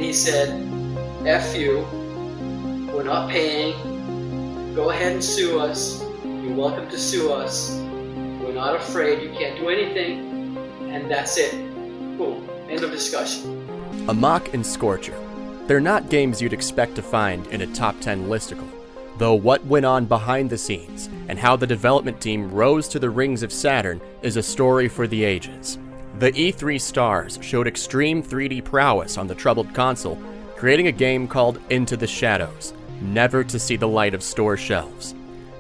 he said, F you, we're not paying, go ahead and sue us, you're welcome to sue us, we're not afraid, you can't do anything, and that's it. Boom, end of discussion. Amok and Scorcher. They're not games you'd expect to find in a top 10 listicle, though what went on behind the scenes and how the development team rose to the rings of Saturn is a story for the ages. The E3 stars showed extreme 3D prowess on the troubled console, creating a game called Into the Shadows, never to see the light of store shelves.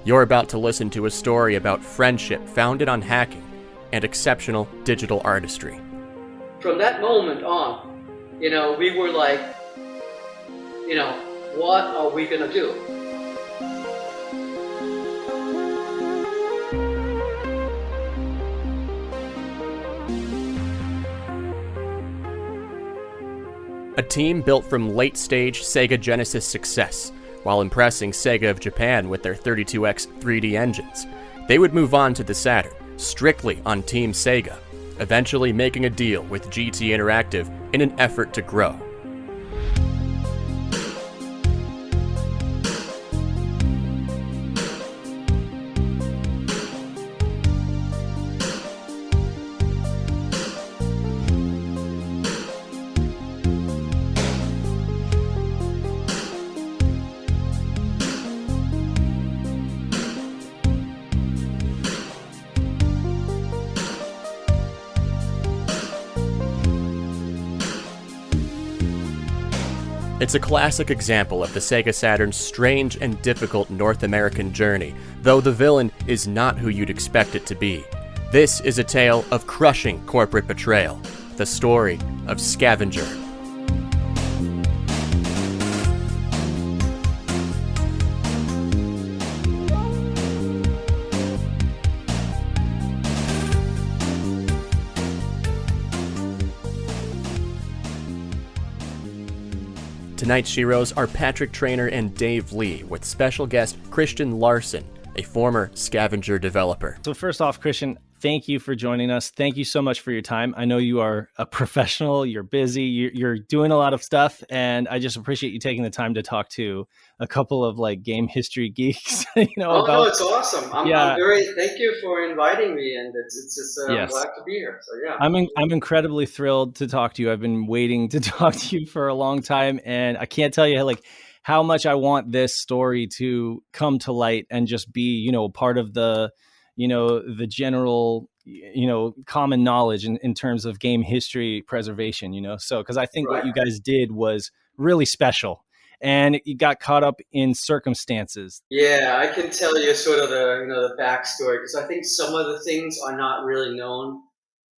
You're about to listen to a story about friendship founded on hacking and exceptional digital artistry. From that moment on, we were like, what are we gonna do? A team built from late-stage SEGA Genesis success, while impressing SEGA of Japan with their 32X 3D engines. They would move on to the Saturn, strictly on Team SEGA, eventually making a deal with GT Interactive in an effort to grow. It's a classic example of the Sega Saturn's strange and difficult North American journey, though the villain is not who you'd expect it to be. This is a tale of crushing corporate betrayal, the story of Scavenger. Tonight's Shiros are Patrick Traynor and Dave Lee, with special guest Christian Laursen, a former Scavenger developer. So first off, Christian, thank you for joining us. Thank you so much for your time. I know you are a professional, you're busy, you're doing a lot of stuff, and I just appreciate you taking the time to talk to a couple of game history geeks. No, it's awesome. I'm very, thank you for inviting me, and it's just yes. I'm glad to be here. So yeah, I'm incredibly thrilled to talk to you. I've been waiting to talk to you for a long time, and I can't tell you how much I want this story to come to light and just be part of the the general, common knowledge in terms of game history preservation, so, because I think what you guys did was really special and you got caught up in circumstances. Yeah, I can tell you sort of the backstory, because I think some of the things are not really known,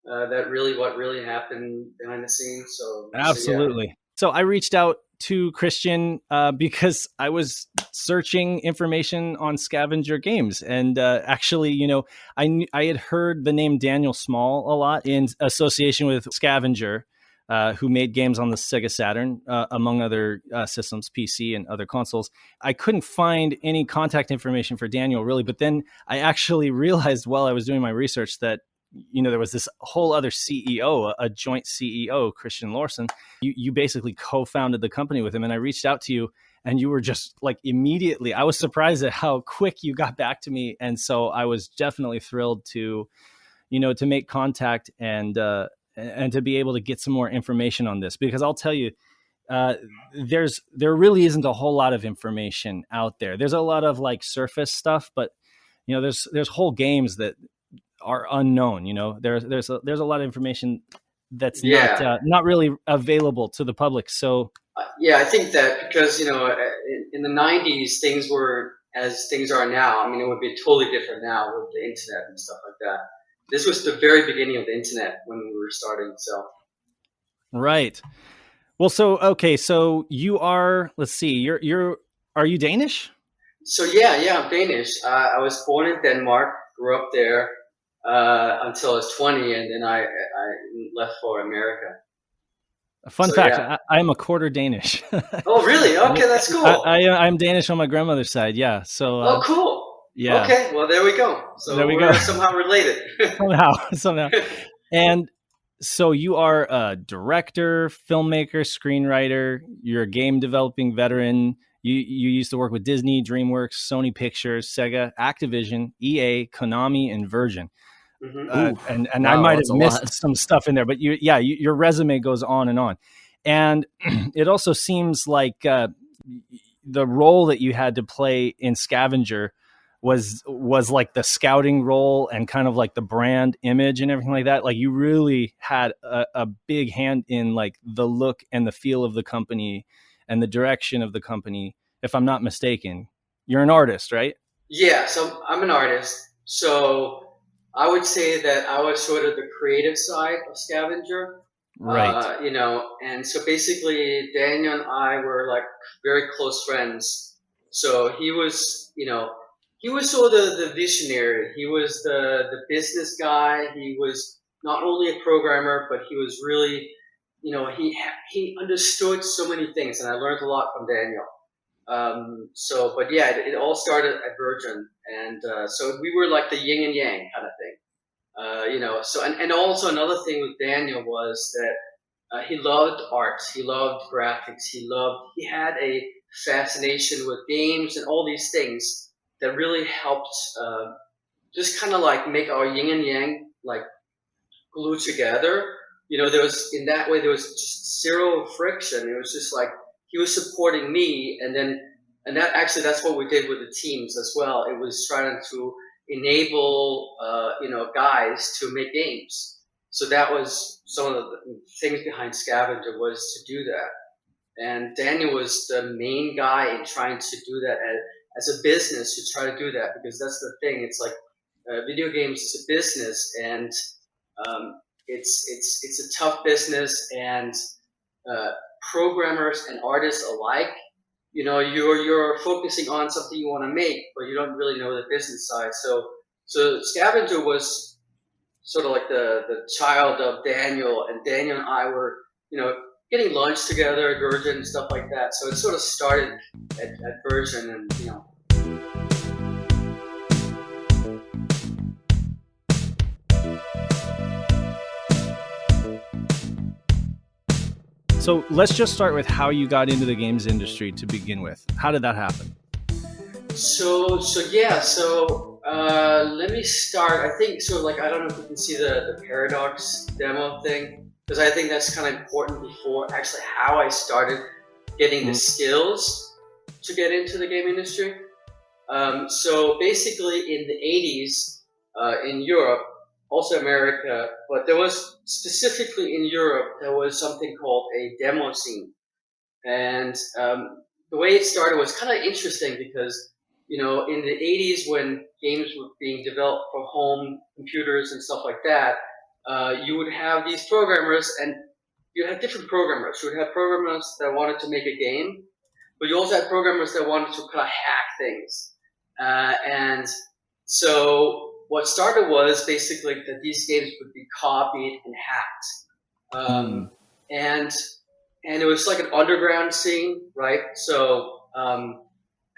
what really happened behind the scenes. So absolutely. So I reached out to Christian because I was searching information on Scavenger games, and actually, I had heard the name Daniel Small a lot in association with Scavenger, who made games on the Sega Saturn, among other systems, PC and other consoles. I couldn't find any contact information for Daniel really, but then I actually realized while I was doing my research that there was this whole other CEO, a joint CEO, Christian Laursen. You basically co-founded the company with him, and I reached out to you, and you were just immediately. I was surprised at how quick you got back to me, and so I was definitely thrilled to, to make contact and to be able to get some more information on this, because I'll tell you, there really isn't a whole lot of information out there. There's a lot of surface stuff, but there's whole games that are unknown. There's a lot of information that's not really available to the public. So I think that because in the 90s things were as things are now. I mean, it would be totally different now with the internet and stuff like that. This was the very beginning of the internet when we were starting. So right. Well, so you are. Let's see. Are you Danish? So I'm Danish. I was born in Denmark, grew up there until I was 20, and then I left for America. A fun fact, I am a quarter Danish. Oh, really? Okay, that's cool. I'm Danish on my grandmother's side, yeah. So. Cool. Yeah. Okay, well, there we go. So we're somehow related. somehow. And So you are a director, filmmaker, screenwriter. You're a game developing veteran. You used to work with Disney, DreamWorks, Sony Pictures, Sega, Activision, EA, Konami, and Virgin. Mm-hmm. Ooh, And I wow, might have that's a missed lot. some stuff in there, but your resume goes on and on. And it also seems like the role that you had to play in Scavenger was like the scouting role and kind of like the brand image and everything like that. Like you really had a big hand in like the look and the feel of the company and the direction of the company, if I'm not mistaken. You're an artist, right? Yeah, so I'm an artist. So I would say that I was sort of the creative side of Scavenger. Right. And so basically Daniel and I were like very close friends. So he was sort of the visionary. He was the business guy. He was not only a programmer, but he was really, he understood so many things, and I learned a lot from Daniel. But yeah, it all started at Virgin, and so we were like the yin and yang kind of thing. And also another thing with Daniel was that he loved art, he loved graphics, he had a fascination with games and all these things that really helped just kind of like make our yin and yang like glue together. In that way, there was just zero friction. It was just like he was supporting me, and that's what we did with the teams as well. It was trying to enable, guys to make games. So that was some of the things behind Scavenger was to do that. And Daniel was the main guy in trying to do that as a business to try to do that, because that's the thing. It's like video games is a business, and it's a tough business, and uh, programmers and artists alike, you're focusing on something you want to make, but you don't really know the business side. So Scavenger was sort of like the child of Daniel, and Daniel and I were, getting lunch together at Virgin and stuff like that. So it sort of started at Virgin, and. So let's just start with how you got into the games industry to begin with. How did that happen? Let me start. I think so. Like, I don't know if you can see the paradox demo thing, because I think that's kind of important before actually how I started getting the skills to get into the game industry. So basically, in the 80s, in Europe, also America, but there was specifically in Europe, there was something called a demo scene. And the way it started was kind of interesting because, in the 80s when games were being developed for home computers and stuff like that, you would have these programmers, and you had different programmers. You would have programmers that wanted to make a game, but you also had programmers that wanted to kind of hack things. And so what started was basically that these games would be copied and hacked. And it was like an underground scene, right?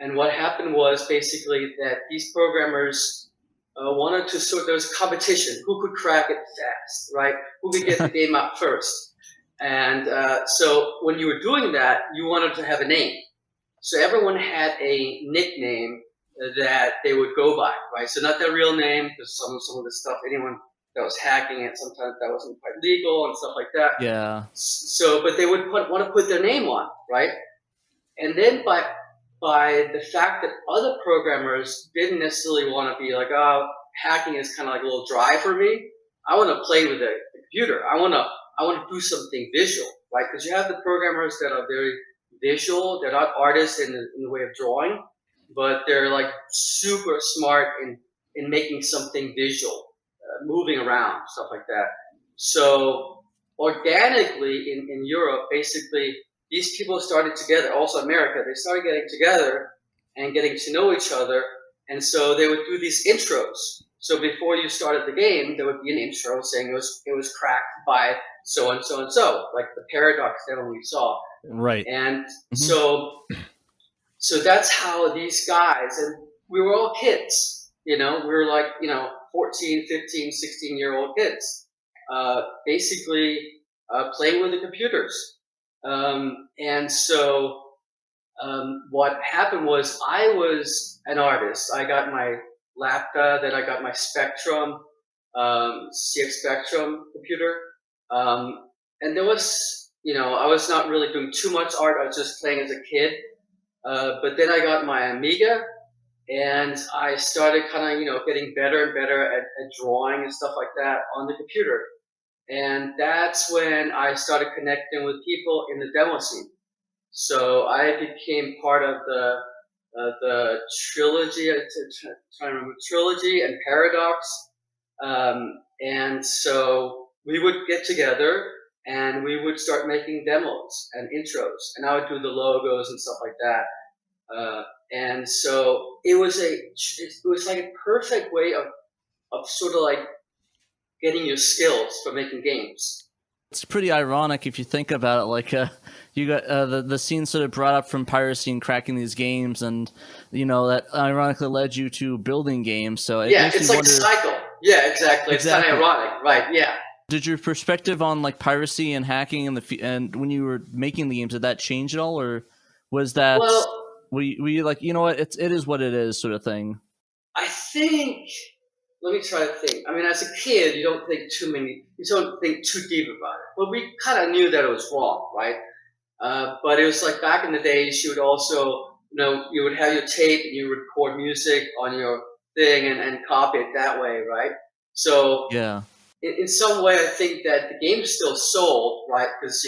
And what happened was basically that these programmers wanted to there was competition. Who could crack it fast, right? Who could get the game out first? And so when you were doing that, you wanted to have a name. So everyone had a nickname that they would go by, right? So not their real name, because some of the stuff, anyone that was hacking it, sometimes that wasn't quite legal and stuff like that. Yeah. So, but they would want to put their name on, right? And then by the fact that other programmers didn't necessarily want to be like, oh, hacking is kind of like a little dry for me. I want to play with the computer. I want to do something visual, right? Because you have the programmers that are very visual. They're not artists in the way of drawing, but they're like super smart in making something visual, moving around, stuff like that. So organically in Europe, basically, these people started together, also America, they started getting together and getting to know each other. And so they would do these intros. So before you started the game, there would be an intro saying it was cracked by so and so and so, like the paradox that we saw. Right. And so that's how these guys, and we were all kids, we were like, 14, 15, 16-year-old kids. basically playing with the computers. And so what happened was I was an artist. I got my Lapta, then I got my Spectrum, CX Spectrum computer. And there was, I was not really doing too much art. I was just playing as a kid. But then I got my Amiga, and I started kind of, getting better and better at drawing and stuff like that on the computer. And that's when I started connecting with people in the demo scene. So I became part of the trilogy. I'm trying to remember, trilogy and Paradox. And so we would get together and we would start making demos and intros, and I would do the logos and stuff like that. And so it was like a perfect way of sort of like getting your skills for making games. It's pretty ironic if you think about it. Like, you got the scene sort of brought up from piracy and cracking these games, and that ironically led you to building games. So it's like a cycle. Yeah, exactly. It's kind of ironic, right? Yeah. Did your perspective on like piracy and hacking and when you were making the games, did that change at all, or was that were you like, it is what it is sort of thing? I think. Let me try to think. I mean, as a kid, you don't think too deep about it. But we kind of knew that it was wrong, right? But it was like back in the days, you would also, you would have your tape and you record music on your thing and copy it that way, right? So yeah, in some way, I think that the game still sold, right? Because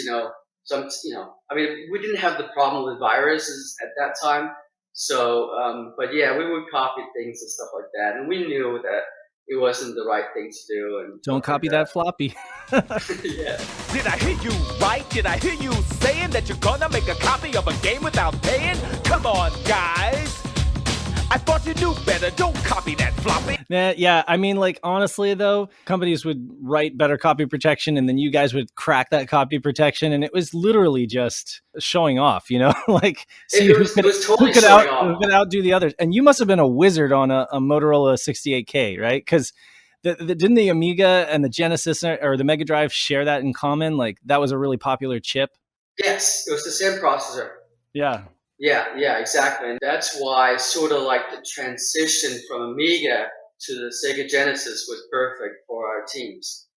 I mean, we didn't have the problem with viruses at that time. So, but yeah, we would copy things and stuff like that, and we knew that it wasn't the right thing to do. And don't copy that floppy. Yeah. Did I hear you right? Did I hear you saying that you're gonna make a copy of a game without paying? Come on, guys. I thought you knew better. Don't copy that floppy. Yeah, I mean, like, honestly, though, companies would write better copy protection, and then you guys would crack that copy protection, and it was literally just showing off, like, see it was totally who could outdo the others. And you must have been a wizard on a Motorola 68K, right? Because didn't the Amiga and the Genesis or the Mega Drive share that in common? Like, that was a really popular chip. Yes, it was the same processor. Yeah. Yeah, exactly. And that's why sort of like the transition from Amiga to the SEGA Genesis was perfect for our teams.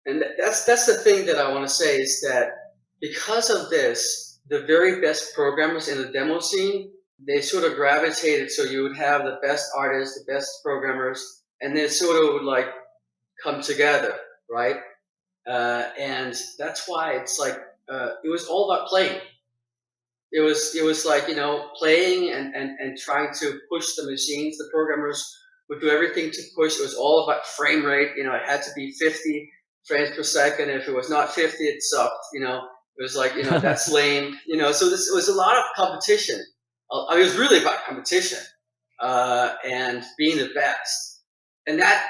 And that's the thing that I want to say is that because of this, the very best programmers in the demo scene, they sort of gravitated, so you would have the best artists, the best programmers, and they sort of would like come together, right? And that's why it's like, it was all about playing. It was like, playing and trying to push the machines. The programmers would do everything to push. It was all about frame rate. It had to be 50 frames per second. If it was not 50, it sucked. It was like, that's lame. So it was a lot of competition. I mean, it was really about competition and being the best. And that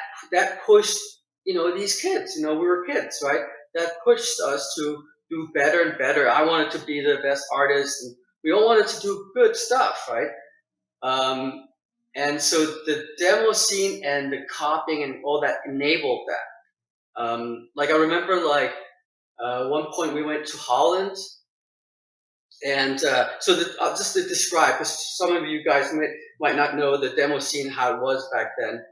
pushed, these kids. We were kids, right? That pushed us to do better and better. I wanted to be the best artist, and we all wanted to do good stuff, right? And so the demo scene and the copying and all that enabled that. Like I remember, one point we went to Holland, and just to describe, because some of you guys might not know the demo scene, how it was back then,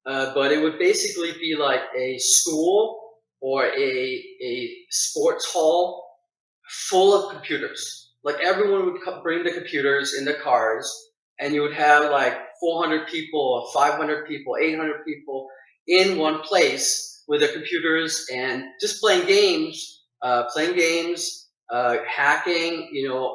but it would basically be like a school or a sports hall full of computers. Like everyone would bring the computers in the cars, and you would have like 400 people or 500 people, 800 people in one place with the computers and just playing games, hacking,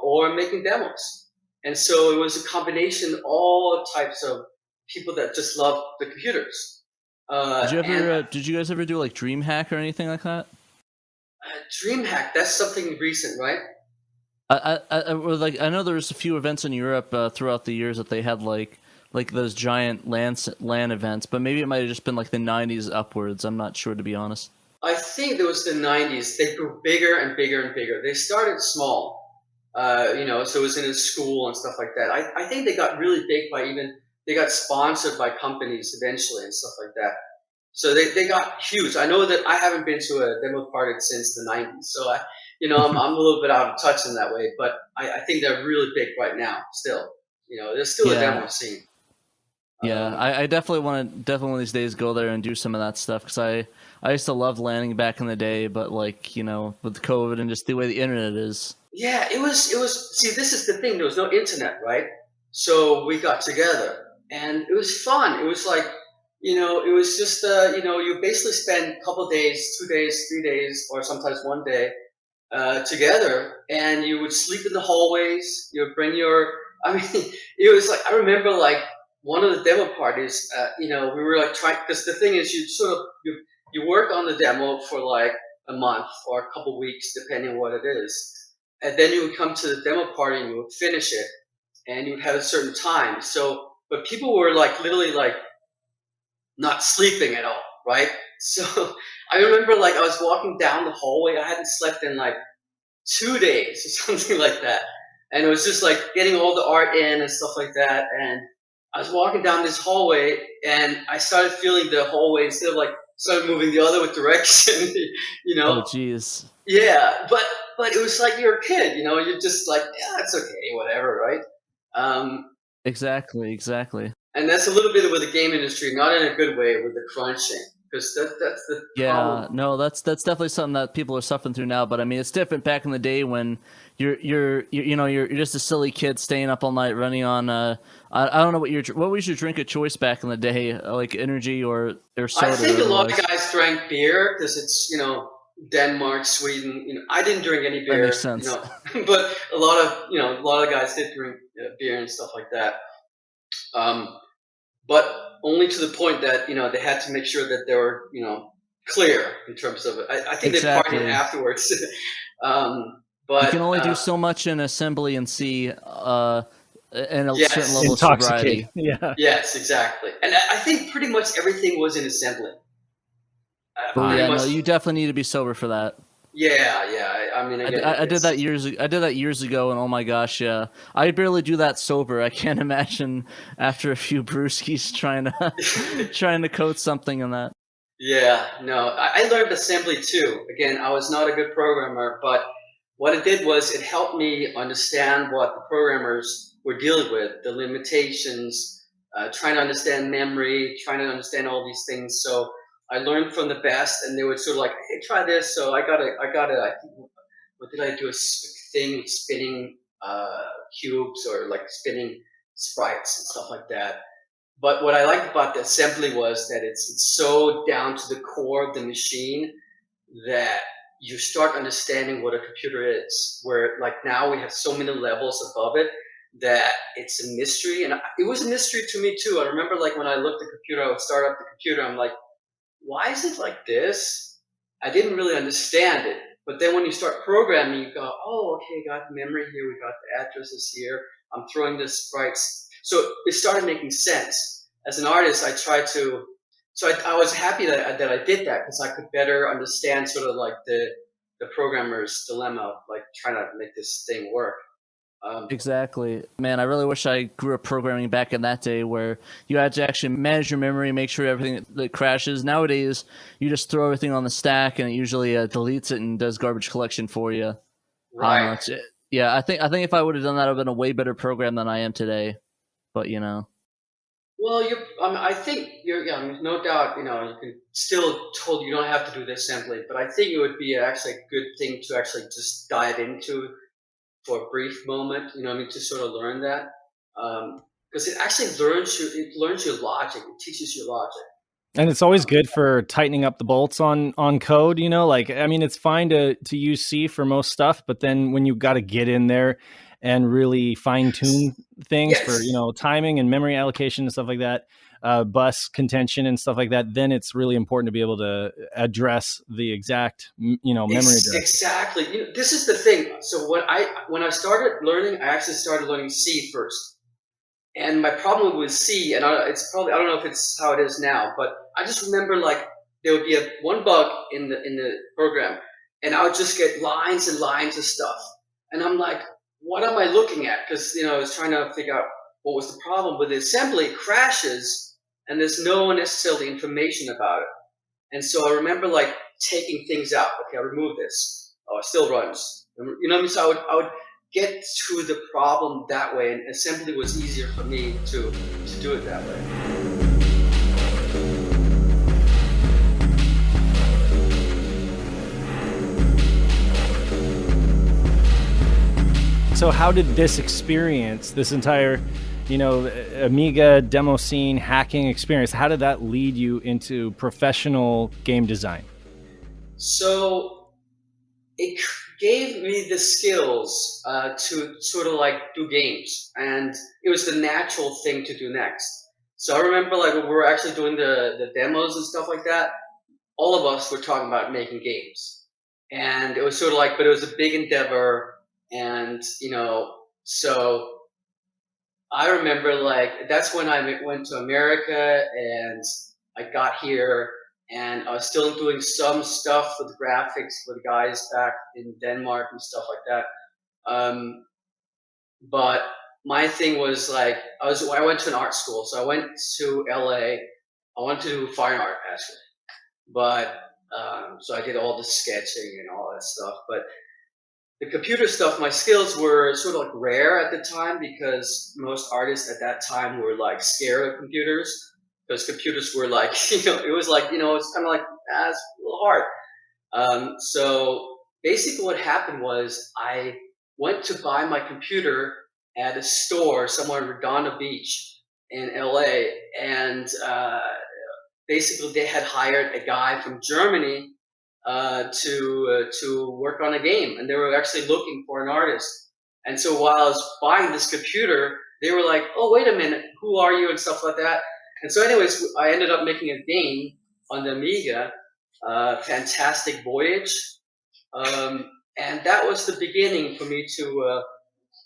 or making demos. And so it was a combination of all types of people that just loved the computers. Did you guys ever do like DreamHack or anything like that? DreamHack, that's something recent, right? I know there was a few events in Europe throughout the years that they had like those giant LAN events, but maybe it might have just been like the 90s upwards. I'm not sure, to be honest. I think it was the 90s. They grew bigger and bigger and bigger. They started small, so it was in a school and stuff like that. I think they got really big they got sponsored by companies eventually and stuff like that. So they got huge. I know that I haven't been to a demo party since the 90s, so I'm a little bit out of touch in that way. But I think they're really big right now. Still, there's still a demo scene. Yeah, I definitely want to definitely one of these days go there and do some of that stuff, because I used to love landing back in the day, but like with COVID and just the way the internet is. Yeah, it was. See, this is the thing. There was no internet, right? So we got together, and it was fun. It was like, it was just, you basically spend a couple days, 2 days, 3 days, or sometimes one day together, and you would sleep in the hallways. You would bring I mean, it was like, I remember like one of the demo parties, we were like trying, because the thing is, you work on the demo for like a month or a couple weeks, depending on what it is. And then you would come to the demo party and you would finish it, and you would have a certain time. So, but people were like literally like not sleeping at all, right? So I remember like I was walking down the hallway. I hadn't slept in like 2 days or something like that. And it was just like getting all the art in and stuff like that. And I was walking down this hallway, and I started feeling the hallway instead of like started moving the other direction, Oh, geez. Yeah, but it was like you're a kid, you're just like, yeah, it's okay, whatever, right? Exactly. And that's a little bit with the game industry, not in a good way with the crunching, because that's the problem. No, that's definitely something that people are suffering through now. But I mean, it's different back in the day when you're just a silly kid staying up all night running on I don't know what was your drink of choice back in the day, like energy or soda. I think a lot of guys drank beer because it's Denmark, Sweden. I didn't drink any beer. That makes sense. But a lot of guys did drink beer and stuff like that. But only to the point that they had to make sure that they were clear in terms of it. I think Exactly. they partied afterwards. But you can only do so much in assembly and see in a certain level of Intoxicate. sobriety. Yeah. Yes, exactly. And I think pretty much everything was in assembly. No, you definitely need to be sober for that. Yeah. I mean, I did that years. I did that years ago, and oh my gosh, yeah, I barely do that sober. I can't imagine after a few brewskis trying to code something in that. Yeah, no, I learned assembly too. Again, I was not a good programmer, but what it did was it helped me understand what the programmers were dealing with, the limitations, trying to understand memory, trying to understand all these things. So I learned from the best, and they would sort of like, hey, try this. So I got what did I do? A thing with spinning cubes or like spinning sprites and stuff like that. But what I liked about the assembly was that it's so down to the core of the machine that you start understanding what a computer is. Where like now we have so many levels above it that it's a mystery, and it was a mystery to me too. I remember like when I looked at the computer, I would start up the computer. I'm like, why is it like this? I didn't really understand it. But then when you start programming, you go, oh, okay, got the memory here, we got the addresses here, I'm throwing the sprites. So it started making sense. As an artist, I was happy that I did that, because I could better understand sort of like the programmer's dilemma of like trying to make this thing work. Exactly. Man, I really wish I grew up programming back in that day where you had to actually manage your memory, make sure everything that crashes. Nowadays, you just throw everything on the stack and it usually deletes it and does garbage collection for you. Right. I think if I would have done that, I would have been a way better program than I am today. But Well, I think no doubt, you can still you don't have to do the assembly, but I think it would be actually a good thing to actually just dive into for a brief moment, to sort of learn that, because it actually learns your logic. It teaches you logic. And it's always good for tightening up the bolts on code, it's fine to use C for most stuff, but then when you got to get in there and really fine tune things for, timing and memory allocation and stuff like that, bus contention and stuff like that, then it's really important to be able to address the exact, memory address. Exactly. This is the thing. So when I started learning, I actually started learning C first. And my problem with C, and it's probably, I don't know if it's how it is now, but I just remember like there would be one bug in the program, and I would just get lines and lines of stuff. And I'm like, what am I looking at? Because, I was trying to figure out what was the problem with the assembly. It crashes, and there's no necessarily information about it. And so I remember like taking things out. Okay, I remove this. Oh, it still runs. You know what I mean? So I would get to the problem that way, and assembly was easier for me to do it that way. So how did this experience, this entire, Amiga demo scene hacking experience, how did that lead you into professional game design? So it gave me the skills to sort of like do games, and it was the natural thing to do next. So I remember like when we were actually doing the demos and stuff like that, all of us were talking about making games, and it was sort of like, but it was a big endeavor, and so I remember like that's when I went to America and I got here, and I was still doing some stuff with graphics with guys back in Denmark and stuff like that. But my thing was like I went to an art school, so I went to LA. I wanted to do fine art actually, but so I did all the sketching and all that stuff. But the computer stuff, my skills were sort of like rare at the time because most artists at that time were like scared of computers because computers were like, it was like, it's kind of like, it's a little hard. So basically what happened was I went to buy my computer at a store somewhere in Redondo Beach in LA, and basically they had hired a guy from Germany to work on a game, and they were actually looking for an artist. And so while I was buying this computer, they were like, "Oh, wait a minute, who are you?" and stuff like that. And so, anyways, I ended up making a game on the Amiga, Fantastic Voyage, and that was the beginning for me to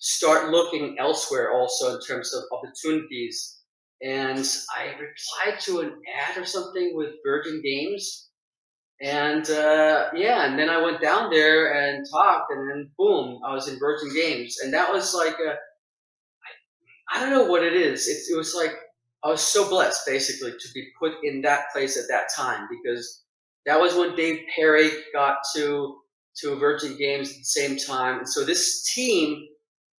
start looking elsewhere, also in terms of opportunities. And I replied to an ad or something with Virgin Games. And and then I went down there and talked, and then boom, I was in Virgin Games, and that was like I don't know what it is. It was like I was so blessed, basically, to be put in that place at that time, because that was when Dave Perry got to Virgin Games at the same time, and so this team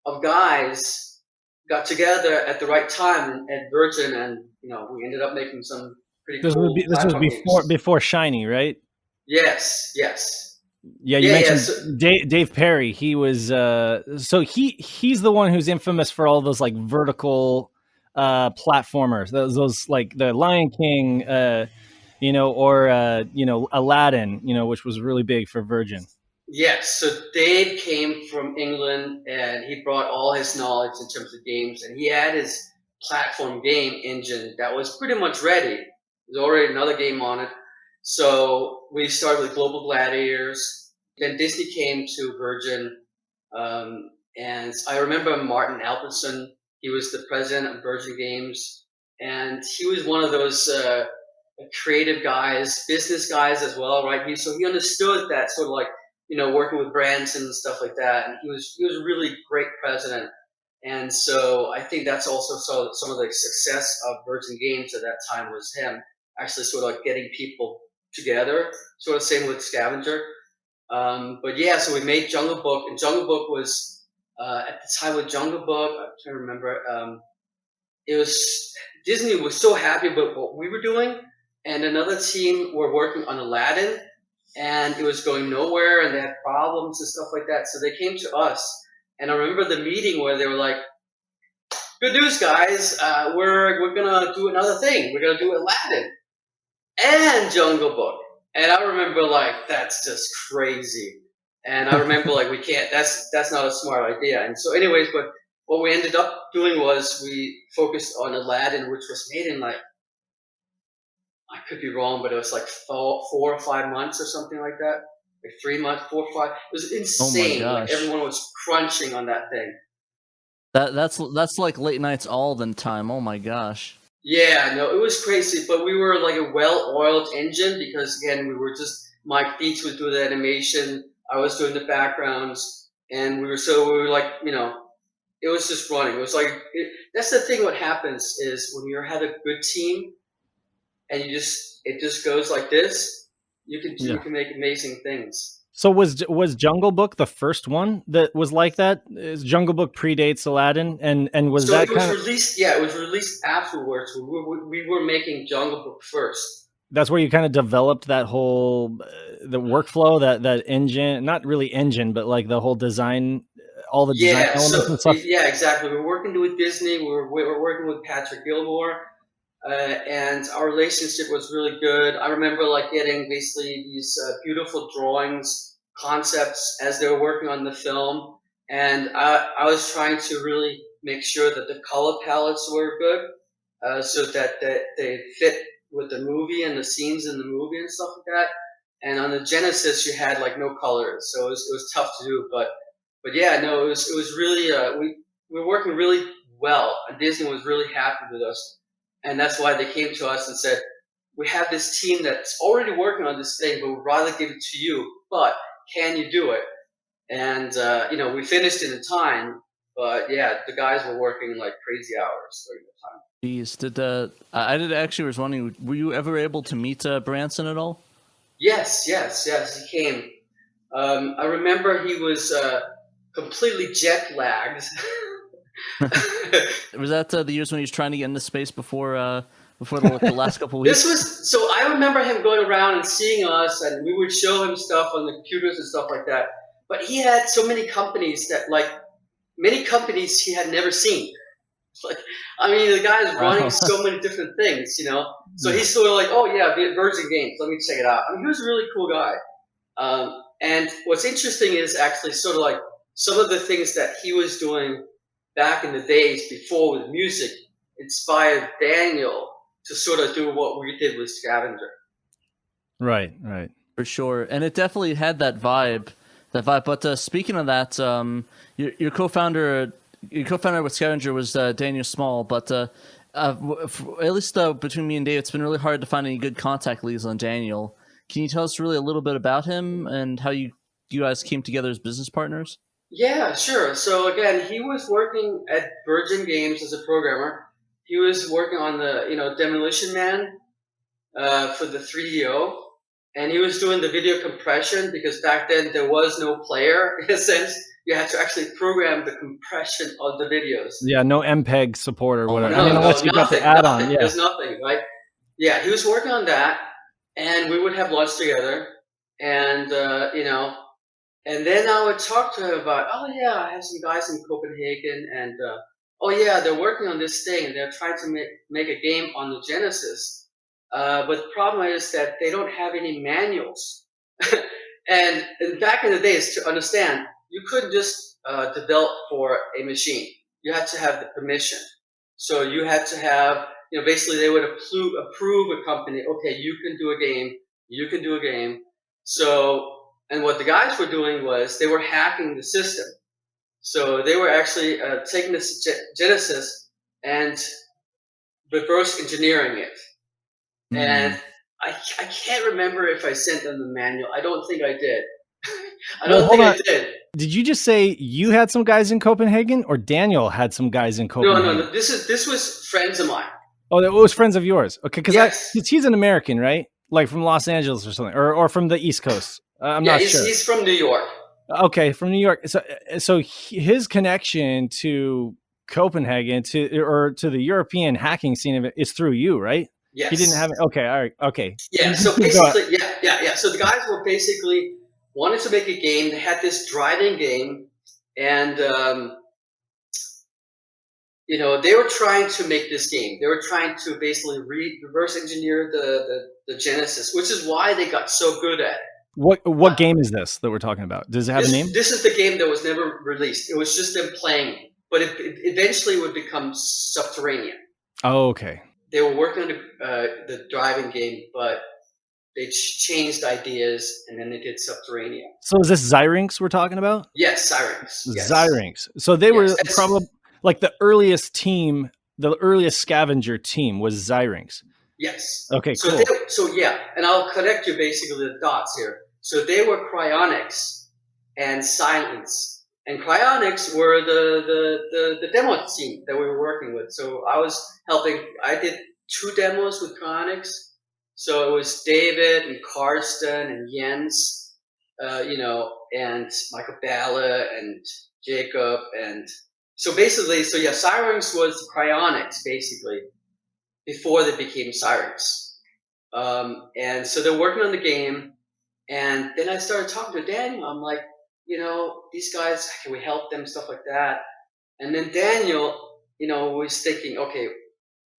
of guys got together at the right time at Virgin, and we ended up making some pretty cool. This was before Shiny, right? Yes. Yeah, you mentioned Dave Perry. He was so he's the one who's infamous for all those like vertical platformers. Those like the Lion King, or Aladdin, which was really big for Virgin. Yes, so Dave came from England, and he brought all his knowledge in terms of games, and he had his platform game engine that was pretty much ready. There's already another game on it. So we started with Global Gladiators. Then Disney came to Virgin, and I remember Martin Albertson. He was the president of Virgin Games, and he was one of those creative guys, business guys as well, right? So he understood that sort of like working with brands and stuff like that, and he was a really great president. And so I think that's also some of the success of Virgin Games at that time was him actually sort of like getting people together, sort of same with Scavenger. But yeah, so we made Jungle Book, and Jungle Book was at the time with Jungle Book, I'm trying to remember, it was Disney was so happy about what we were doing, and another team were working on Aladdin, and it was going nowhere, and they had problems and stuff like that. So they came to us, and I remember the meeting where they were like, "Good news, guys! We're gonna do another thing. We're gonna do Aladdin and Jungle Book." And I remember like, that's just crazy. And I remember like, we can't. That's not a smart idea. And so, anyways, but what we ended up doing was we focused on Aladdin, which was made in like, I could be wrong, but it was like 4 or 5 months or something like that. Like 3 months, 4 or 5. It was insane. Oh my like gosh. everyone was crunching on that thing. That's like late nights all the time. Oh my gosh. Yeah, no, it was crazy, but we were like a well-oiled engine because again, we were just Mike Dietz would do the animation, I was doing the backgrounds, and we were like, it was just running. It was like that's the thing. What happens is when you have a good team, and it just goes like this. You can make amazing things. So was Jungle Book the first one that was like that? Jungle Book predates Aladdin, and was so that it was kind of released? Yeah, it was released afterwards. We were making Jungle Book first. that's where you kind of developed that whole the workflow, that engine, not really engine, but like the whole design, all the design elements and stuff. Yeah, exactly. We're working with Disney. We're working with Patrick Gilmore. And our relationship was really good. I remember like getting basically these beautiful drawings, concepts as they were working on the film, and I was trying to really make sure that the color palettes were good, so that they fit with the movie and the scenes in the movie and stuff like that. And on the Genesis, you had like no colors, so it was tough to do. But yeah, no, it was really we were working really well, and Disney was really happy with us. And that's why they came to us and said, we have this team that's already working on this thing, but we'd rather give it to you. But can you do it? And, we finished in time. But, yeah, the guys were working like crazy hours during the time. Jeez, I did actually was wondering, were you ever able to meet Branson at all? Yes, he came. I remember he was completely jet lagged. Was that the years when he was trying to get into space before the last couple of weeks? So I remember him going around and seeing us, and we would show him stuff on the computers and stuff like that. But he had so many companies he had never seen. Like, I mean, the guy is running so many different things, So he's sort of like, oh yeah, Virgin Games, let me check it out. I mean, he was a really cool guy. And what's interesting is actually sort of like some of the things that he was doing back in the days before with music inspired Daniel to sort of do what we did with Scavenger. Right. For sure. And it definitely had that vibe. But speaking of that, your co-founder with Scavenger was Daniel Small, but at least between me and Dave, it's been really hard to find any good contact leads on Daniel. Can you tell us really a little bit about him and how you guys came together as business partners? Yeah, sure. So again, he was working at Virgin Games as a programmer. He was working on the Demolition Man for the 3DO, and he was doing the video compression because back then there was no player in a sense. You had to actually program the compression of the videos. Yeah, no MPEG support or whatever. Unless you got the add-on. Yeah, there's nothing, right? Yeah, he was working on that, and we would have lunch together, and And then I would talk to her about, oh yeah, I have some guys in Copenhagen, and oh yeah, they're working on this thing, and they're trying to make a game on the Genesis. But the problem is that they don't have any manuals. and back in the days, to understand, you couldn't just develop for a machine. You had to have the permission. So you had to have, basically they would approve a company, okay, you can do a game. So, and what the guys were doing was they were hacking the system. So they were actually taking this Genesis and reverse engineering it. And I can't remember if I sent them the manual. I don't think I did. I did. Did you just say you had some guys in Copenhagen, or Daniel had some guys in Copenhagen? No. This was friends of mine. Oh, it was friends of yours. Okay, because yes. He's an American, right? Like from Los Angeles or something, or from the East Coast. I'm not sure. He's from New York. Okay, from New York. So his connection to Copenhagen to the European hacking scene of it is through you, right? Yes. He didn't have it. Okay, all right, okay. Yeah. So basically, yeah. So the guys were basically wanted to make a game. They had this driving game, and they were trying to make this game. They were trying to basically reverse engineer the Genesis, which is why they got so good at it. What game is this that we're talking about? Does it have a name? This is the game that was never released. It was just them playing, but it eventually would become Subterranean. Oh, okay. They were working on the driving game, but they changed ideas, and then they did Subterranean. So is this Zyrinx we're talking about? Yes, Zyrinx. Yes. Zyrinx. So they were probably like the earliest team, the earliest Scavenger team was Zyrinx. Yes. Okay, so cool. And I'll connect you basically the dots here. So they were Cryonics and Silence. And Cryonics were the demo team that we were working with. So I was helping. I did 2 demos with Cryonics, So it was David and Karsten and Jens, and Michael Balla and Jacob. And so basically, Zyrinx was the cryonics, basically, before they became Zyrinx. And so they're working on the game. And then I started talking to Daniel. I'm like, these guys, can we help them, stuff like that. And then Daniel, was thinking, okay,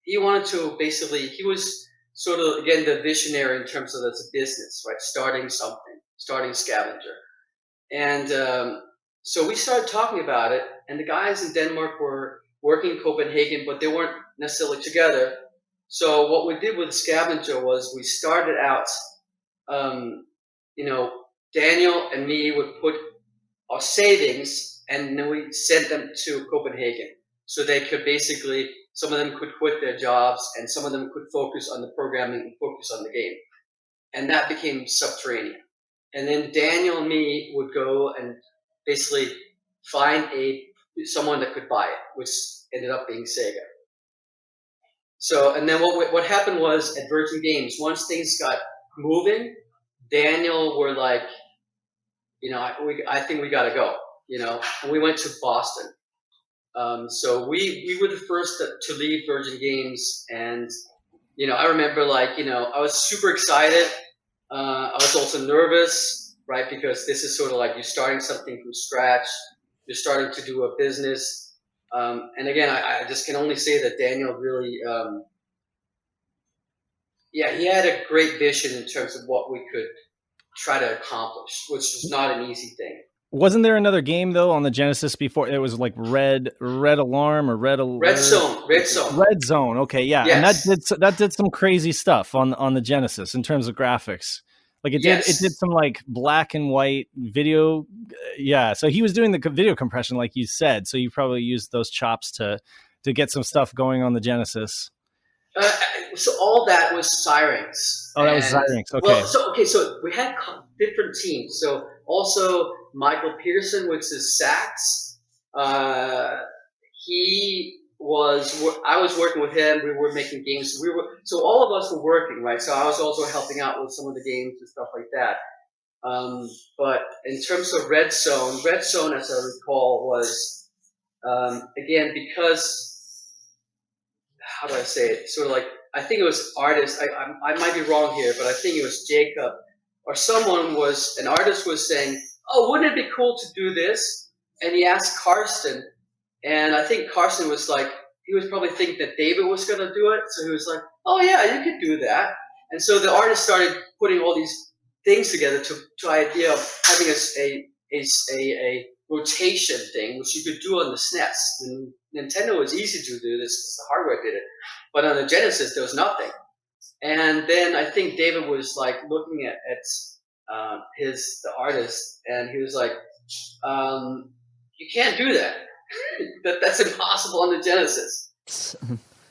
he wanted to he was sort of, again, the visionary in terms of as a business, right? Starting Scavenger. And so we started talking about it, and the guys in Denmark were working in Copenhagen, but they weren't necessarily together. So what we did with Scavenger was we started out, Daniel and me would put our savings, and then we sent them to Copenhagen. So they could basically, some of them could quit their jobs, and some of them could focus on the programming and focus on the game. And that became Subterranean. And then Daniel and me would go and basically find someone that could buy it, which ended up being SEGA. So, and then what happened was at Virgin Games, once things got moving, Daniel were like, I think we got to go, and we went to Boston. So we were the first to leave Virgin Games, and I remember I was super excited. I was also nervous, right? Because this is sort of like you're starting something from scratch. You're starting to do a business. And again, I just can only say that Daniel really, he had a great vision in terms of what we could try to accomplish, which is not an easy thing. Wasn't there another game though on the Genesis before? It was like Red Alarm or Red Alert? Red Zone. Okay, yeah, yes. And that did some crazy stuff on the Genesis in terms of graphics. Like it did some like black and white video. Yeah, so he was doing the video compression, like you said. So you probably used those chops to get some stuff going on the Genesis. So all that was Zyrinx. Oh, that was Zyrinx. Okay. So we had different teams. So also Michael Pearson, which is sax. I was working with him. We were making games. So all of us were working, right? So I was also helping out with some of the games and stuff like that. But in terms of Red Zone, as I recall, was again, because, how do I say it? Sort of like, I think it was artist. I might be wrong here, but I think it was Jacob or an artist was saying, "Oh, wouldn't it be cool to do this?" And he asked Karsten, and I think Karsten was like, he was probably thinking that David was going to do it, so he was like, "Oh yeah, you could do that." And so the artist started putting all these things together to idea of having a rotation thing, which you could do on the SNES. And Nintendo was easy to do this because the hardware did it, but on the Genesis there was nothing. And then I think David was like looking at the artist, and he was like, "You can't do that. That's impossible on the Genesis."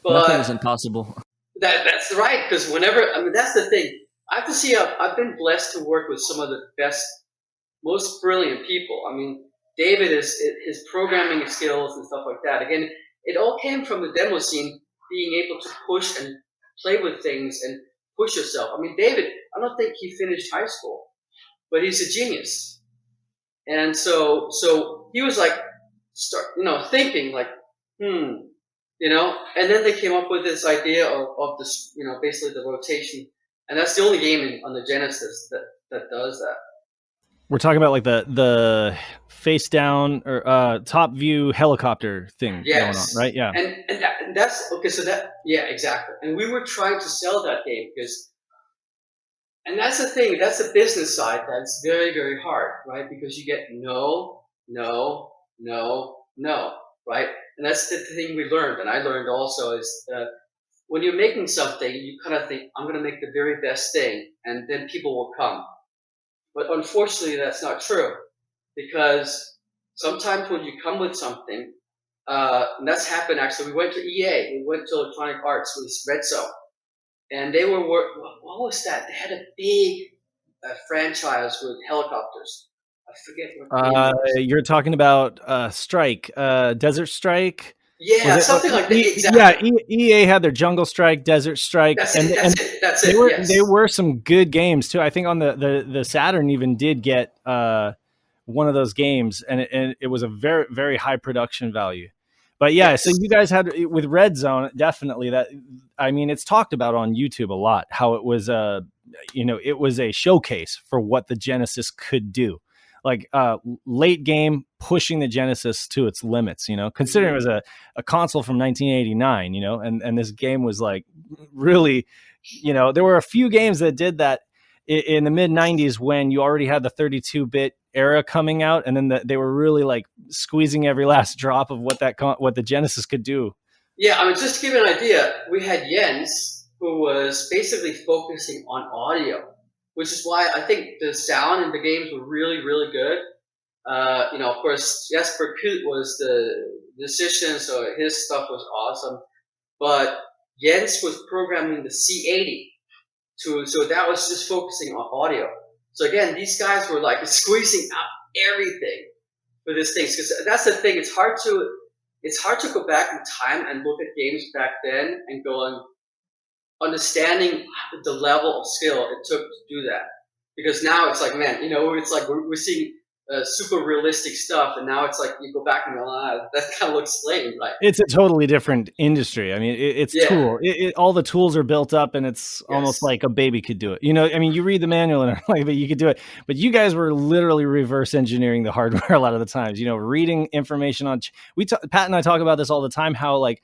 But nothing is impossible. That's right, because that's the thing. I have to see. I've been blessed to work with some of the best, most brilliant people. I mean, David his programming skills and stuff like that. Again, it all came from the demo scene, being able to push and play with things and push yourself. I mean, David, I don't think he finished high school, but he's a genius. And so he was like, thinking like, and then they came up with this idea of this, basically the rotation. And that's the only game on the Genesis that does that. We're talking about like the face down or top view helicopter thing going on, right? Yeah. And that's okay. So exactly. And we were trying to sell that game and that's the thing. That's the business side. That's very, very hard, right? Because you get no, right? And that's the thing we learned, and I learned also is that when you're making something, you kind of think, I'm going to make the very best thing, and then people will come. But unfortunately, that's not true, because sometimes when you come with something, and that's happened actually. We went to EA, we went to Electronic Arts with Red Zone, and they were what was that? They had a big franchise with helicopters. I forget what. You're talking about Strike, Desert Strike. Yeah, Was it something like that. Exactly. Yeah, EA had their Jungle Strike, Desert Strike, That's and it. That's it. they were some good games too. I think on the Saturn even did get one of those games, and it was a very, very high production value. But yeah, Yes. so you guys had with Red Zone, definitely that. I mean, it's talked about on YouTube a lot how it was it was a showcase for what the Genesis could do. Like late game pushing the Genesis to its limits, considering it was a console from 1989, and this game was like really, there were a few games that did that in the mid 90s when you already had the 32-bit era coming out, and then they were really like squeezing every last drop of what the Genesis could do. Yeah, I mean, just to give you an idea, we had Jens, who was basically focusing on audio, which is why I think the sound in the games were really, really good. Of course, Jesper Kut was the musician, so his stuff was awesome. But Jens was programming the C80, so that was just focusing on audio. So again, these guys were like squeezing out everything for this thing, because that's the thing. It's hard to go back in time and look at games back then and go on understanding the level of skill it took to do that. Because now it's like, man, it's like we're seeing super realistic stuff, and now it's like you go back and go, that kind of looks lame, right? It's a totally different industry. I mean, it's tool. All the tools are built up, and it's almost like a baby could do it. I mean, you read the manual and like, but you could do it. But you guys were literally reverse engineering the hardware a lot of the times. Reading information on. Pat and I talk about this all the time. How like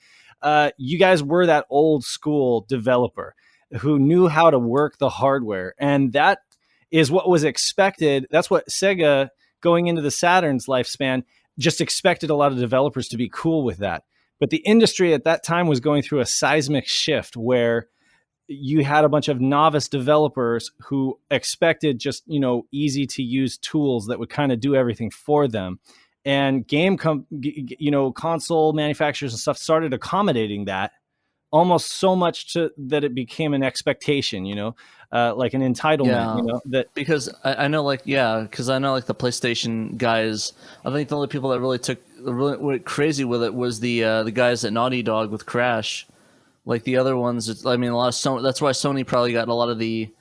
you guys were that old school developer who knew how to work the hardware, and that is what was expected. That's what Sega, going into the Saturn's lifespan, just expected a lot of developers to be cool with that. But the industry at that time was going through a seismic shift where you had a bunch of novice developers who expected just, easy to use tools that would kind of do everything for them. And console manufacturers and stuff started accommodating that almost so much that it became an expectation, like an entitlement, that because I know like the PlayStation guys, I think the only people that really went crazy with it was the guys at Naughty Dog with Crash. Like the other ones, I mean, a lot of that's why Sony probably got a lot of the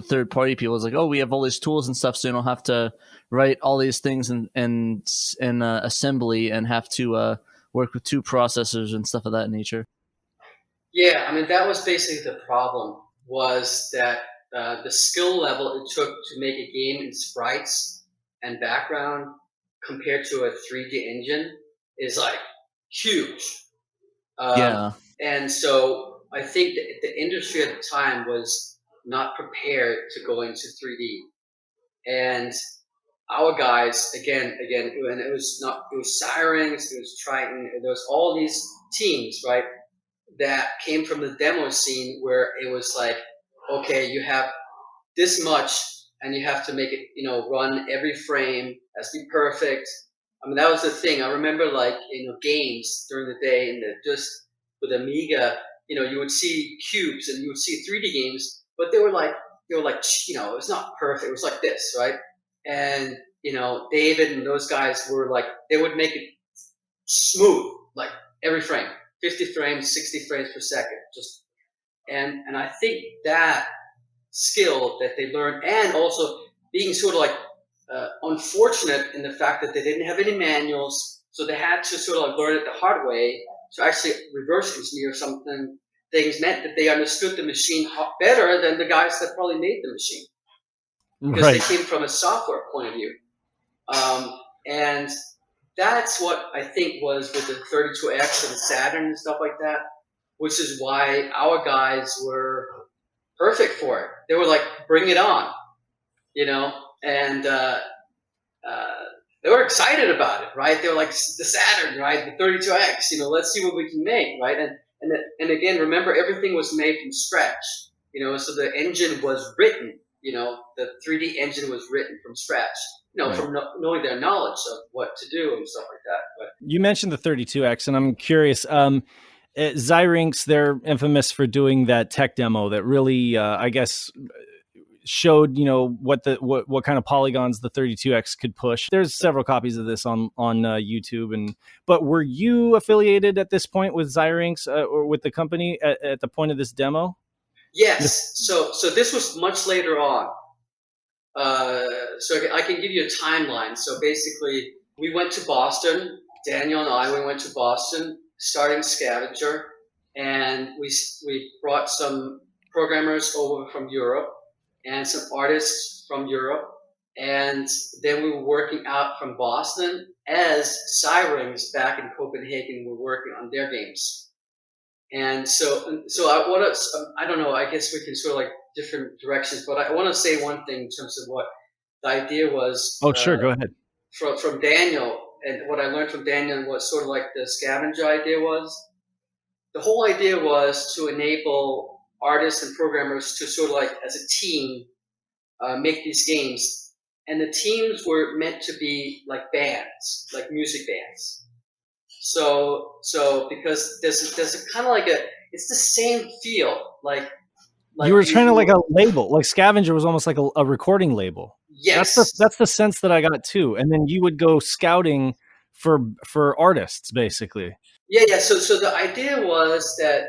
third party people is like, oh, we have all these tools and stuff, so you don't have to write all these things in assembly and have to work with two processors and stuff of that nature. Yeah, I mean, that was basically the problem, was that the skill level it took to make a game in sprites and background compared to a 3D engine is like huge. And so I think the industry at the time was not prepared to go into 3D. And our guys, again, and it was Zyrinx, it was Triton, there was all these teams, right, that came from the demo scene where it was like, okay, you have this much and you have to make it, run every frame, has to be perfect. I mean, that was the thing. I remember like, games during the day and just with Amiga, you would see cubes and you would see 3D games, but they were like, it was not perfect. It was like this, right? And, David and those guys were like, they would make it smooth, like every frame, 50 frames, 60 frames per second. And I think that skill that they learned, and also being sort of like unfortunate in the fact that they didn't have any manuals, so they had to sort of like learn it the hard way. So actually reverse engineer things meant that they understood the machine better than the guys that probably made the machine. Because they came from a software point of view. And that's what I think was with the 32X and the Saturn and stuff like that, which is why our guys were perfect for it. They were like, bring it on, and they were excited about it, right? They were like, the Saturn, right? The 32X, let's see what we can make, right? And again, remember, everything was made from scratch, so the engine was written, the 3D engine was written from scratch, from knowing their knowledge of what to do and stuff like that. But you mentioned the 32X, and I'm curious, Zyrinx, they're infamous for doing that tech demo that really, I guess, showed, what kind of polygons the 32X could push. There's several copies of this on YouTube. But were you affiliated at this point with Zyrinx or with the company at the point of this demo? Yes. So this was much later on. So I can give you a timeline. So basically, we went to Boston. Daniel and I, we went to Boston, starting Scavenger, and we brought some programmers over from Europe and some artists from Europe, and then we were working out from Boston as Zyrinx back in Copenhagen were working on their games. And so I don't know, I guess we can sort of like different directions, but I want to say one thing in terms of what the idea was. Oh, sure, go ahead. From Daniel, and what I learned from Daniel and what sort of like the Scavenger idea was. The whole idea was to enable artists and programmers to sort of like as a team make these games, and the teams were meant to be like bands, like music bands. So because there's a kind of like it's the same feel, like you were trying to like a label, like Scavenger was almost like a recording label. Yes, that's the sense that I got too. And then you would go scouting for artists, basically. Yeah. So the idea was that,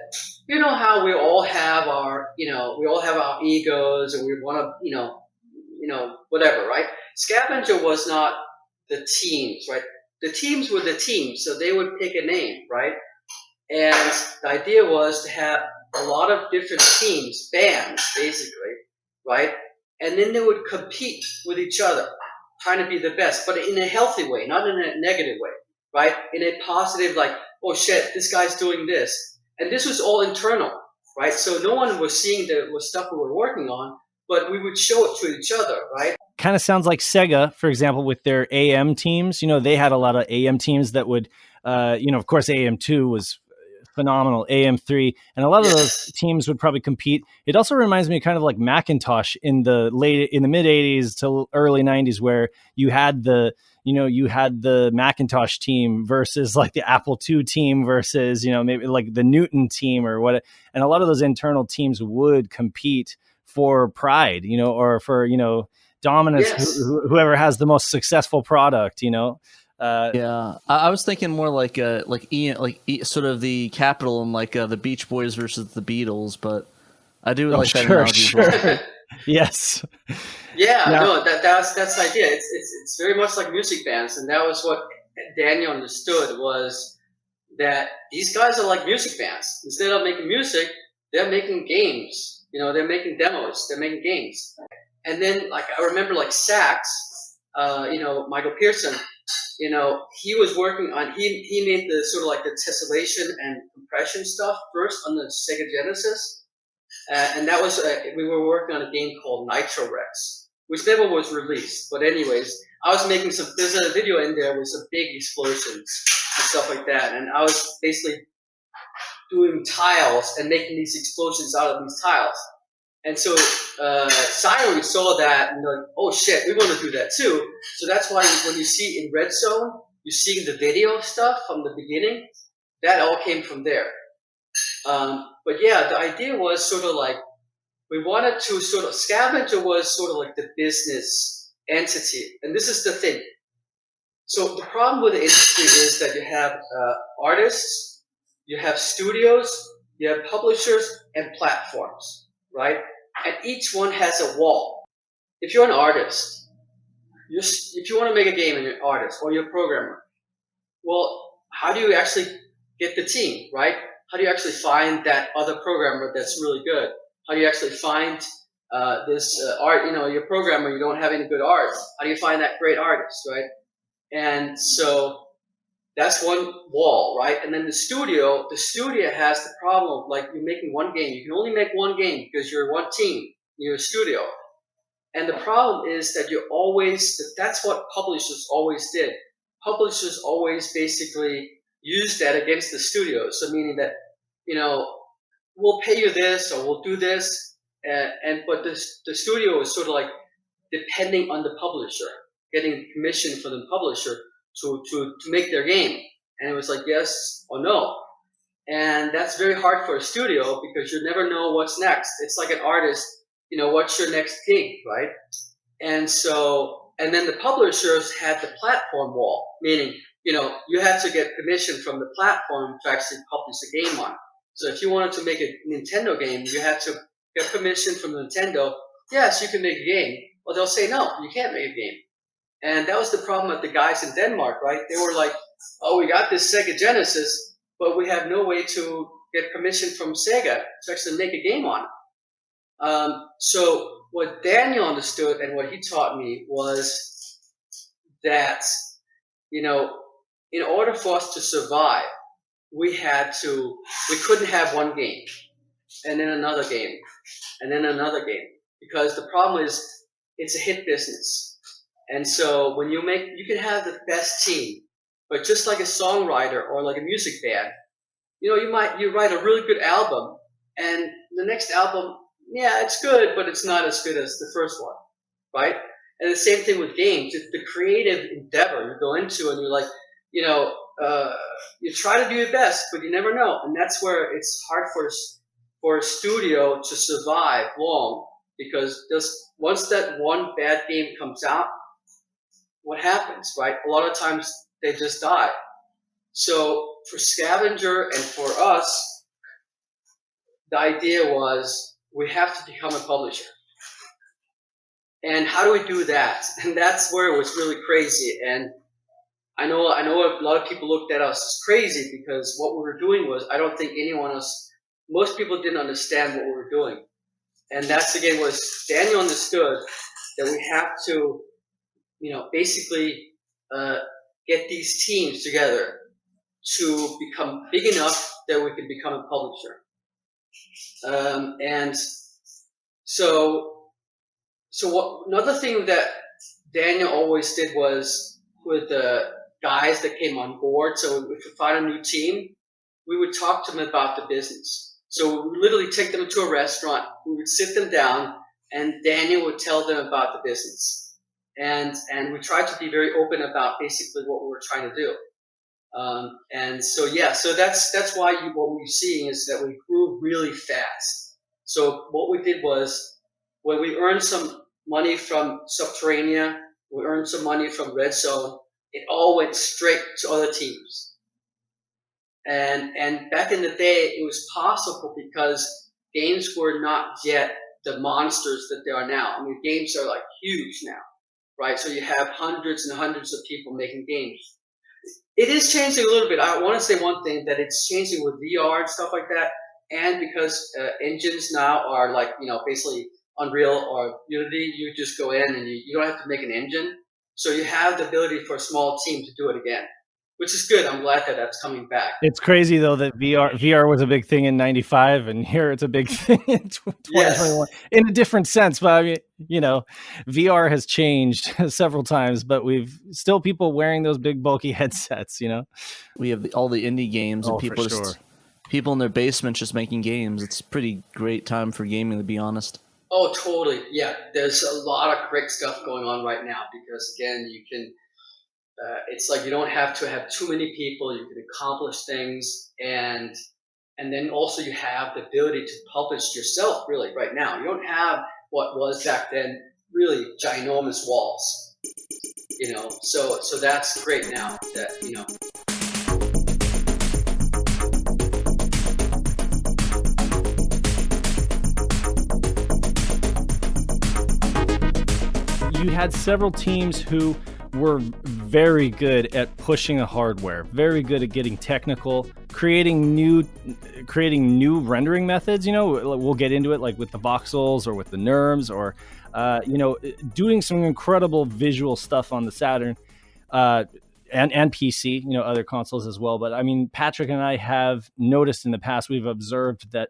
you know how we all have our egos, and we want to whatever, right? Scavenger was not the teams, right? The teams were the teams, so they would pick a name, right? And the idea was to have a lot of different teams, bands, basically, right? And then they would compete with each other, trying to be the best, but in a healthy way, not in a negative way, right? In a positive, like, oh shit, this guy's doing this. And this was all internal, right? So no one was seeing the stuff we were working on, but we would show it to each other, right? Kind of sounds like Sega, for example, with their AM teams. They had a lot of AM teams that would, of course, AM2 was phenomenal, AM3, and a lot of those teams would probably compete. It also reminds me kind of like Macintosh in the mid 80s to early 90s, where you had the Macintosh team versus like the Apple II team versus, maybe like the Newton team or what. And a lot of those internal teams would compete for pride, or for, dominance, whoever has the most successful product, Yeah, I was thinking more like sort of the Capitol and like the Beach Boys versus the Beatles, but I do like that analogy. Sure. Yes. Yeah, no, that's the idea. It's very much like music bands, and that was what Daniel understood, was that these guys are like music bands. Instead of making music, they're making games. They're making demos. They're making games. And then, like, I remember, like, Sax, Michael Pearson, he was working on, he made the sort of like the tessellation and compression stuff first on the SEGA Genesis. And that was, we were working on a game called Nitro Rex, which never was released. But anyways, I was making there's a video in there with some big explosions and stuff like that. And I was basically doing tiles and making these explosions out of these tiles. And so Zyrinx saw that and they're like, oh shit, we want to do that too. So that's why when you see in Red Zone, you see the video stuff from the beginning, that all came from there. But yeah, the idea was sort of like, we wanted to sort of, Scavenger was sort of like the business entity. And this is the thing. So the problem with the industry is that you have artists, you have studios, you have publishers and platforms, right? And each one has a wall. If you're an artist, if you want to make a game and you're an artist or you're a programmer, well, how do you actually get the team, right? How do you actually find that other programmer that's really good? How do you actually find this art? You're a programmer, you don't have any good art. How do you find that great artist, right? And so that's one wall, right? And then the studio has the problem of, like, you're making one game. You can only make one game because you're one team. You're a studio. And the problem is that that's what publishers always did. Publishers always basically used that against the studio. So meaning that, we'll pay you this or we'll do this. But the studio is sort of like depending on the publisher, getting permission from the publisher to make their game. And it was like yes or no. And that's very hard for a studio because you never know what's next. It's like an artist what's your next gig, right? And then the publishers had the platform wall, meaning, you had to get permission from the platform to actually publish a game on. So if you wanted to make a Nintendo game, you had to get permission from Nintendo. Yes, you can make a game. Well, they'll say, no, you can't make a game. And that was the problem with the guys in Denmark, right? They were like, oh, we got this SEGA Genesis, but we have no way to get permission from SEGA to actually make a game on it. So what Daniel understood and what he taught me was that, in order for us to survive, we couldn't have one game and then another game and then another game, because the problem is it's a hit business. And so when you can have the best team, but just like a songwriter or like a music band, you write a really good album, and the next album, yeah, it's good, but it's not as good as the first one, right? And the same thing with games. It's the creative endeavor you go into, and you're like, you try to do your best, but you never know. And that's where it's hard for a studio to survive long, because just once that one bad game comes out, what happens, right? A lot of times they just die. So for Scavenger and for us, the idea was we have to become a publisher. And how do we do that? And that's where it was really crazy. And I know a lot of people looked at us as crazy, because what we were doing was, I don't think most people didn't understand what we were doing. And that's, again, was Daniel understood that we have to, basically get these teams together to become big enough that we can become a publisher. And so another thing that Daniel always did was, with the guys that came on board, so if we find a new team, we would talk to them about the business. So we would literally take them to a restaurant, we would sit them down, and Daniel would tell them about the business. And we tried to be very open about basically what we were trying to do. So that's why what we're seeing is that we grew really fast. So what we did was, when we earned some money from Subterranea, we earned some money from Red Zone, it all went straight to other teams. And back in the day, it was possible because games were not yet the monsters that they are now. I mean, games are like huge now, right? So you have hundreds and hundreds of people making games. It is changing a little bit. I want to say one thing, that it's changing with VR and stuff like that, and because engines now are like, basically Unreal or Unity, you just go in and you don't have to make an engine. So you have the ability for a small team to do it again, which is good. I'm glad that that's coming back. It's crazy though that VR was a big thing in '95, and here it's a big thing in 2021 in a different sense. But I mean, VR has changed several times, but we've still people wearing those big bulky headsets. We have all the indie games, and people for sure. People in their basement just making games. It's a pretty great time for gaming, to be honest. Oh, totally. Yeah, there's a lot of great stuff going on right now, because again, you can. It's like you don't have to have too many people. You can accomplish things, and then also you have the ability to publish yourself. Really, right now, you don't have what was back then really ginormous walls. So that's great now. That You had several teams who were very good at pushing the hardware, very good at getting technical, creating new rendering methods. We'll get into it, like with the voxels or with the nurbs, or doing some incredible visual stuff on the Saturn and PC, other consoles as well. But I mean, Patrick and I have noticed in the past, we've observed that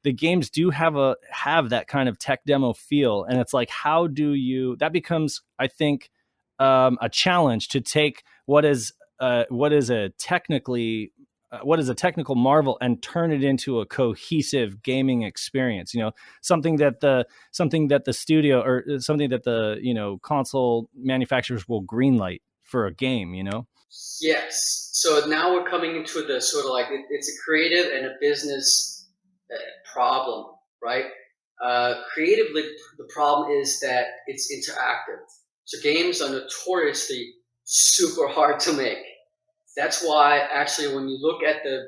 the games do have that kind of tech demo feel, and it's like, how do you? That becomes, I think, a challenge to take what is a technical marvel and turn it into a cohesive gaming experience. Something that the studio, or something that the console manufacturers will greenlight for a game. Yes. So now we're coming into the sort of like it's a creative and a business problem, right? Creatively, the problem is that it's interactive. So games are notoriously super hard to make. That's why actually when you look at the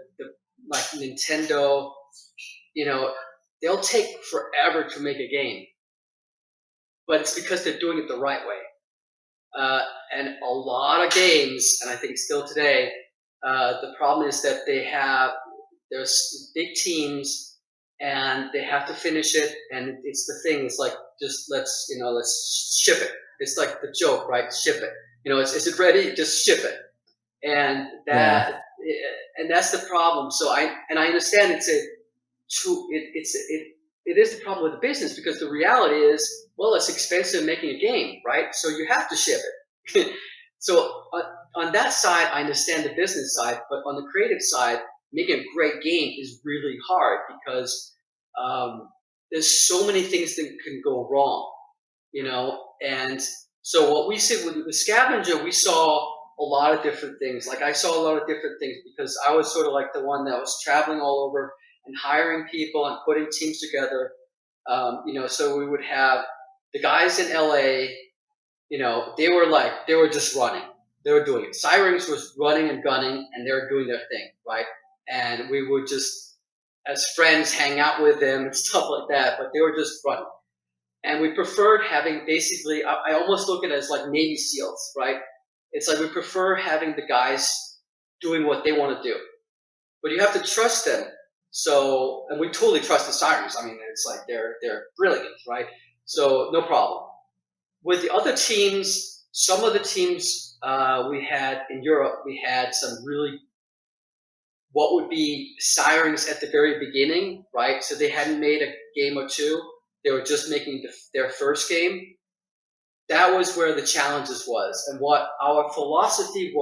like Nintendo, they'll take forever to make a game, but it's because they're doing it the right way. And a lot of games, and I think still today, the problem is that there's big teams and they have to finish it. And it's the thing, it's like, just let's ship it. It's like the joke, right? Ship it. Is it ready? Just ship it. And and that's the problem. So I understand it is the problem with the business, because the reality is, well, it's expensive making a game, right? So you have to ship it. So on that side, I understand the business side, but on the creative side, making a great game is really hard, because there's so many things that can go wrong, and so what we see with the Scavenger, we saw a lot of different things. Like I saw a lot of different things because I was sort of like the one that was traveling all over and hiring people and putting teams together. So we would have the guys in LA, they were just running. They were doing it. Zyrinx was running and gunning, and they were doing their thing, right? And we would just, as friends, hang out with them and stuff like that, but they were just running. And we preferred having basically, I almost look at it as like Navy SEALs, right? It's like we prefer having the guys doing what they want to do. But you have to trust them. So, and we totally trust the Saturns. I mean, it's like they're brilliant, right? So no problem. With the other teams, some of the teams we had in Europe, we had some really, what would be Sirens at the very beginning, right? So they hadn't made a game or two. They were just making their first game. That was where the challenges was. And what our philosophy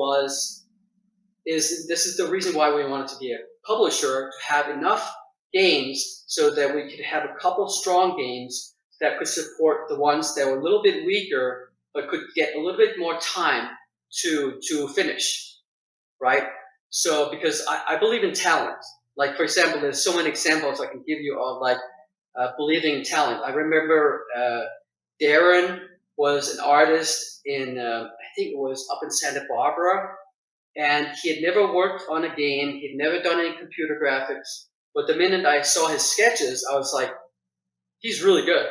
is this is the reason why we wanted to be a publisher, to have enough games so that we could have a couple strong games that could support the ones that were a little bit weaker, but could get a little bit more time to finish, right? So, because I believe in talent. Like, for example, there's so many examples I can give you of like believing in talent. I remember Darren was an artist in, I think it was up in Santa Barbara, and he had never worked on a game. He'd never done any computer graphics. But the minute I saw his sketches, I was like, he's really good.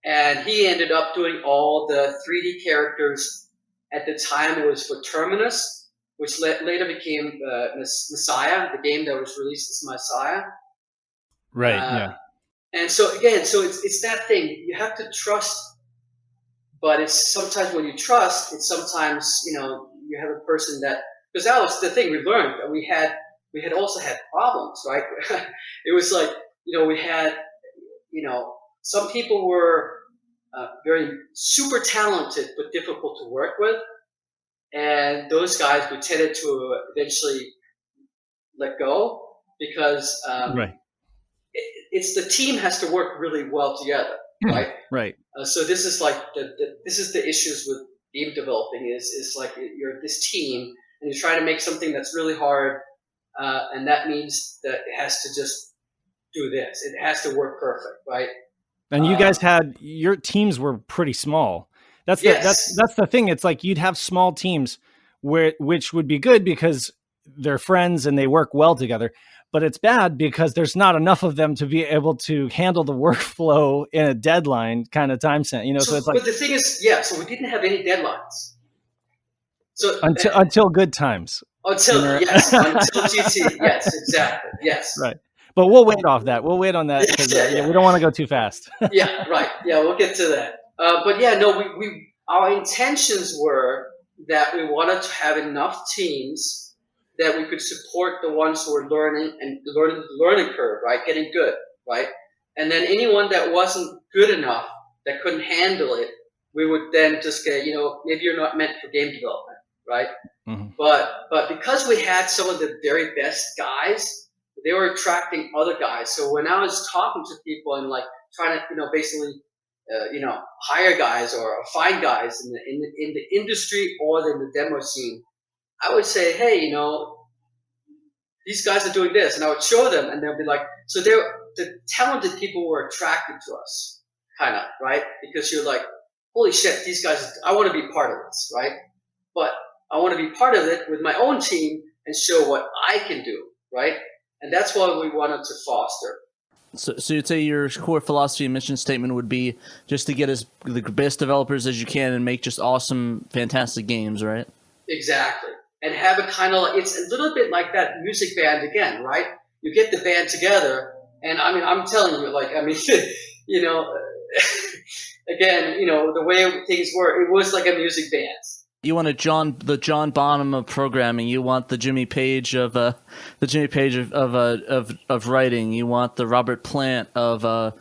And he ended up doing all the 3D characters. At the time, it was for Terminus, which later became Messiah, the game that was released as Messiah. Right, yeah. And so again, so it's that thing. You have to trust, but it's sometimes when you trust, it's sometimes, you have a person that, because that was the thing we learned, that we had also had problems, right? It was like, we had, some people were very super talented but difficult to work with, and those guys we tended to eventually let go, because right. It's the team has to work really well together, right? Right. So this is like this is the issues with game developing is like you're this team and you're trying to make something that's really hard, and that means that it has to just do this. It has to work perfect, right? And you guys your teams were pretty small. That's the thing. It's like you'd have small teams which would be good because they're friends and they work well together. But it's bad because there's not enough of them to be able to handle the workflow in a deadline kind of time set. So it's like. But the thing is, so we didn't have any deadlines. So until good times. Until GT, yes, exactly, yes. Right. But we'll wait off that. We'll wait on that because we don't want to go too fast. Yeah, right. Yeah, we'll get to that. But we our intentions were that we wanted to have enough teams that we could support the ones who were learning the learning curve, right? Getting good, right? And then anyone that wasn't good enough, that couldn't handle it, we would then just get, maybe you're not meant for game development, right? Mm-hmm. But because we had some of the very best guys, they were attracting other guys. So when I was talking to people and like trying to, basically, hire guys or find guys in the industry or in the demo scene, I would say, hey, these guys are doing this, and I would show them, and they'll be like, so the talented people were attracted to us, kind of, right? Because you're like, holy shit, these guys, I want to be part of this, right? But I want to be part of it with my own team and show what I can do, right? And that's what we wanted to foster. So you'd say your core philosophy and mission statement would be just to get the best developers as you can and make just awesome, fantastic games, right? Exactly. And have a kind of, it's a little bit like that music band again, right? You get the band together, and I mean, I'm telling you, like, I mean, you know, again, you know, the way things were, it was like a music band. You want the John Bonham of programming. You want the Jimmy Page of writing. You want the Robert Plant of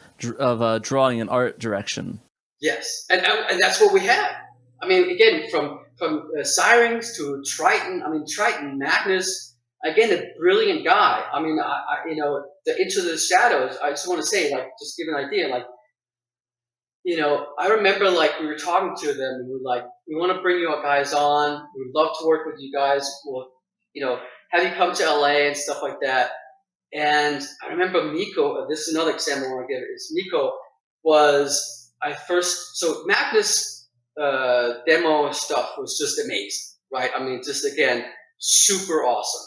drawing and art direction. Yes, and that's what we had. I mean, again, from Zyrinx to Triton. I mean, Triton Magnus, again, a brilliant guy. I mean, I you know, the Into the Shadows. I just want to say, like, just give an idea, like. You know, I remember like we were talking to them and we were like, we want to bring you guys on. We'd love to work with you guys. We'll, you know, have you come to LA and stuff like that. And I remember Miko, this is another example I want to give, is Miko was, so Magnus demo stuff was just amazing, right? I mean, just again, super awesome.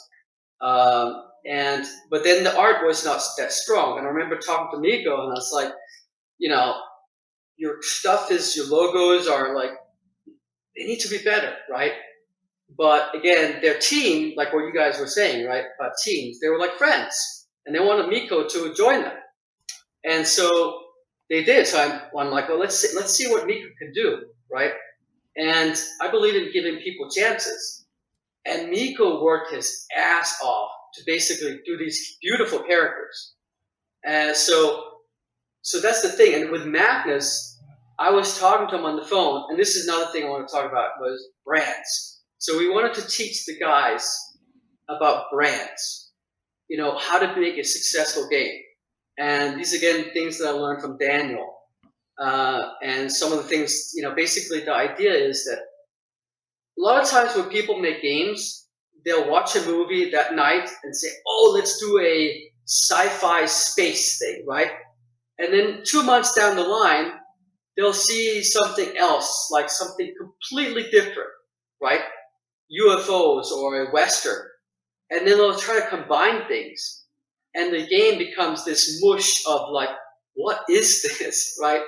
But then the art was not that strong. And I remember talking to Miko and I was like, you know, your stuff is, your logos are like, they need to be better, right? But again, their team, like what you guys were saying, right, about teams, they were like friends, and they wanted Miko to join them. And so they did. So I'm like, well, let's see what Miko can do, right? And I believe in giving people chances. And Miko worked his ass off to basically do these beautiful characters. And so that's the thing. And with Magnus, I was talking to him on the phone, and this is another thing I want to talk about, was brands. So we wanted to teach the guys about brands, you know, how to make a successful game. And these, again, things that I learned from Daniel. And some of the things, you know, basically the idea is that a lot of times when people make games, they'll watch a movie that night and say, oh, let's do a sci-fi space thing, right? And then 2 months down the line, they'll see something else, like something completely different, right? UFOs or a Western. And then they'll try to combine things. And the game becomes this mush of like, what is this, right?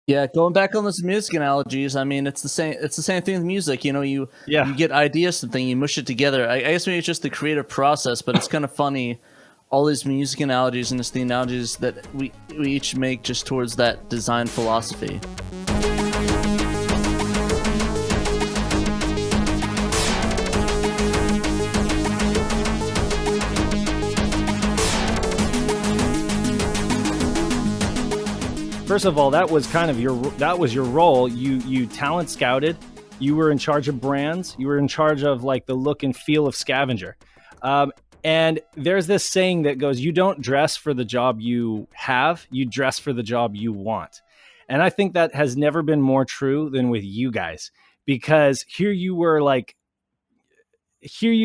Yeah, going back on those music analogies, I mean, it's the same thing with music. You know, you get ideas, something, you mush it together. I guess maybe it's just the creative process, but it's kind of funny. All these music analogies and just the analogies that we each make just towards that design philosophy. First of all, that was kind of your role. You talent scouted. You were in charge of brands. You were in charge of like the look and feel of Scavenger. And there's this saying that goes, you don't dress for the job you have, you dress for the job you want. And I think that has never been more true than with you guys, because here you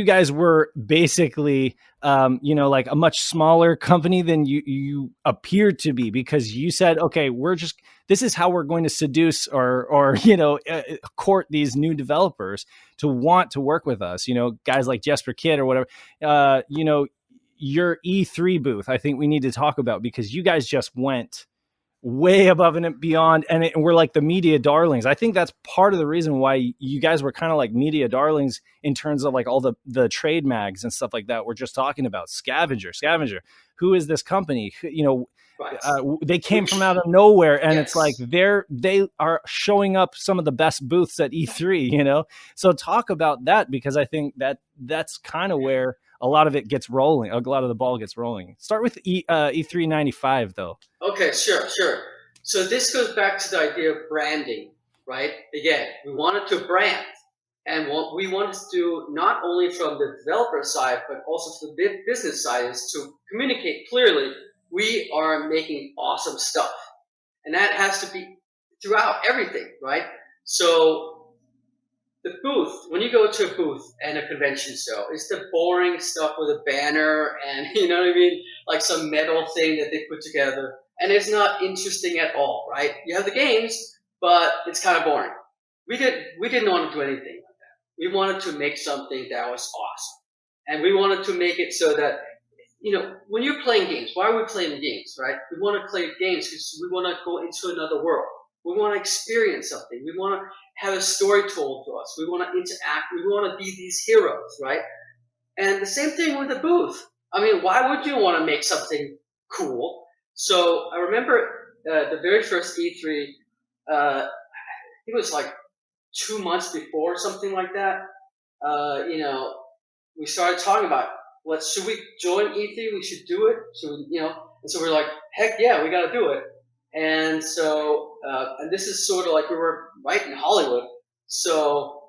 guys were basically, you know, like a much smaller company than you appeared to be, because you said, okay, this is how we're going to seduce or you know, court these new developers to want to work with us. You know, guys like Jesper Kidd or whatever, you know, your E3 booth, I think we need to talk about, because you guys just went way above and beyond, and we're like the media darlings. I think that's part of the reason why you guys were kind of like media darlings in terms of like all the trade mags and stuff like that. We're just talking about Scavenger. Who is this company? You know, right. They came from out of nowhere, and It's like they are showing up some of the best booths at E3. You know, so talk about that, because I think that's kind of where a lot of it gets rolling. A lot of the ball gets rolling. Start with E3 95 though. Okay, sure. So this goes back to the idea of branding, right? Again, we wanted to brand, and what we wanted to do, not only from the developer side, but also from the business side, is to communicate clearly, we are making awesome stuff. And that has to be throughout everything, right? So the booth, when you go to a booth and a convention show, it's the boring stuff with a banner and, you know what I mean? like some metal thing that they put together, and it's not interesting at all, right? You have the games, but it's kind of boring. We didn't want to do anything like that. We wanted to make something that was awesome, and we wanted to make it so that, you know, when you're playing games, why are we playing games, right? We want to play games because we want to go into another world. We want to experience something. We want to have a story told to us. We want to interact. We want to be these heroes, right? And the same thing with the booth. I mean, why would you want to make something cool? So I remember the very first E3, it was like 2 months before, something like that. You know, we started talking about, should we join E3? We should do it. Should we, you know? And so we're like, heck yeah, we got to do it. And so, and this is sort of like we were right in Hollywood. So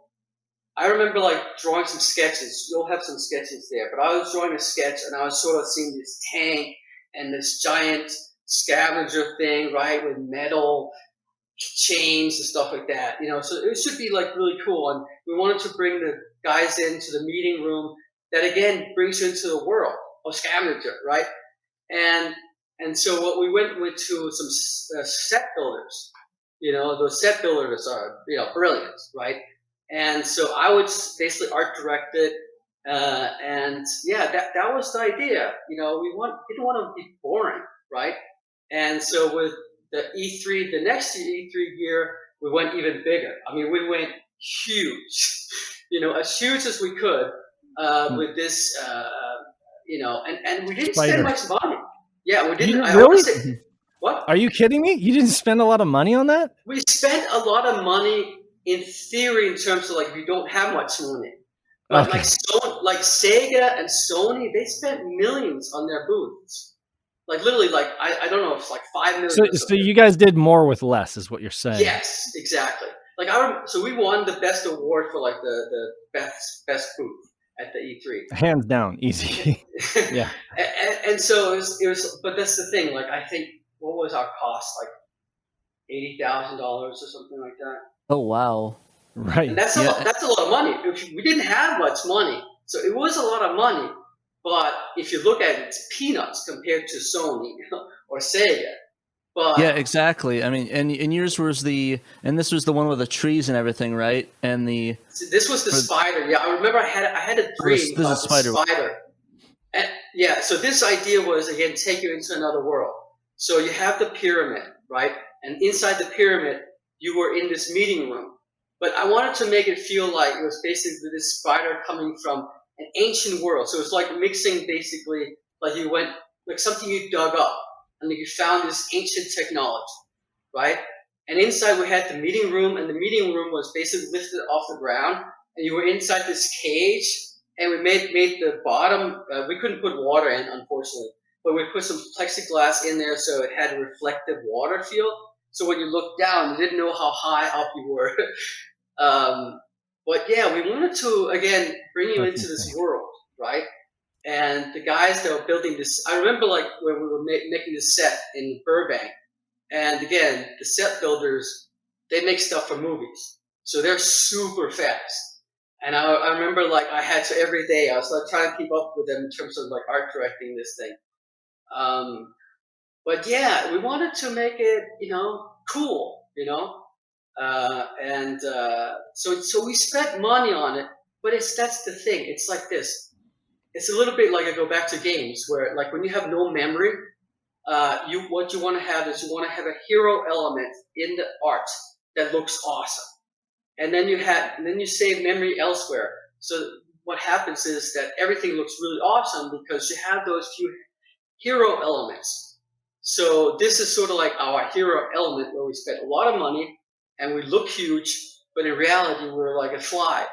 I remember like drawing some sketches. You'll have some sketches there, but I was drawing a sketch and I was sort of seeing this tank and this giant scavenger thing, right, with metal chains and stuff like that. You know, so it should be like really cool. And we wanted to bring the guys into the meeting room. That again brings you into the world of Scavenger, right? And so what we went to some set builders. You know, those set builders are, you know, brilliant, right? And so I would basically art direct it, and yeah, that was the idea. You know, didn't want to be boring, right? And so with the E3, the next E3 year, we went even bigger. I mean, we went huge, you know, as huge as we could. With this, you know, and we didn't spend much money. Yeah, we didn't. I really? Say, what? Are you kidding me? You didn't spend a lot of money on that? We spent a lot of money in theory, in terms of like we don't have much money. But okay. like Sega and Sony, they spent millions on their booths. Like literally, like I don't know, it's like $5 million. So you guys did more with less, is what you're saying? Yes, exactly. Like so we won the best award for like the best booth at the E3. Hands down, easy. Yeah. And so it was, but that's the thing. Like I think, what was our cost? Like $80,000 or something like that. Oh wow! Right. And that's a lot of money. We didn't have much money, so it was a lot of money. But if you look at it, it's peanuts compared to Sony or Sega. But yeah, exactly. I mean, and yours was this was the one with the trees and everything, right? And this was the spider. Yeah, I remember I had a dream about the spider. And yeah, so this idea was, again, take you into another world. So you have the pyramid, right? And inside the pyramid, you were in this meeting room. But I wanted to make it feel like it was basically this spider coming from an ancient world. So it's like mixing, basically, like you went, like something you dug up. And you found this ancient technology, right? And inside we had the meeting room, and the meeting room was basically lifted off the ground, and you were inside this cage, and we made the bottom, we couldn't put water in, unfortunately, but we put some plexiglass in there so it had a reflective water feel. So when you looked down, you didn't know how high up you were. But yeah, we wanted to, again, bring you into this world, right? And the guys that were building this, I remember like when we were making this set in Burbank, and again, the set builders, they make stuff for movies. So they're super fast. And I remember like I had to every day, I was like trying to keep up with them in terms of like art directing this thing. But yeah, we wanted to make it, you know, cool, you know? So we spent money on it, but that's the thing. It's like this. It's a little bit like I go back to games where, like, when you have no memory, what you want to have is you want to have a hero element in the art that looks awesome, and then you save memory elsewhere. So what happens is that everything looks really awesome because you have those few hero elements. So this is sort of like our hero element where we spent a lot of money and we look huge. But in reality, we're like a fly,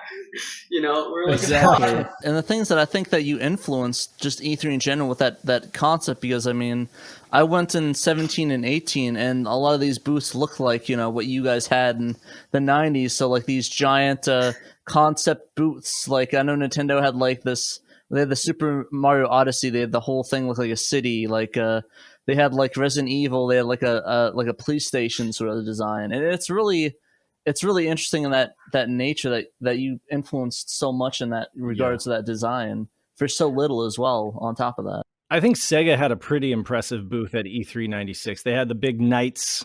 you know. We're like a fly. And the things that I think that you influenced just E3 in general with that concept, because I mean, I went in 17 and 18, and a lot of these booths looked like, you know, what you guys had in the 90s. So like these giant concept booths. Like I know Nintendo had like this. They had the Super Mario Odyssey. They had the whole thing look like a city. Like they had like Resident Evil. They had like a police station sort of design, and it's really interesting in that nature that you influenced so much in that regards to that design for so little as well on top of that. I think Sega had a pretty impressive booth at E396. They had the big Knights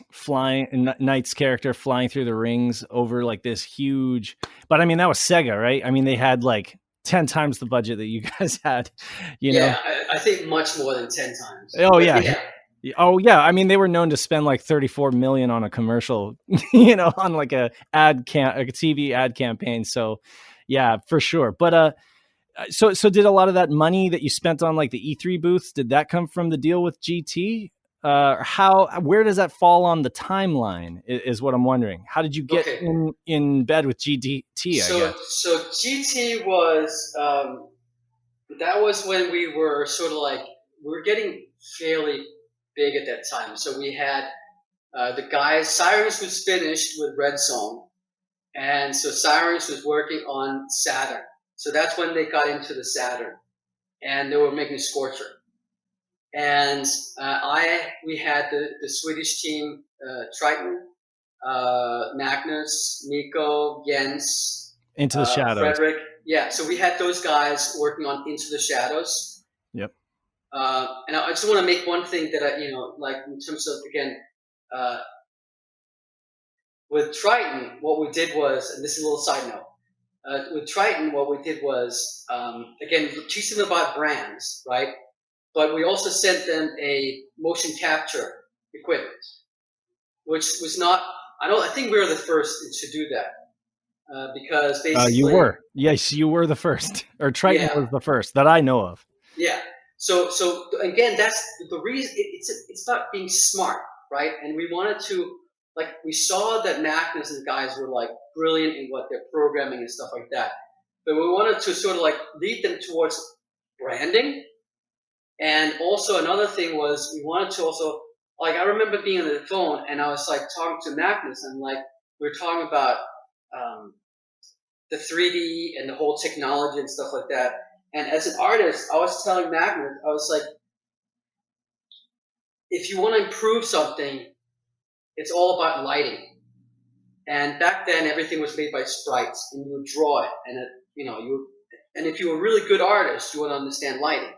character flying through the rings over like this huge, but I mean, that was Sega, right? I mean, they had like 10 times the budget that you guys had, you know? Yeah, I think much more than 10 times. Oh, But yeah. Oh yeah, I mean they were known to spend like 34 million on a commercial, you know, on like a TV ad campaign. So, yeah, for sure. But so did a lot of that money that you spent on like the E3 booths, did that come from the deal with GT? Where does that fall on the timeline is what I'm wondering. How did you get Okay. in bed with GT, I guess? So GT was that was when we were sort of like we were getting fairly big at that time. So we had the guys. Zyrinx was finished with Red Zone, and so Zyrinx was working on Saturn. So that's when they got into the Saturn, and they were making Scorcher. And we had the Swedish team, Triton, Magnus, Nico, Jens, Into the Shadows. Frederick. Yeah, so we had those guys working on Into the Shadows. Yep. And I just want to make one thing that like in terms of again, with Triton, what we did was, and this is a little side note. With Triton, what we did was again teaching them about brands, right? But we also sent them a motion capture equipment, which was not. I think we were the first to do that because basically you were. Yes, you were the first, or Triton was the first that I know of. Yeah. So again, that's the reason. It's not being smart, right? And we wanted to, like, we saw that Magnus and the guys were like brilliant in what they're programming and stuff like that, but we wanted to sort of like lead them towards branding. And also another thing was we wanted to also, like, I remember being on the phone and I was like talking to Magnus and like we were talking about the 3D and the whole technology and stuff like that. And as an artist, I was telling Magnus, I was like, if you want to improve something, it's all about lighting. And back then, everything was made by sprites, and you would draw it, and and if you were a really good artist, you would understand lighting.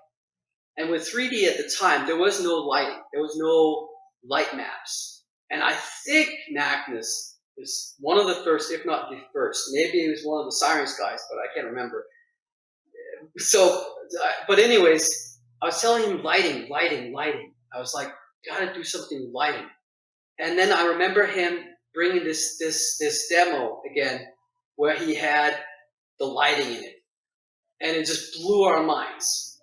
And with 3D at the time, there was no lighting, there was no light maps. And I think Magnus was one of the first, if not the first. Maybe he was one of the Zyrinx guys, but I can't remember. So, but anyways, I was telling him lighting. I was like, gotta do something with lighting. And then I remember him bringing this demo again, where he had the lighting in it, and it just blew our minds.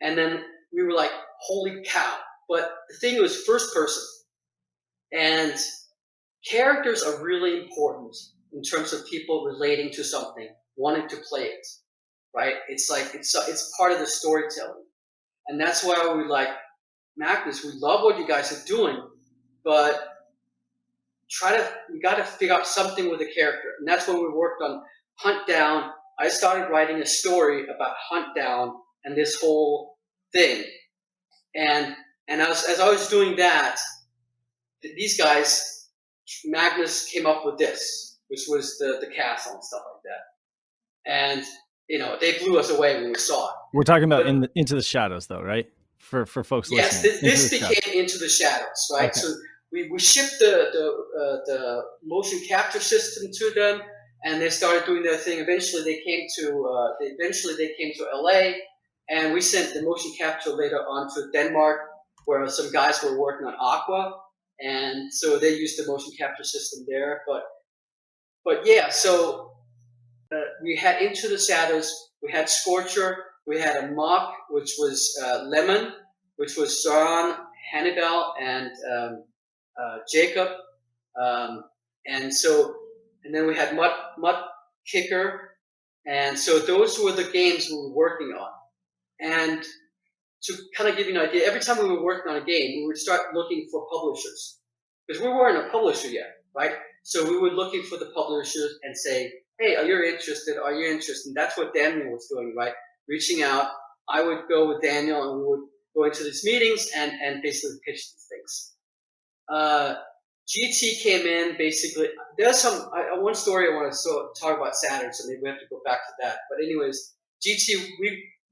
And then we were like, holy cow! But the thing was first person, and characters are really important in terms of people relating to something, wanting to play it. Right? It's like it's part of the storytelling, and that's why we like Magnus. We love what you guys are doing, but we got to figure out something with the character, and that's when we worked on Hunt Down. I started writing a story about Hunt Down and this whole thing, and as I was doing that, these guys, Magnus came up with this, which was the castle and stuff like that, and they blew us away when we saw it. We're talking about Into the Shadows, though, right? For folks listening. Yes, this became Into the Shadows, right? Okay. So we shipped the motion capture system to them, and they started doing their thing. Eventually, they came to LA, and we sent the motion capture later on to Denmark, where some guys were working on Aqua, and so they used the motion capture system there. But yeah, so. We had Into the Shadows, we had Scorcher, we had a mock, which was Lemon, which was Søren, Hannibal, and Jacob, and then we had Mud Kicker, and so those were the games we were working on. And to kind of give you an idea, every time we were working on a game, we would start looking for publishers, because we weren't a publisher yet, right? So we were looking for the publishers and say, hey, are you interested? Are you interested? And that's what Daniel was doing, right? Reaching out. I would go with Daniel and we would go into these meetings and basically pitch these things. GT came in basically. There's one story I want to talk about Saturn, so maybe we have to go back to that. But anyways, GT,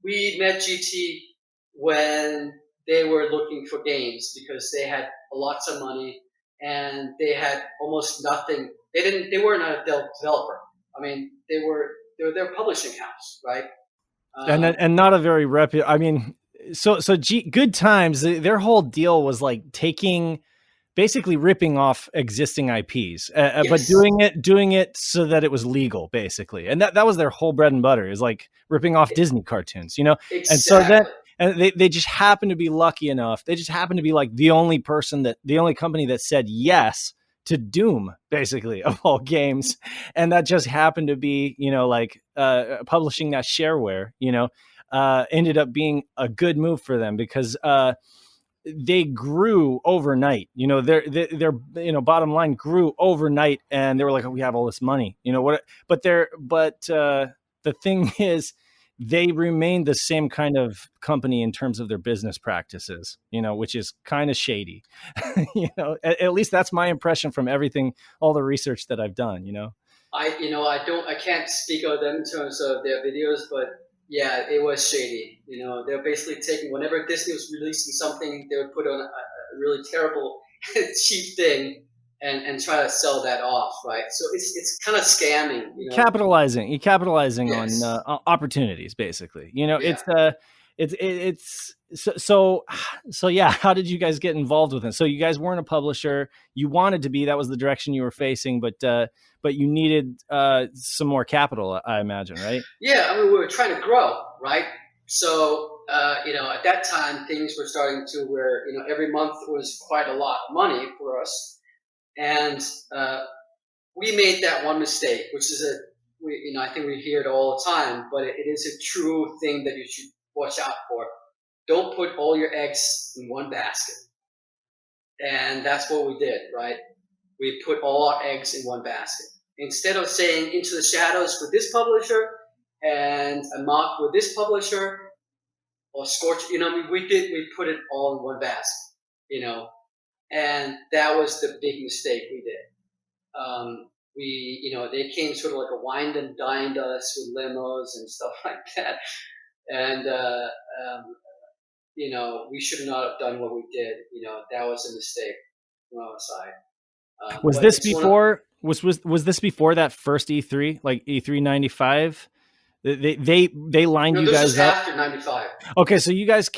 we met GT when they were looking for games because they had lots of money and they had almost nothing. They weren't a developer. I mean, they were their publishing house, right? And not a very I mean, so Good Times, their whole deal was like basically ripping off existing IPs, Yes. but doing it so that it was legal, basically. And that was their whole bread and butter, is like ripping off Disney cartoons, you know? Exactly. And so then, and they just happened to be lucky enough. They just happened to be like the only company that said yes to Doom, basically, of all games. And that just happened to be, you know, like publishing that shareware, you know, ended up being a good move for them because they grew overnight. You know, their you know, bottom line grew overnight, and they were like, oh, we have all this money, you know what? But the thing is, they remained the same kind of company in terms of their business practices, you know, which is kind of shady. You know, at least that's my impression from everything, all the research that I've done, you know. I can't speak of them in terms of their videos, but yeah, it was shady. You know, they're basically taking, whenever Disney was releasing something, they would put on a really terrible, cheap thing and try to sell that off, right? So it's kind of scamming, you know. Capitalizing Yes. on opportunities, basically. You know, Yeah. it's so yeah. How did you guys get involved with it? So you guys weren't a publisher. You wanted to be. That was the direction you were facing, but you needed some more capital, I imagine, right? Yeah, I mean, we were trying to grow, right? So, you know, at that time, things were starting to where, you know, every month was quite a lot of money for us. And we made that one mistake, which is you know, I think we hear it all the time, but it is a true thing that you should watch out for. Don't put all your eggs in one basket. And that's what we did, right? We put all our eggs in one basket. Instead of saying Into the Shadows with this publisher and a mock with this publisher or Scorch, you know, we put it all in one basket, you know, and that was the big mistake we did. You know, they came sort of like a wined and dined us with limos and stuff like that. And, you know, we should not have done what we did. You know, that was a mistake from our side. Was this before? Was this before that first E3, like E3 95? They lined you guys up after 95. Okay, so you guys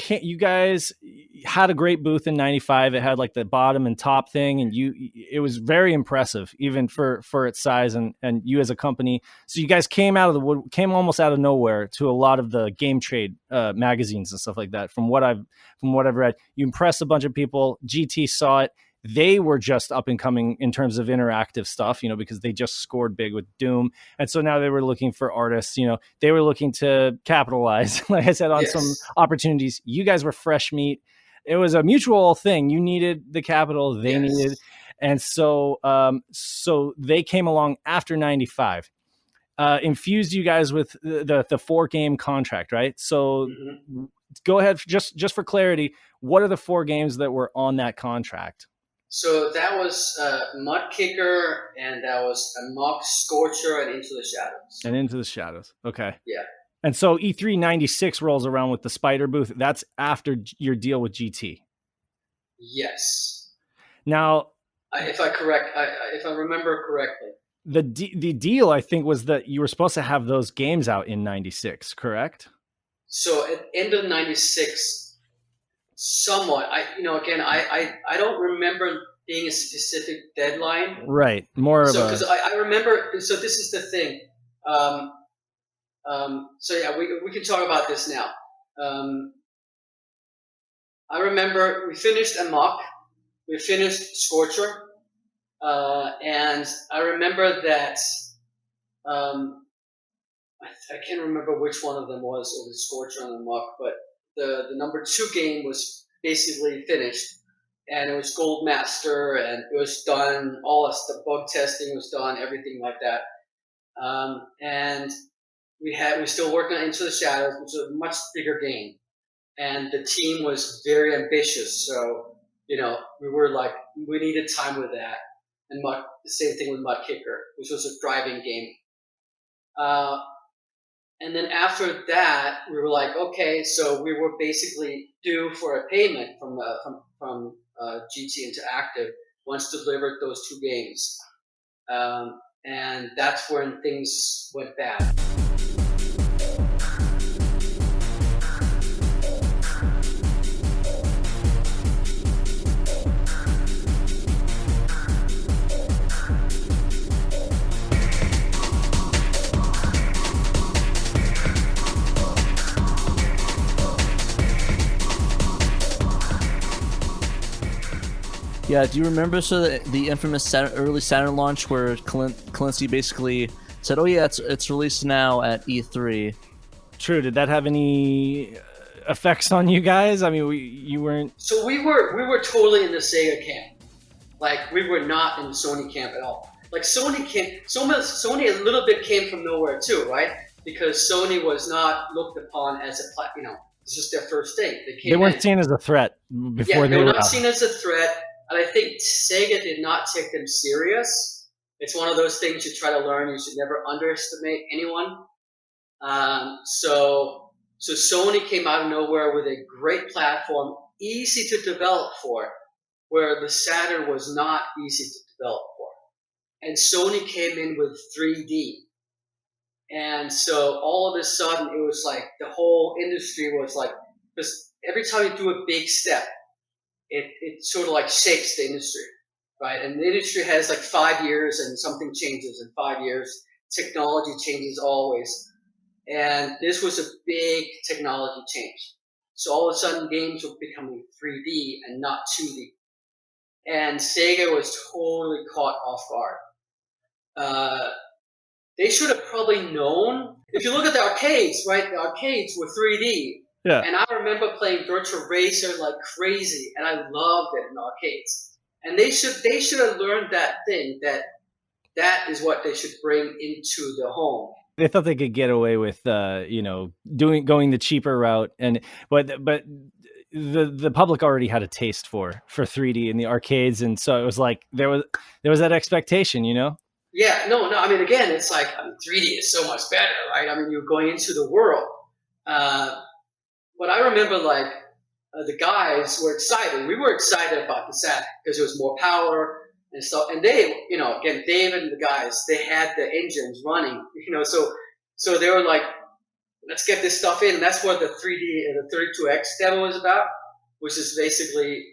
had a great booth in 95. It had like the bottom and top thing, and it was very impressive even for its size and you as a company. So you guys came almost out of nowhere to a lot of the game trade magazines and stuff like that. From what I've read, you impressed a bunch of people. GT saw it. They were just up and coming in terms of interactive stuff, you know, because they just scored big with Doom. And so now they were looking for artists, you know, they were looking to capitalize, like I said, on some opportunities. You guys were fresh meat. It was a mutual thing. You needed the capital, they needed. And so, so they came along after 95, infused you guys with the 4-game contract, right? So go ahead, just for clarity, what are the 4 games that were on that contract? So that was Mud Kicker, and that was a Mock Scorcher, and Into the Shadows. Okay. Yeah. And so E3 96 rolls around with the Spider booth. That's after your deal with GT. Yes. Now, if I remember correctly, the deal, I think, was that you were supposed to have those games out in 96, correct? So at the end of 96. Somewhat. I don't remember being a specific deadline. Right. Because I remember. So this is the thing. So yeah, we can talk about this now. I remember we finished a mock. We finished Scorcher, and I remember that. I can't remember which one of them was, or the Scorcher and the mock, but the number 2 game was basically finished, and it was Gold Master, and it was done. All the bug testing was done, everything like that. And we're still working on Into the Shadows, which is a much bigger game, and the team was very ambitious. So, you know, we were like, we needed time with that, and the same thing with Mud Kicker, which was a driving game. And then after that, we were like, okay, so we were basically due for a payment from GT Interactive once delivered those 2 games. And that's when things went bad. Yeah, do you remember the infamous early Saturn launch where Clancy basically said, "Oh yeah, it's released now at E3." True. Did that have any effects on you guys? I mean, you weren't. So we were totally in the Sega camp. Like, we were not in the Sony camp at all. Like, Sony a little bit came from nowhere too, right? Because Sony was not looked upon as it's just their first thing. They weren't seen as a threat before they were not out. seen as a threat. And I think Sega did not take them serious. It's one of those things you try to learn. You should never underestimate anyone. So Sony came out of nowhere with a great platform, easy to develop for, where the Saturn was not easy to develop for. And Sony came in with 3D. And so all of a sudden, it was like the whole industry was like, because every time you do a big step, it sort of like shakes the industry, right? And the industry has like 5 years and something changes in 5 years. Technology changes always. And this was a big technology change. So all of a sudden games were becoming 3D and not 2D. And Sega was totally caught off guard. They should have probably known. If you look at the arcades, right? The arcades were 3D. Yeah. And I remember playing Virtua Racer like crazy, and I loved it in arcades. And they should have learned that thing, that is what they should bring into the home. They thought they could get away with going the cheaper route, but the public already had a taste for 3D in the arcades, and so it was like there was that expectation, Yeah, no. I mean, again, it's like 3D is so much better, right? I mean, you're going into the world. But I remember the guys were excited. We were excited about the Saturn because there was more power and stuff. And they, again, David and the guys, they had the engines running, so they were like, let's get this stuff in. And that's what the 3D and the 32X demo was about, which is basically,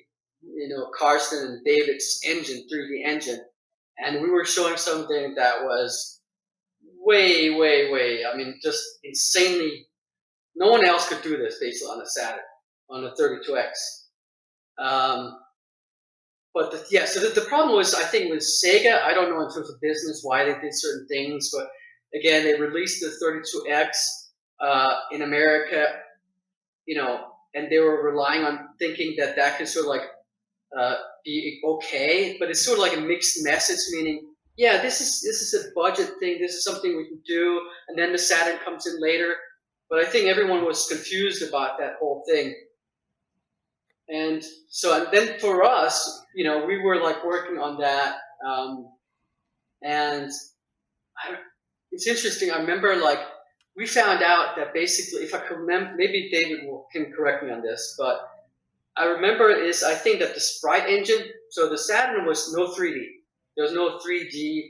Carsten and David's engine, 3D engine. And we were showing something that was way, way, way, just insanely. No one else could do this basically on the Saturn, on the 32X. So the problem was, I think, with Sega, I don't know in terms of business why they did certain things, but again, they released the 32X in America, and they were relying on thinking that could sort of be okay, but it's sort of like a mixed message, meaning, yeah, this is a budget thing, this is something we can do, and then the Saturn comes in later. But I think everyone was confused about that whole thing. And then for us, we were like working on that. And it's interesting. I remember we found out that basically, if I can remember, maybe David can correct me on this, but I remember I think that the sprite engine, so the Saturn was no 3D. There was no 3D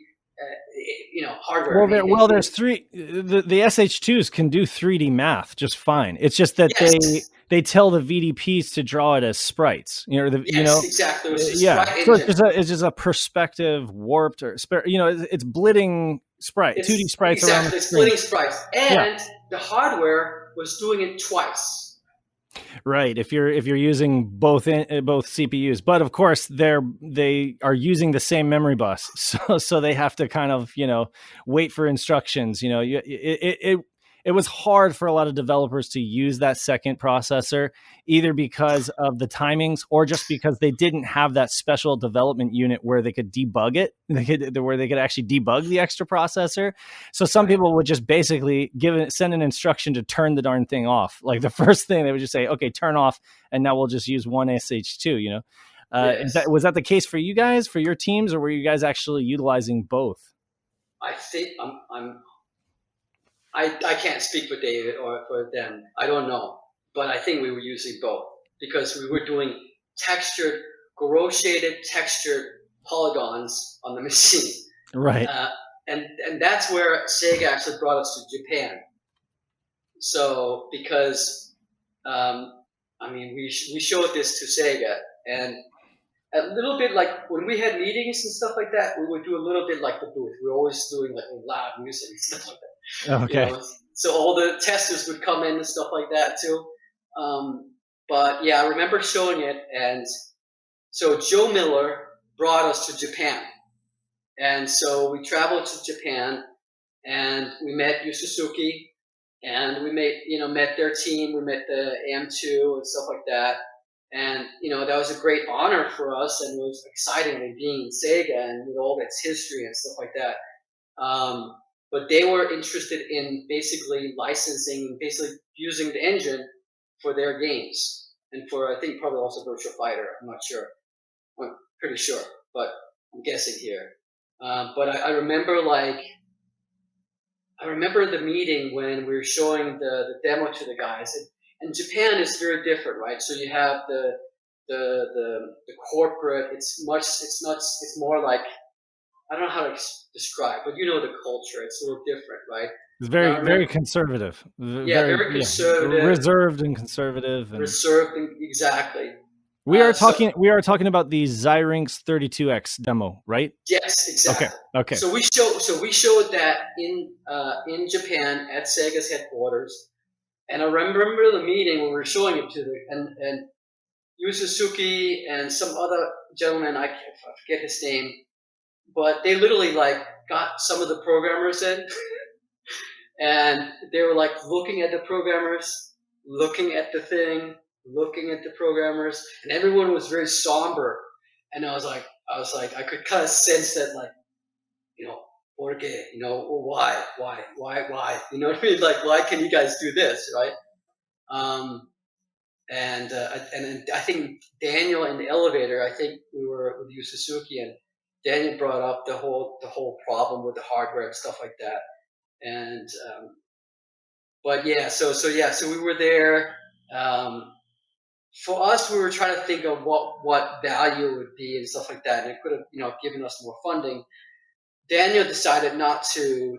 hardware. There's three. The SH2s can do 3D math just fine. It's just that they tell the VDPs to draw it as sprites. Exactly. So it's just a perspective warped it's blitting sprite, 2D sprites around the screen. It's blitting sprites, and the hardware was doing it twice. Right, if you're using both CPUs, but of course they are using the same memory bus, so they have to kind of wait for instructions. It was hard for a lot of developers to use that second processor, either because of the timings or just because they didn't have that special development unit where they could debug it, where they could actually debug the extra processor. So some people would just basically send an instruction to turn the darn thing off. Like the first thing they would just say, okay, turn off, and now we'll just use one SH2, Yes. Was that the case for you guys, for your teams, or were you guys actually utilizing both? I think I can't speak for David or for them. I don't know. But I think we were using both because we were doing shaded textured polygons on the machine. Right. And that's where SEGA actually brought us to Japan. So because, we showed this to SEGA, and a little bit like when we had meetings and stuff like that, we would do a little bit like the booth. We were always doing like loud music and stuff like that. Okay. So all the testers would come in and stuff like that too. But yeah, I remember showing it, and so Joe Miller brought us to Japan. And so we traveled to Japan, and we met Yu Suzuki, and we met their team. We met the AM2 and stuff like that. And, that was a great honor for us, and it was exciting being in SEGA and with all its history and stuff like that. But they were interested in basically licensing, basically using the engine for their games. And for, I think, probably also Virtua Fighter. I'm not sure. I'm pretty sure, but I'm guessing here. But I remember the meeting when we were showing the demo to the guys. And Japan is very different, right? So you have the corporate. It's more like, I don't know how to describe, but the culture. It's a little different, right? It's very conservative. Very conservative. Yeah, reserved and conservative. Exactly. We are talking about the Zyrinx 32X demo, right? Yes, exactly. Okay. So we showed that in Japan at SEGA's headquarters. And I remember the meeting when we were showing it to and Yu Suzuki and some other gentleman, I forget his name, but they literally got some of the programmers in, and they were looking at the programmers, looking at the thing, looking at the programmers, and everyone was very somber. And I was like, I could kind of sense that, porque, why? You know what I mean? Why can you guys do this, right? And I think Daniel in the elevator, I think we were with Yu Suzuki, and Daniel brought up the whole problem with the hardware and stuff like that. And but yeah, so we were there. For us, we were trying to think of what value it would be and stuff like that, and it could have given us more funding. Daniel decided not to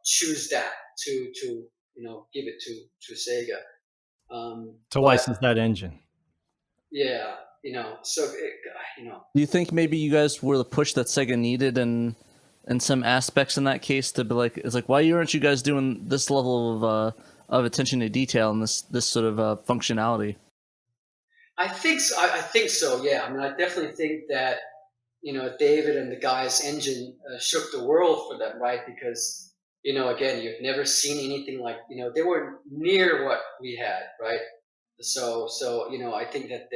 choose that to give it to SEGA to license that engine. Yeah, so Do you think maybe you guys were the push that SEGA needed in some aspects in that case to be like, it's like, why aren't you guys doing this level of attention to detail and this sort of functionality? I think so. I think so. Yeah. I mean, I definitely think that David and the guys' engine shook the world for them, right? Because again, you've never seen anything like they weren't near what we had, right? So I think that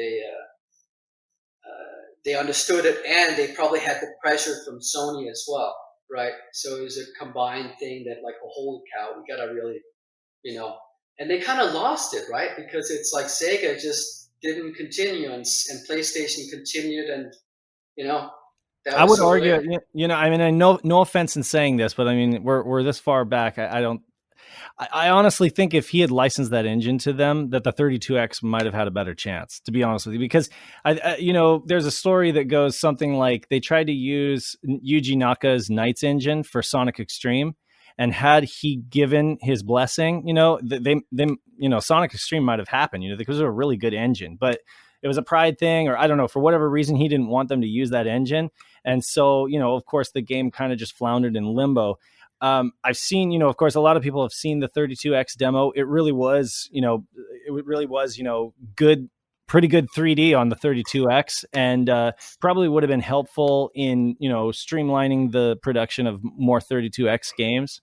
they understood it, and they probably had the pressure from Sony as well, right? So it was a combined thing that holy cow, we gotta really, and they kind of lost it, right? Because it's like SEGA just didn't continue, and PlayStation continued, and I would argue, I mean, no offense in saying this, but I mean, we're this far back. I honestly think if he had licensed that engine to them, that the 32X might have had a better chance, to be honest with you, because there's a story that goes something like they tried to use Yuji Naka's Knights engine for Sonic Extreme, and had he given his blessing, Sonic Extreme might have happened, because it was a really good engine, but it was a pride thing, or I don't know, for whatever reason, he didn't want them to use that engine. And so, of course, the game kind of just floundered in limbo. I've seen, of course, a lot of people have seen the 32X demo. It really was, good, pretty good 3D on the 32X, and probably would have been helpful in, streamlining the production of more 32X games.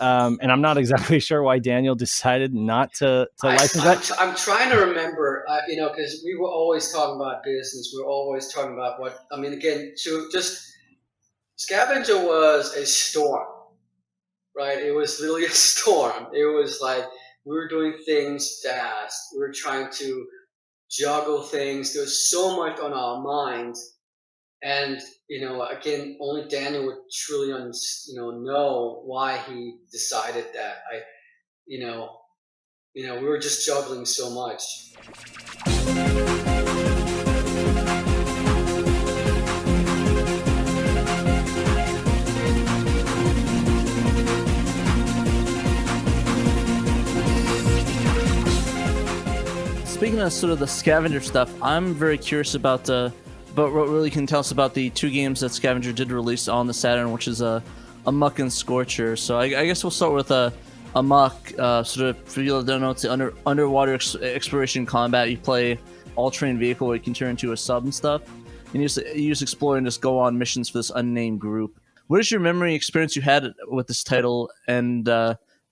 And I'm not exactly sure why Daniel decided not to license that. I'm trying to remember, because we were always talking about business. We were always talking about again, Scavenger was a storm, right? It was literally a storm. It was like we were doing things fast. We were trying to juggle things. There was so much on our minds. And again, only Daniel would truly know why he decided that. We were just juggling so much. Speaking of sort of the Scavenger stuff, I'm very curious about what really can tell us about the two games that Scavenger did release on the Saturn, which is Amok and Scorcher. So I guess we'll start with Amok. Sort of, for you that don't know, it's the underwater exploration combat. You play all-terrain vehicle where you can turn into a sub and stuff. And you just explore and just go on missions for this unnamed group. What is your memory experience you had with this title, and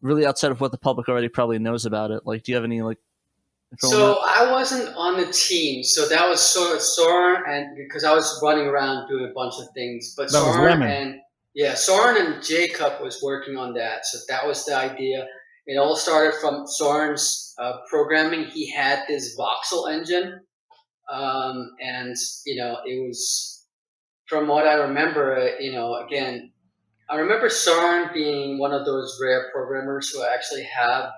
really outside of what the public already probably knows about it? Like, do you have any So I wasn't on the team, so that was sort of Soren, and because I was running around doing a bunch of things. But Soren and Jacob was working on that, so that was the idea. It all started from Soren's programming. He had this voxel engine, and it was, from what I remember, again, I remember Soren being one of those rare programmers who actually have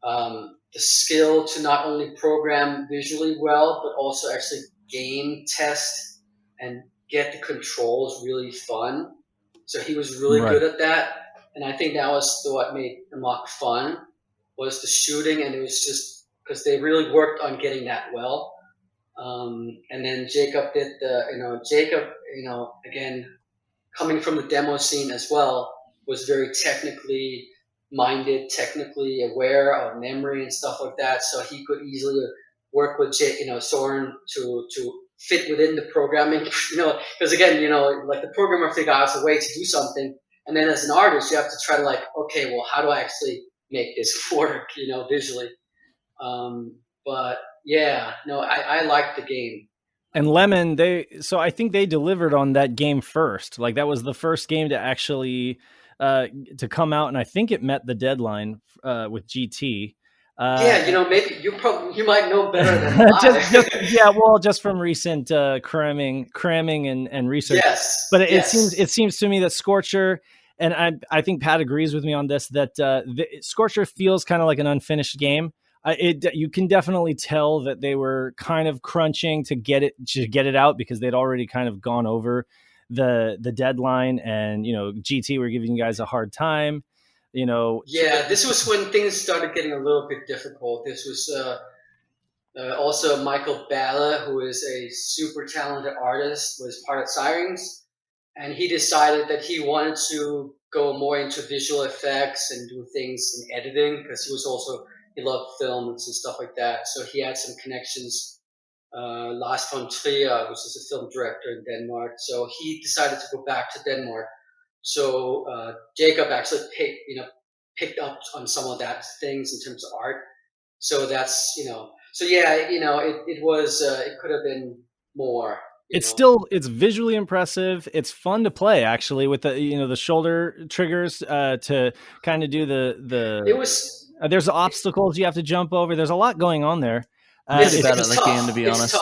the skill to not only program visually well, but also actually game test and get the controls really fun. So he was really good at that. And I think that was what made Amok fun, was the shooting. And it was just because they really worked on getting that well. And then Jacob did again, coming from the demo scene as well, was very technically minded, technically aware of memory and stuff like that, so he could easily work with Soren to fit within the programming, because again, like the programmer figure out a way to do something, and then as an artist, you have to try to okay, well, how do I actually make this work, visually? But yeah, no, I liked the game. And Lemon, I think they delivered on that game first. Like, that was the first game to actually to come out, and I think it met the deadline with GT. Maybe you might know better than I. just from recent cramming and research. Yes, but it seems to me that Scorcher, and I think Pat agrees with me on this, that Scorcher feels kind of like an unfinished game. You can definitely tell that they were kind of crunching to get it out, because they'd already kind of gone over the deadline, and GT were giving you guys a hard time. This was when things started getting a little bit difficult. This was also Michael Balla, who is a super talented artist, was part of Zyrinx, and he decided that he wanted to go more into visual effects and do things in editing, because he loved films and stuff like that. So he had some connections. Lars von Trier, which is a film director in Denmark. So he decided to go back to Denmark. So Jacob actually picked up on some of that things in terms of art. So that's, it could have been more. It's visually impressive. It's fun to play, actually, with the shoulder triggers to kind of do there's obstacles you have to jump over. There's a lot going on there. It's bad at that game, to be honest.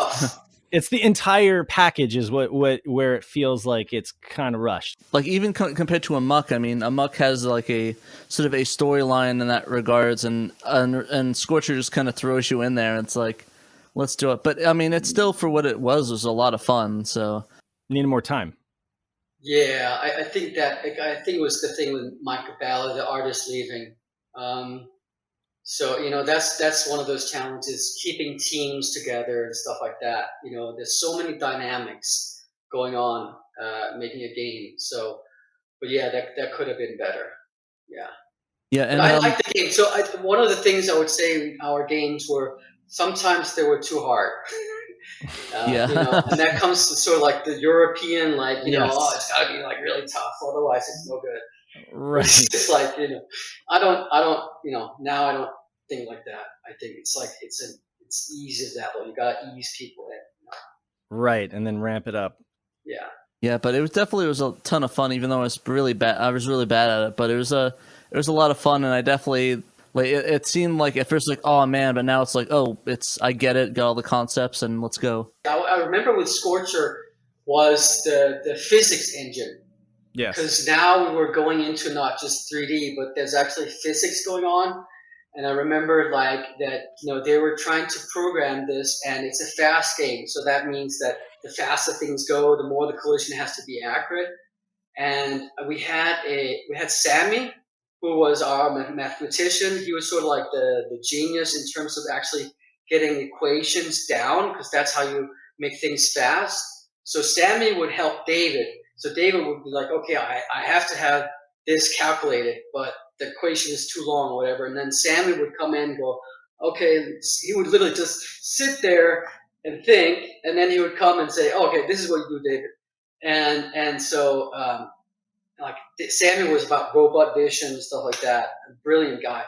It's the entire package is where it feels like it's kind of rushed. Like, even compared to Amok, I mean, Amok has like a sort of a storyline in that regards, and Scorcher just kind of throws you in there. And it's like, let's do it. But I mean, it's still, for what it was a lot of fun. So need more time. Yeah, I think it was the thing with Michael Balla, the artist, leaving. So, that's one of those challenges, keeping teams together and stuff like that. There's so many dynamics going on, making a game. So, but yeah, that could have been better. Yeah. Yeah. And I like the game. So one of the things I would say in our games were, sometimes they were too hard. And that comes to sort of like the European, it's gotta be like really tough, otherwise it's no good. Right. It's just like, I don't, now I don't think like that. I think it's like, it's easy that way. You gotta ease people in. Right. And then ramp it up. Yeah. Yeah, but it was a ton of fun, even though I was really bad at it, but it was a lot of fun, and I definitely, like, it seemed like at first, like, oh man, but now it's like, oh, I get it, got all the concepts, and let's go. I remember with Scorcher, was the physics engine. Yes. Because now we were going into not just 3D, but there's actually physics going on. And I remember like that, they were trying to program this, and it's a fast game. So that means that the faster things go, the more the collision has to be accurate. And we had Sammy, who was our mathematician. He was sort of like the genius in terms of actually getting equations down, because that's how you make things fast. So Sammy would help David. So David would be like, okay, I have to have this calculated, but the equation is too long or whatever. And then Sammy would come in and go, okay, he would literally just sit there and think, and then he would come and say, okay, this is what you do, David. And so like Sammy was about robot vision and stuff like that. A brilliant guy.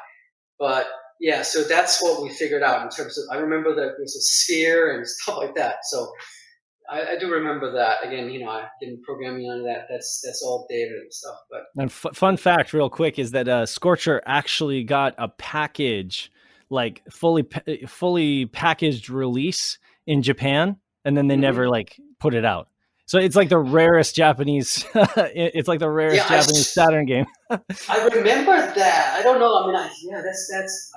But yeah, so that's what we figured out in terms of, I remember that there was a sphere and stuff like that. So I do remember that. Again, I didn't program none of that. That's all David and stuff. But And fun fact, real quick, is that Scorcher actually got a package, like fully packaged release in Japan, and then they never like put it out. So it's like the rarest Japanese. It's like the rarest Japanese Saturn game. I remember that. I don't know. I mean, that's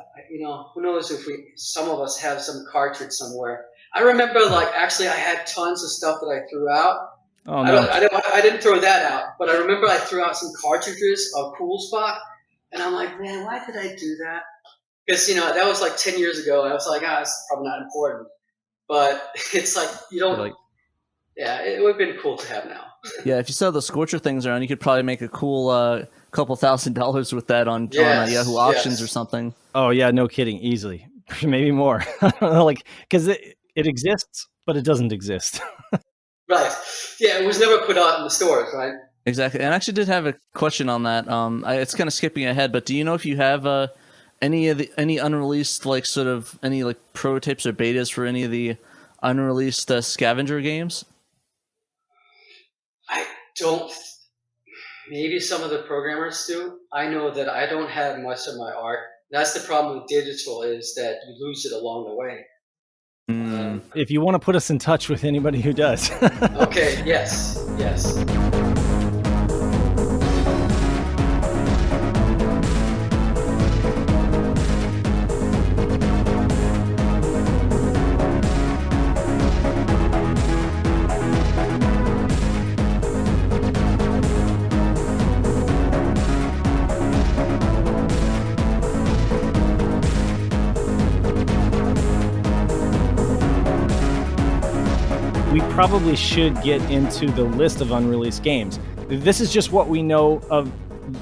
who knows if some of us have some cartridge somewhere. I remember, like, actually, I had tons of stuff that I threw out. Oh no! I didn't throw that out, but I remember I threw out some cartridges of Cool Spot, and I'm like, man, why did I do that? Because that was like 10 years ago, and I was like, it's probably not important. But it's like you don't. Yeah, it would have been cool to have now. Yeah, if you sell the Scorcher things around, you could probably make a cool couple $1,000s with that on Yahoo Auctions or something. Oh yeah, no kidding, easily, maybe more. I don't know, like, because it exists, but it doesn't exist. Right. Yeah, it was never put out in the stores, right? Exactly. And I actually did have a question on that. It's kind of skipping ahead, but do you know if you have any unreleased, like, sort of any like prototypes or betas for any of the unreleased Scavenger games? I don't. Maybe some of the programmers do. I know that I don't have much of my art. That's the problem with digital, is that you lose it along the way. If you want to put us in touch with anybody who does. Okay, yes. We probably should get into the list of unreleased games. This is just what we know of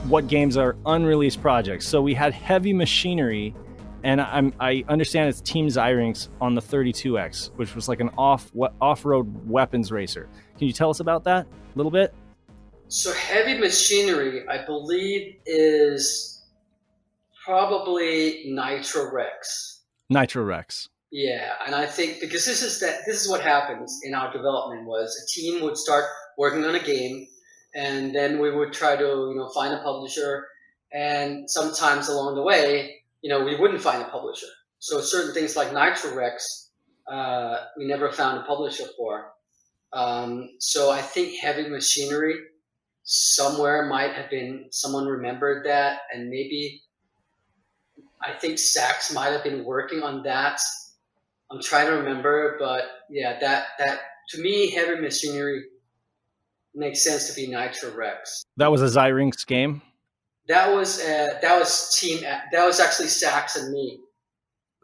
what games are unreleased projects. So we had Heavy Machinery, and I understand it's Team Zyrinx on the 32X, which was like an off-road weapons racer. Can you tell us about that a little bit? So Heavy Machinery, I believe, is probably Nitro Rex. Yeah, and I think because this is what happens in our development was a team would start working on a game, and then we would try to find a publisher, and sometimes along the way we wouldn't find a publisher. So certain things like Nitro Rex, we never found a publisher for. So I think Heavy Machinery somewhere might have been someone remembered that, and maybe I think Sachs might have been working on that. I'm trying to remember, but yeah, that to me, Heavy Machinery makes sense to be Nitro Rex. That was a Zyrinx game. That was actually Sachs and me.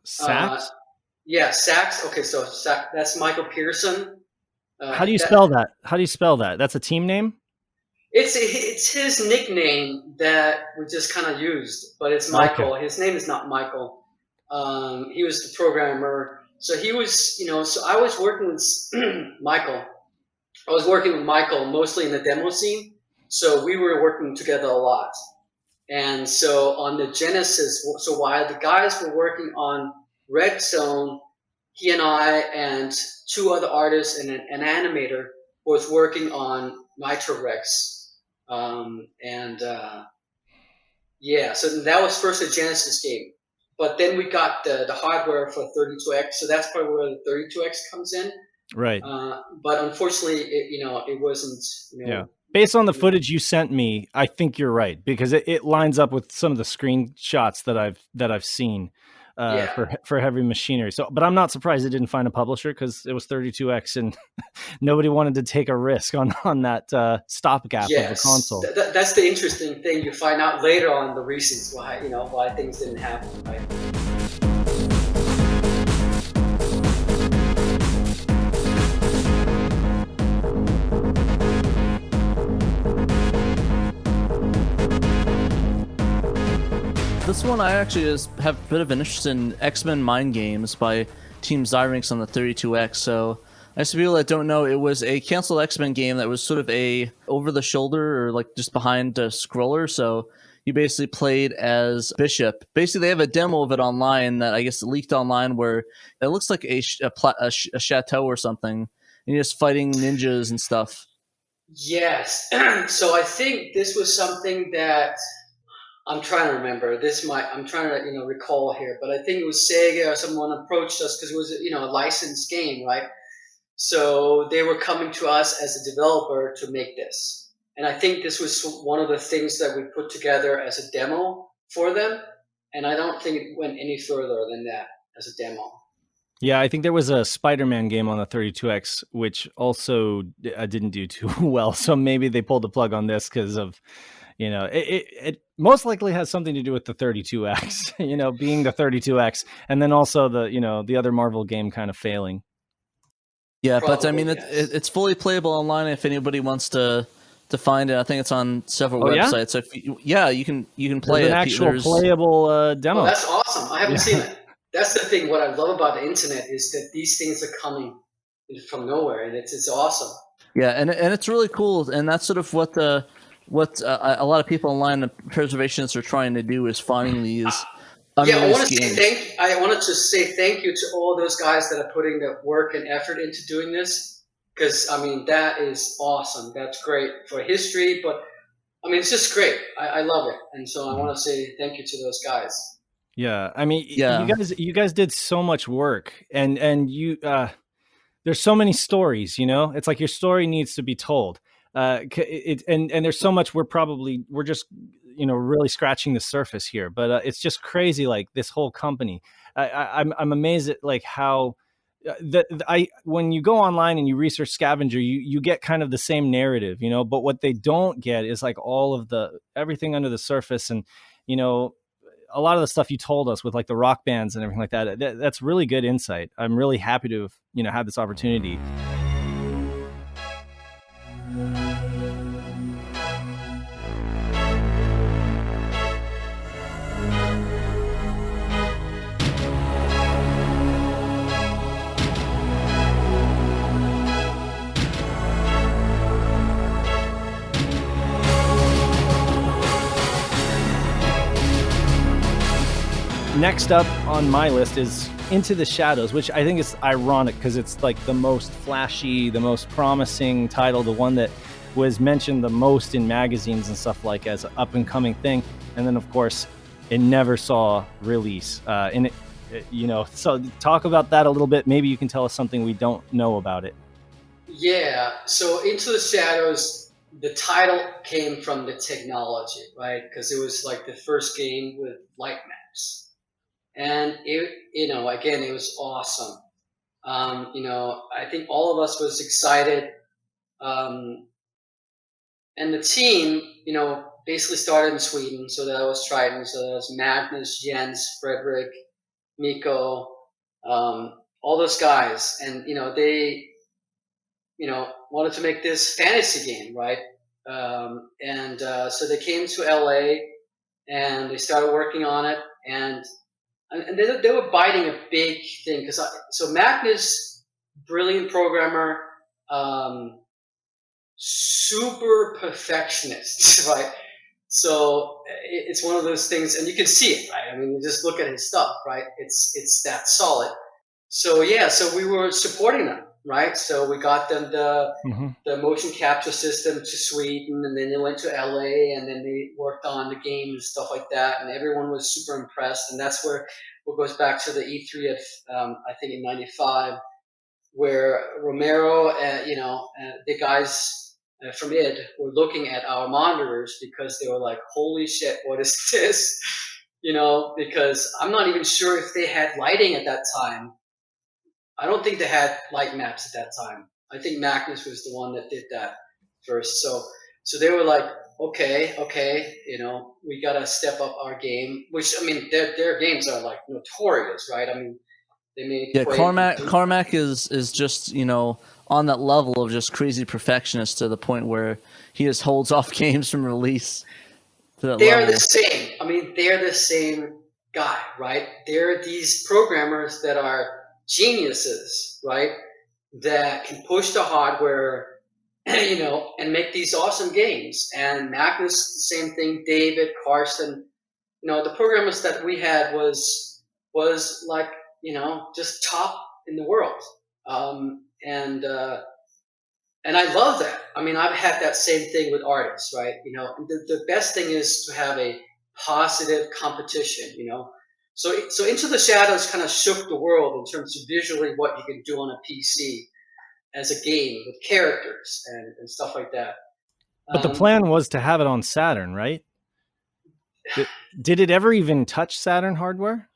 Sachs? Yeah, Sachs. Okay, so that's Michael Pearson. How do you spell that? That's a team name? It's his nickname that we just kind of used, but it's Michael. Okay. His name is not Michael. He was the programmer. So he was, so I was working with Michael. I was working with Michael mostly in the demo scene. So we were working together a lot. And so on the Genesis, so while the guys were working on Red Zone, he and I and two other artists and an animator was working on Nitro Rex. So that was first a Genesis game. But then we got the hardware for 32X, so that's probably where the 32X comes in. Right. But unfortunately, it wasn't. Yeah. Based on the footage you sent me, I think you're right, because it lines up with some of the screenshots that I've seen Yeah. for Heavy Machinery. So, but I'm not surprised it didn't find a publisher, because it was 32x and nobody wanted to take a risk on that stopgap of the console. That's the interesting thing. You find out later on the reasons why things didn't happen, right? This one I actually have a bit of an interest in X-Men Mind Games by Team Zyrinx on the 32X. So, as for people that don't know, it was a canceled X-Men game that was sort of a over-the-shoulder or like just behind a scroller. So you basically played as Bishop. Basically, they have a demo of it online that I guess leaked online where it looks like a chateau or something, and you're just fighting ninjas and stuff. Yes. So I think this was something that I'm trying to remember. I'm trying to recall here, but I think it was Sega or someone approached us because it was a licensed game, right? So they were coming to us as a developer to make this, and I think this was one of the things that we put together as a demo for them. And I don't think it went any further than that as a demo. Yeah, I think there was a Spider-Man game on the 32X, which also didn't do too well. So maybe they pulled the plug on this because of, it most likely has something to do with the 32X, being the 32X, and then also the other Marvel game kind of failing. Yeah, Probably, but I mean, yes. it's fully playable online if anybody wants to find it. I think it's on several websites. So you can play There's it. An actual playable demo. Oh, that's awesome. I haven't seen it. That's the thing. What I love about the internet is that these things are coming from nowhere, and it's awesome. Yeah, and it's really cool, and that's sort of what a lot of people online, the preservationists, are trying to do, is finding these. I wanted to say thank you to all those guys that are putting the work and effort into doing this, because I mean that is awesome. That's great for history, but I mean it's just great. I love it, and so I want to say thank you to those guys. Yeah, I mean, you guys did so much work, and you there's so many stories. It's like your story needs to be told. And there's so much we're just really scratching the surface here, but it's just crazy. Like this whole company, I'm amazed at like how when you go online and you research Scavenger, you get kind of the same narrative, but what they don't get is like all of everything under the surface, and a lot of the stuff you told us with like the rock bands and everything like that. That's really good insight. I'm really happy to have had this opportunity. Next up on my list is Into the Shadows, which I think is ironic because it's like the most flashy, the most promising title, the one that was mentioned the most in magazines and stuff like as an up-and-coming thing. And then, of course, it never saw release. So talk about that a little bit. Maybe you can tell us something we don't know about it. Yeah, so Into the Shadows, the title came from the technology, right? Because it was like the first game with light maps. And again, it was awesome. I think all of us was excited. And the team, basically started in Sweden. So that was Triton. So that was Magnus, Jens, Frederick, Miko, all those guys. And, they, wanted to make this fantasy game, right? So they came to LA and they started working on it. And they were biting a big thing so Magnus, brilliant programmer, super perfectionist, right? So it's one of those things, and you can see it, right? I mean, you just look at his stuff, right? It's that solid. So so we were supporting them, right? So we got them the motion capture system to Sweden, and then they went to LA, and then they worked on the game and stuff like that, and everyone was super impressed. And that's where it goes back to the E3 of I think in '95. where Romero and the guys from id were looking at our monitors because they were like, holy shit, what is this? Because I'm not even sure if they had lighting at that time. I don't think they had light maps at that time. I think Magnus was the one that did that first. So they were like, okay, we gotta step up our game. Which, I mean, their games are like notorious, right? I mean, they made Carmack is just on that level of just crazy perfectionist to the point where he just holds off games from release. They're the same. I mean, they're the same guy, right? They're these programmers that are geniuses, right? That can push the hardware, and make these awesome games. And Magnus, the same thing. David, Carsten, the programmers that we had was like, just top in the world. And I love that. I mean, I've had that same thing with artists, right? The best thing is to have a positive competition, So Into the Shadows kind of shook the world in terms of visually what you can do on a PC as a game with characters and stuff like that. But the plan was to have it on Saturn, right? Did it ever even touch Saturn hardware?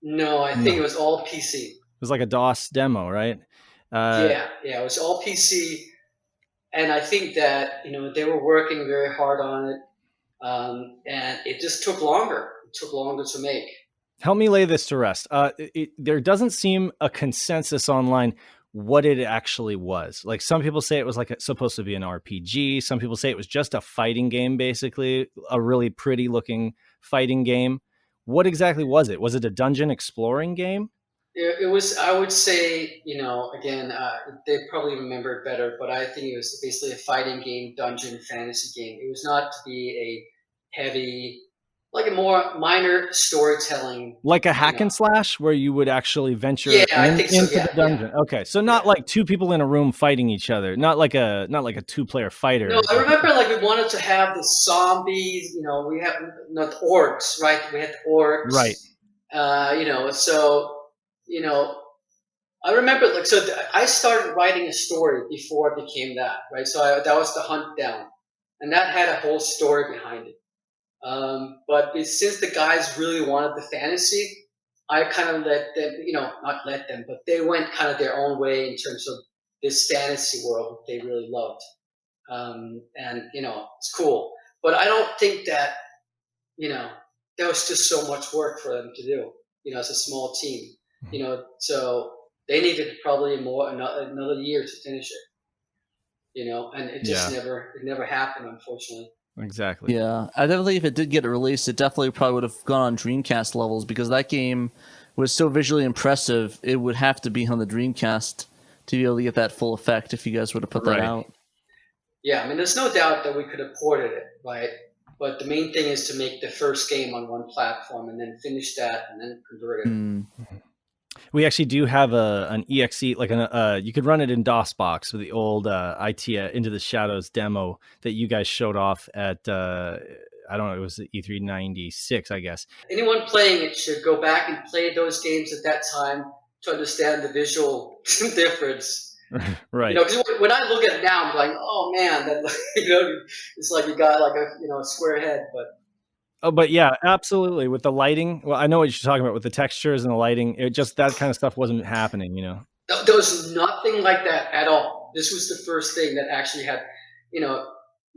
No, I think it was all PC. It was like a DOS demo, right? Yeah, it was all PC. And I think that, they were working very hard on it. And it just took longer. It took longer to make. Help me lay this to rest. There doesn't seem a consensus online what it actually was. Like, some people say it was supposed to be an RPG. Some people say it was just a fighting game, basically a really pretty looking fighting game. What exactly was it? Was it a dungeon exploring game? It was, I would say, again, they probably remember it better, but I think it was basically a fighting game, dungeon fantasy game. It was not to be a heavy, like a more minor storytelling. Like a hack and slash where you would actually venture into the dungeon. Yeah. Okay. So not like two people in a room fighting each other. Not like a 2-player fighter. No, I remember we wanted to have the zombies, we have not orcs, right? We had orcs. Right. I remember I started writing a story before it became that, right? So that was the Hunt Down, and that had a whole story behind it. But since the guys really wanted the fantasy, I kind of let them, not let them, but they went kind of their own way in terms of this fantasy world that they really loved. And it's cool. But I don't think that, there was just so much work for them to do, as a small team, so they needed probably another year to finish it, and it just never happened, unfortunately. Exactly. Yeah, I definitely, if it did get released, it definitely probably would have gone on Dreamcast levels, because that game was so visually impressive. It would have to be on the Dreamcast to be able to get that full effect if you guys would have put that out. Yeah, I mean, there's no doubt that we could have ported it, right? But the main thing is to make the first game on one platform and then finish that and then convert it. We actually do have an exe, you could run it in DOSBox with the old IT Into the Shadows demo that you guys showed off at, I don't know, it was the E3 96, I guess. Anyone playing it should go back and play those games at that time to understand the visual difference. Right. Because when I look at it now, I'm like, oh man, that it's like you got like a square head, but. Oh, but yeah, absolutely. With the lighting, well, I know what you're talking about with the textures and the lighting. It just, that kind of stuff wasn't happening, There was nothing like that at all. This was the first thing that actually had,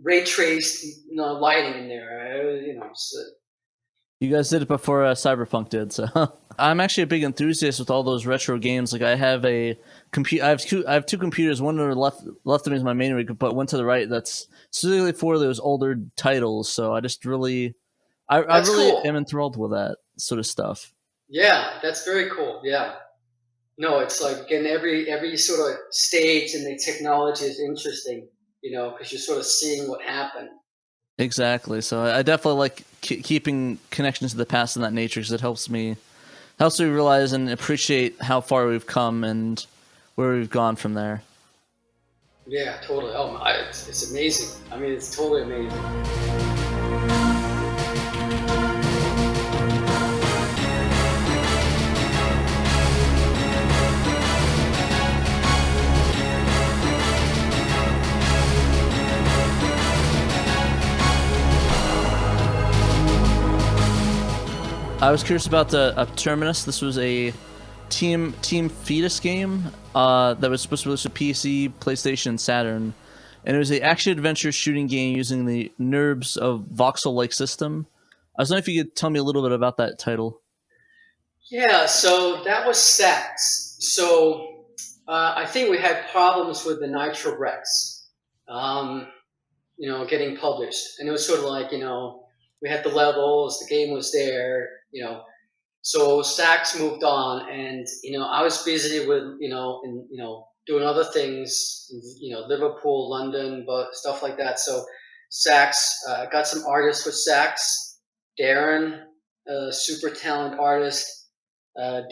ray traced, lighting in there. You guys did it before Cyberpunk did, so I'm actually a big enthusiast with all those retro games. Like, I have a computer. I have two computers. One to the left of me is my main rig, but one to the right that's specifically for those older titles. So I just really. I really am enthralled with that sort of stuff. Yeah, that's very cool. Yeah. No, it's like, again, every sort of stage in the technology is interesting, because you're sort of seeing what happened. Exactly. So I definitely like keeping connections to the past in that nature, because it helps me realize and appreciate how far we've come and where we've gone from there. Yeah, totally. Oh my, it's amazing. I mean, it's totally amazing. I was curious about the Terminus. This was a team fetus game that was supposed to be released for PC, PlayStation, Saturn, and it was an action-adventure shooting game using the nurbs of voxel-like system. I was wondering if you could tell me a little bit about that title. Yeah, so that was Sax. So I think we had problems with the Nitro Rex, getting published. And it was sort of like, we had the levels, the game was there, So Sax moved on, and I was busy with doing other things, Liverpool, London, but stuff like that. So Sax got some artists with Sax, Darren, a super talented artist,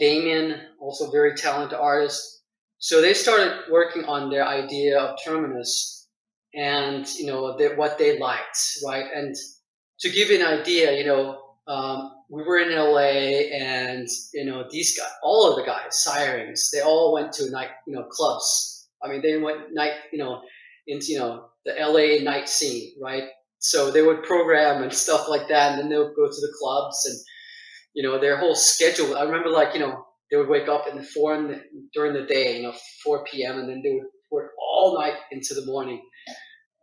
Damien, also very talented artist. So they started working on their idea of Terminus, and what they liked, right? And to give you an idea, we were in LA, and these guys, all of the guys, Zyrinx, they all went to night, clubs. I mean, they went night, into the LA night scene, right? So they would program and stuff like that, and then they would go to the clubs, and their whole schedule. I remember, they would wake up during the day, 4 p.m., and then they would work all night into the morning.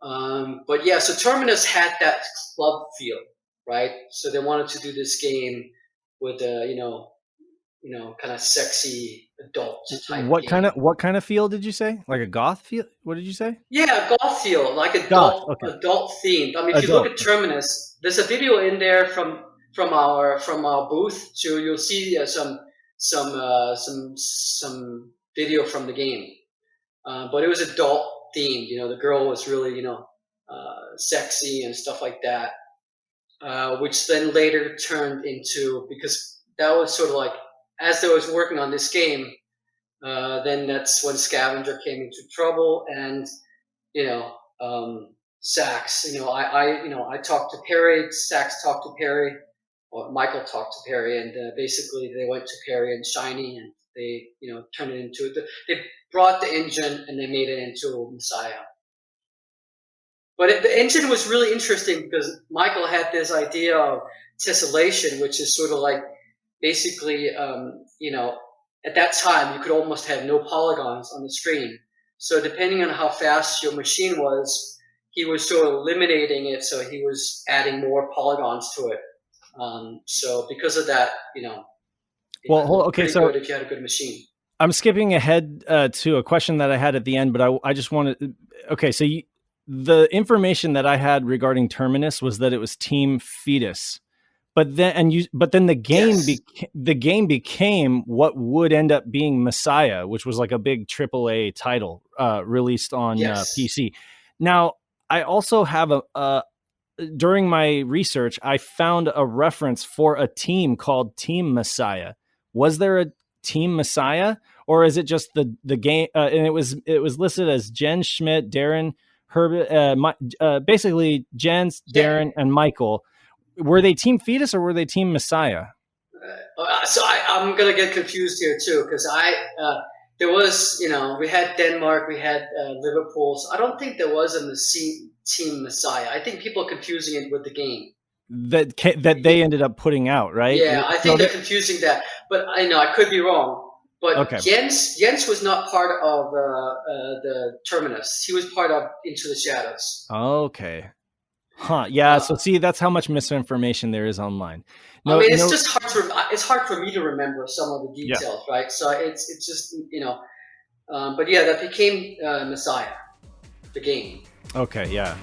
But yeah, so Terminus had that club feel, right? So they wanted to do this game with kind of sexy adult type. What kind of feel did you say? Like a goth feel? What did you say? Yeah, goth feel, like Goth, okay. Adult themed. I mean, if you look at Terminus, there's a video in there from our booth, so you'll see some video from the game. But it was adult themed. The girl was really sexy and stuff like that. Which then later turned into, because that was sort of like, as they was working on this game, then that's when Scavenger came into trouble, and Sax, I talked to Perry, Sax talked to Perry, or Michael talked to Perry, and basically they went to Perry and Shiny, and they turned it into they brought the engine and they made it into Messiah. But the engine was really interesting because Michael had this idea of tessellation, which is sort of like basically, at that time you could almost have no polygons on the screen. So depending on how fast your machine was, he was sort of eliminating it. So he was adding more polygons to it. So because of that, okay, so good if you had a good machine. I'm skipping ahead to a question that I had at the end, but I just wanted. Okay, so the information that I had regarding Terminus was that it was Team Fetus, but then the game the game became what would end up being Messiah, which was like a big AAA title released on PC. Now, I also have during my research, I found a reference for a team called Team Messiah. Was there a Team Messiah, or is it just the game? And it was listed as Jen Schmidt, Darren, Herbert, basically Jens, Darren, and Michael. Were they Team Fetus or were they Team Messiah? So I'm gonna get confused here too, because there was, we had Denmark, we had Liverpool. So I don't think there was a Team Messiah. I think people are confusing it with the game that they ended up putting out, right? Yeah, I think they're confusing that, but I could be wrong. But okay. Jens was not part of the Terminus. He was part of Into the Shadows. Okay. Huh. Yeah. So see, that's how much misinformation there is online. It's just hard for me to remember some of the details, right? So it's just but yeah, that became Messiah, the game. Okay. Yeah.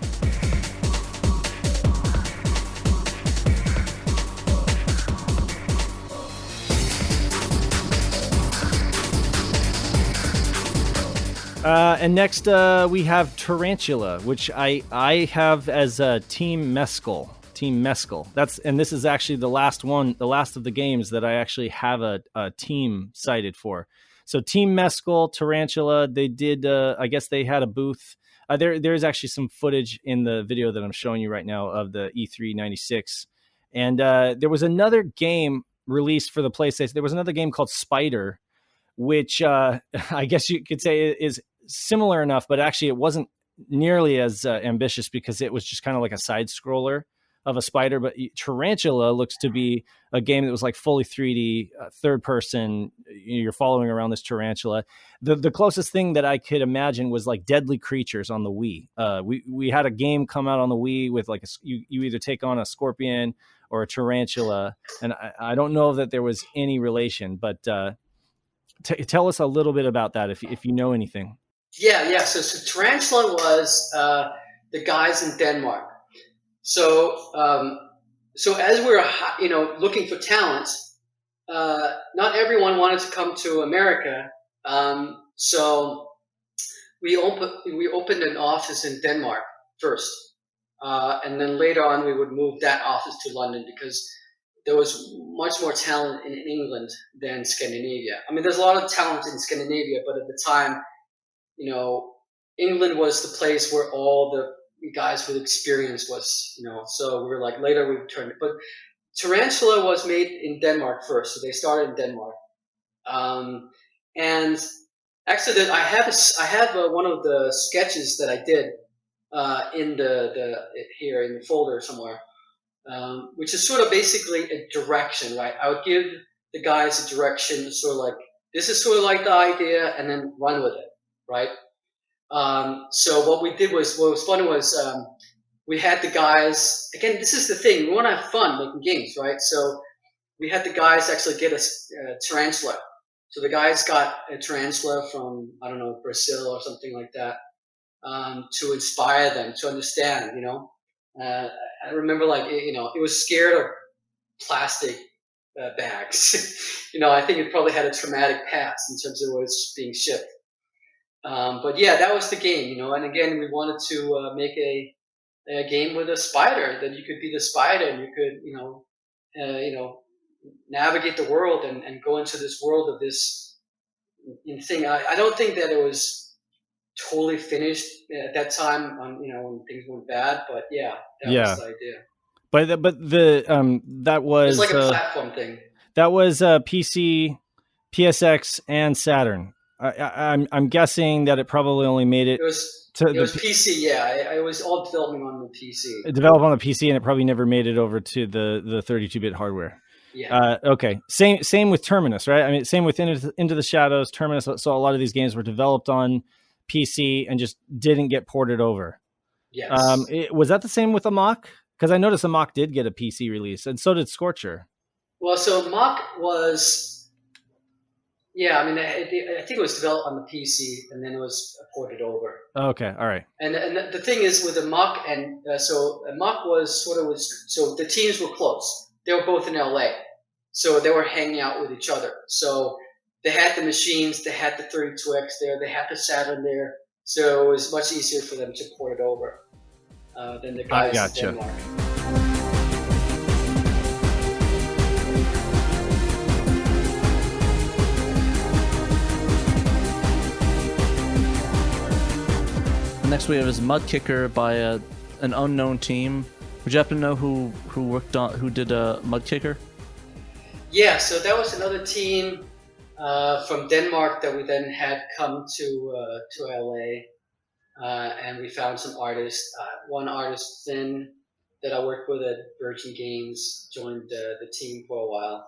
And next we have Tarantula, which I have as Team Mescal. This is actually the last of the games that I actually have a team cited for. So Team Mescal, Tarantula, they did. I guess they had a booth. There's actually some footage in the video that I'm showing you right now of the E3 96, and there was another game released for the PlayStation. There was another game called Spider, which I guess you could say is similar enough, but actually it wasn't nearly as ambitious because it was just kind of like a side scroller. of a spider, but Tarantula looks to be a game that was like fully 3D, third person. You're following around this tarantula. The closest thing that I could imagine was like Deadly Creatures on the Wii. We had a game come out on the Wii with like you either take on a scorpion or a tarantula, and I don't know that there was any relation, but tell us a little bit about that if you know anything. Yeah. So Tarantula was the guys in Denmark. So as we were, looking for talent, not everyone wanted to come to America. So we opened an office in Denmark first, and then later on we would move that office to London because there was much more talent in England than Scandinavia. I mean, there's a lot of talent in Scandinavia, but at the time, England was the place where all the guys with experience was, so we were like, later we turned it. But Tarantula was made in Denmark first, so they started in Denmark. And actually, I have one of the sketches that I did in here in the folder somewhere, which is sort of basically a direction, right? I would give the guys a direction, sort of like, this is sort of like the idea, and then run with it, right? So what was fun was we had the guys, again, this is the thing, we want to have fun making games, right? So we had the guys actually get a tarantula. So the guys got a tarantula from, I don't know, Brazil or something like that, to inspire them to understand, I remember it was scared of plastic bags. I think it probably had a traumatic past in terms of what it's being shipped. But yeah, that was the game, and again, we wanted to make a game with a spider, that you could be the spider and you could, navigate the world and go into this world of this thing. I don't think that it was totally finished at that time when things went bad, but yeah, that was the idea. But that was it's like a platform thing. That was PC, PSX, and Saturn. I'm guessing that it probably only made it. It was PC, yeah. I was all developing on the PC. Developed on the PC, and it probably never made it over to the 32-bit hardware. Yeah. Okay. Same with Terminus, right? I mean, same with Into the Shadows, Terminus. So a lot of these games were developed on PC and just didn't get ported over. Yes. Was that the same with Amok? Because I noticed Amok did get a PC release, and so did Scorcher. Well, so Amok was, yeah. I mean, I think it was developed on the PC, and then it was ported over. Okay. All right. And the thing is with Amok, and so Amok so the teams were close. They were both in LA, so they were hanging out with each other. So they had the machines, they had the 32X there, they had the Saturn there, so it was much easier for them to port it over than the guys in Denmark. Next we have is Mud Kicker by an unknown team. Would you happen to know who did Mud Kicker? Yeah, so that was another team from Denmark that we then had come to LA, and we found some artists. One artist, Finn, that I worked with at Virgin Games, joined the team for a while.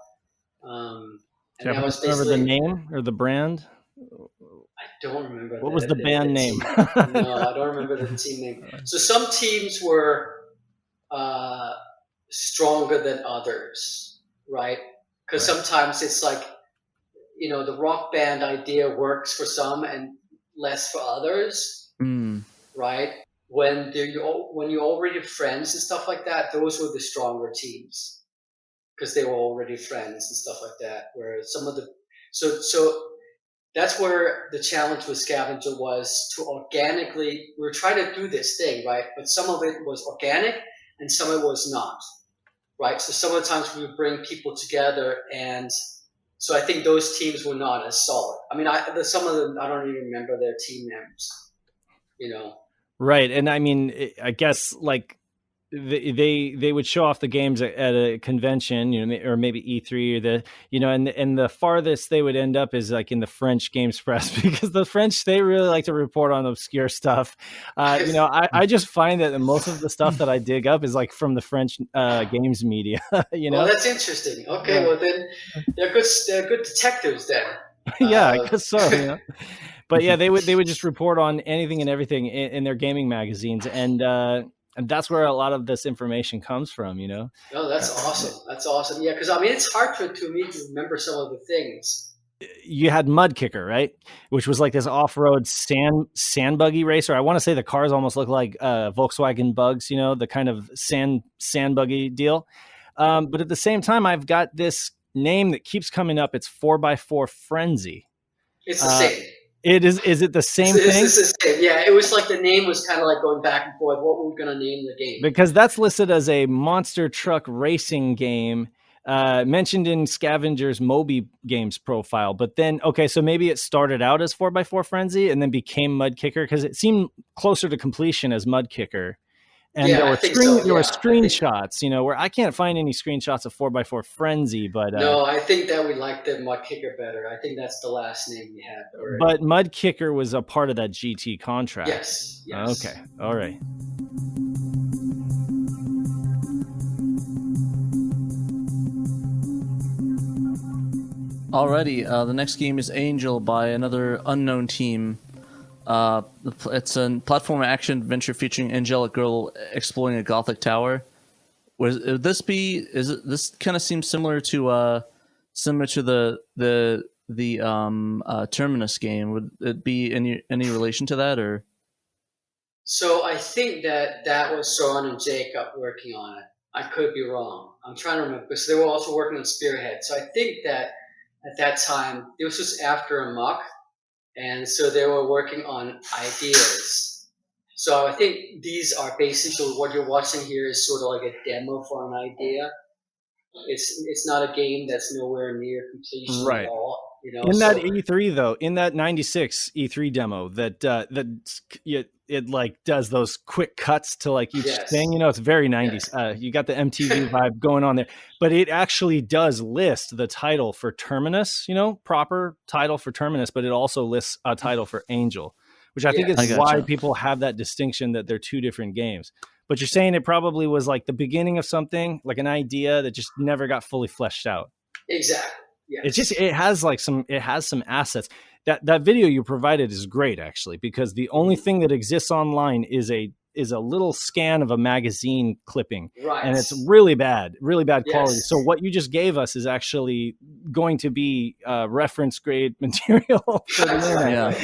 And that was remember the name or the brand? I don't remember. What was the band name? No, I don't remember the team name. So some teams were stronger than others, right? Because sometimes it's like, the rock band idea works for some and less for others, right? When you're already friends and stuff like that, those were the stronger teams because they were already friends and stuff like that. Where some of the so that's where the challenge with Scavenger was to organically. We were trying to do this thing, right? But some of it was organic and some of it was not, right? So some of the times we would bring people together, and so I think those teams were not as solid. I mean, some of them, I don't even remember their team names, Right. And I mean, I guess like they would show off the games at a convention, or maybe E3 or and the farthest they would end up is like in the French Games Press because the French, they really like to report on obscure stuff. I just find that most of the stuff that I dig up is like from the French games media. Well, that's interesting. Okay, well then they're good detectives then. Yeah, I guess so. But yeah, they would just report on anything and everything in their gaming magazines, and that's where a lot of this information comes from, Oh, that's awesome. That's awesome. Yeah, because I mean, it's hard to me to remember some of the things. You had Mud Kicker, right? Which was like this off-road sand buggy racer. I want to say the cars almost look like Volkswagen Bugs, the kind of sand buggy deal. But at the same time, I've got this name that keeps coming up. It's 4x4 Frenzy. It's the same. It is. Is it the same thing? It's the same. Yeah, it was like the name was kind of like going back and forth. What were we going to name the game? Because that's listed as a monster truck racing game, mentioned in Scavenger's Moby Games profile. But then, okay, so maybe it started out as 4x4 Frenzy and then became Mud Kicker because it seemed closer to completion as Mud Kicker. And there were screenshots, where I can't find any screenshots of 4x4 Frenzy, but no, I think that we like the Mud Kicker better. I think that's the last name we had. Right? But Mud Kicker was a part of that GT contract. Yes. Okay. All right. Alrighty, the next game is Angel by another unknown team. It's a platform action adventure featuring Angelic Girl exploring a gothic tower. Would this be? This kind of seems similar to the Terminus game? Would it be any relation to that or? So I think that was Sean and Jacob working on it. I could be wrong. I'm trying to remember because they were also working on Spearhead. So I think that at that time this was after Amok. And so they were working on ideas. So I think these are basically what you're watching here is sort of like a demo for an idea. It's not a game that's nowhere near completion at all. In that E3 though, in that '96 E3 demo, it like does those quick cuts to like each thing. It's very '90s. Yes. You got the MTV vibe going on there, but it actually does list the title for Terminus. Proper title for Terminus, but it also lists a title for Angel, which I think is why people have that distinction that they're two different games. But you're saying it probably was like the beginning of something, like an idea that just never got fully fleshed out. Exactly. Yes. It has some assets. That video you provided is great actually, because the only thing that exists online is a little scan of a magazine clipping. Right. And it's really bad quality. So what you just gave us is actually going to be reference grade material for the internet.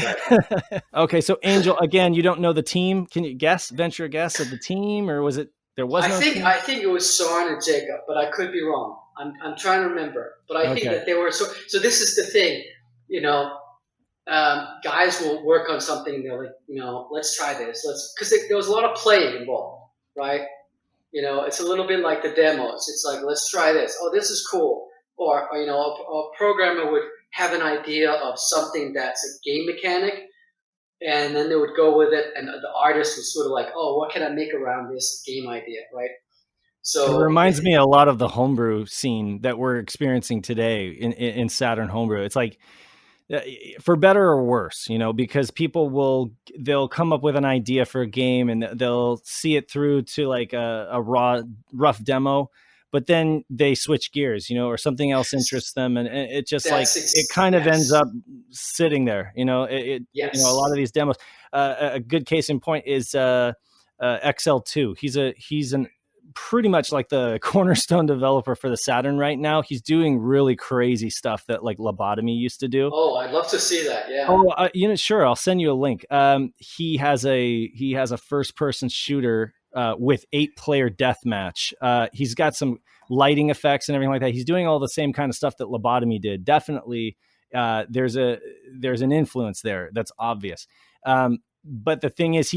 Yeah. Okay, so Angel, again, you don't know the team. Can you venture a guess of the team, or was it there was no team? I think it was Soren and Jacob, but I could be wrong. I'm trying to remember, but I think that they were so this is the thing, guys will work on something and they're like, let's try this. Because there was a lot of playing involved, right? It's a little bit like the demos. It's like, let's try this. Oh, this is cool. Or a programmer would have an idea of something that's a game mechanic, and then they would go with it, and the artist was sort of like, oh, what can I make around this game idea, right? So it reminds me a lot of the homebrew scene that we're experiencing today in Saturn homebrew. It's like, for better or worse, because they'll come up with an idea for a game and they'll see it through to like a rough demo, but then they switch gears, or something else interests them. And it just it kind of ends up sitting there, a lot of these demos, a good case in point is XL2. He's an pretty much like the cornerstone developer for the Saturn right now. He's doing really crazy stuff that like Lobotomy used to do. Oh, I'd love to see that. Yeah. Oh, sure. I'll send you a link. He has a first person shooter with 8-player deathmatch. He's got some lighting effects and everything like that. He's doing all the same kind of stuff that Lobotomy did. Definitely, there's an influence there that's obvious. But the thing is,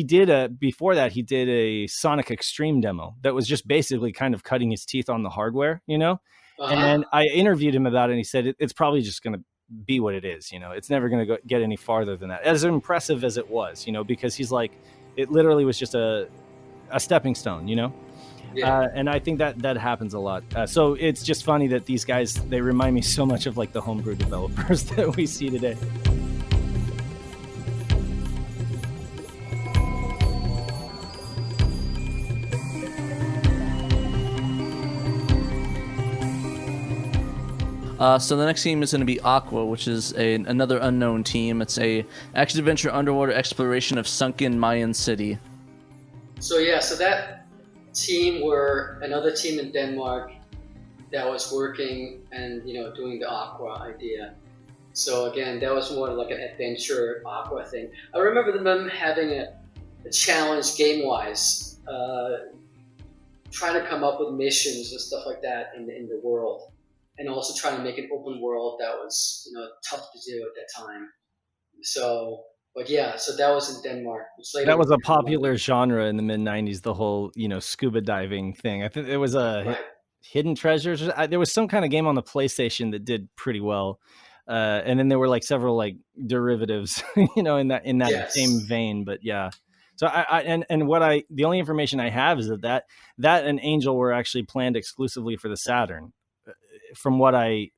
before that, he did a Sonic Extreme demo that was just basically kind of cutting his teeth on the hardware, And I interviewed him about it, and he said it's probably just going to be what it is, It's never going to get any farther than that. As impressive as it was, because he's like, it literally was just a stepping stone, Yeah. And I think that happens a lot. So it's just funny that these guys, they remind me so much of like the homebrew developers that we see today. So the next team is going to be Aqua, which is another unknown team. It's a action-adventure underwater exploration of sunken Mayan city. So yeah, so that team were another team in Denmark that was working and doing the Aqua idea. So again, that was more like an adventure Aqua thing. I remember them having a challenge game-wise, trying to come up with missions and stuff like that in the world. And also trying to make an open world that was, tough to do at that time. So, but yeah, so that was in Denmark. That was a popular genre in the mid '90s. The whole, scuba diving thing. I think it was a Hidden Treasures. There was some kind of game on the PlayStation that did pretty well, and then there were like several like derivatives, in that same vein. But yeah. So the only information I have is that and Angel were actually planned exclusively for the Saturn. From what I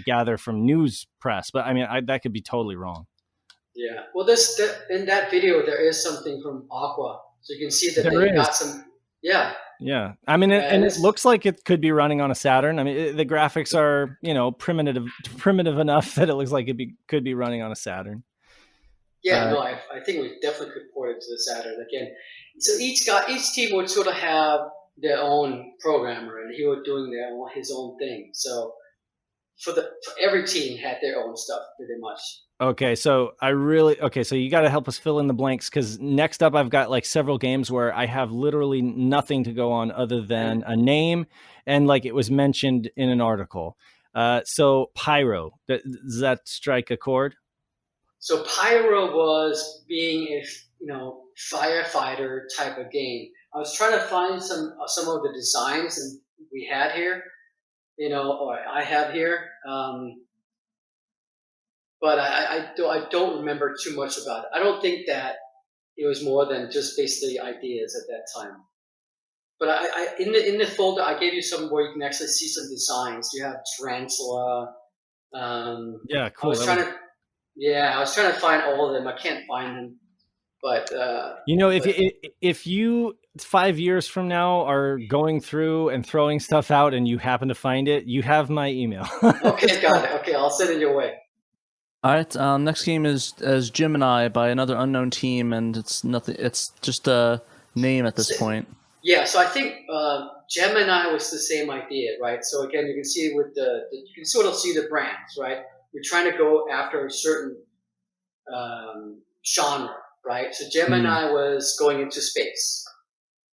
gather from news press, but I mean that could be totally wrong. Yeah, well, in that video there is something from Aqua, so you can see that they got some. Yeah. Yeah, I mean, and it looks like it could be running on a Saturn. I mean, the graphics are primitive enough that it looks like it could be running on a Saturn. Yeah, no, I think we definitely could port it to the Saturn again. So each team would sort of have their own programmer, and he was doing his own thing. So for every team had their own stuff pretty much. Okay, so so you got to help us fill in the blanks, because next up I've got like several games where I have literally nothing to go on other than a name and like it was mentioned in an article. So Pyro, does that strike a chord? So Pyro was being a firefighter type of game. I was trying to find some of the designs and we had here, or I have here, but I don't remember too much about it. I don't think that it was more than just basically ideas at that time. But I in the folder I gave you some where you can actually see some designs. You have Tarantula. Yeah, cool. I was trying to find all of them. I can't find them. But if you 5 years from now are going through and throwing stuff out and you happen to find it, you have my email. Okay, got it. Okay, I'll send it your way. All right. Next game is Gemini by another unknown team, and it's nothing. It's just a name at this point. Yeah. So I think Gemini was the same idea, right? So again, you can see you can sort of see the brands, right? We're trying to go after a certain genre. Right, so Gemini was going into space.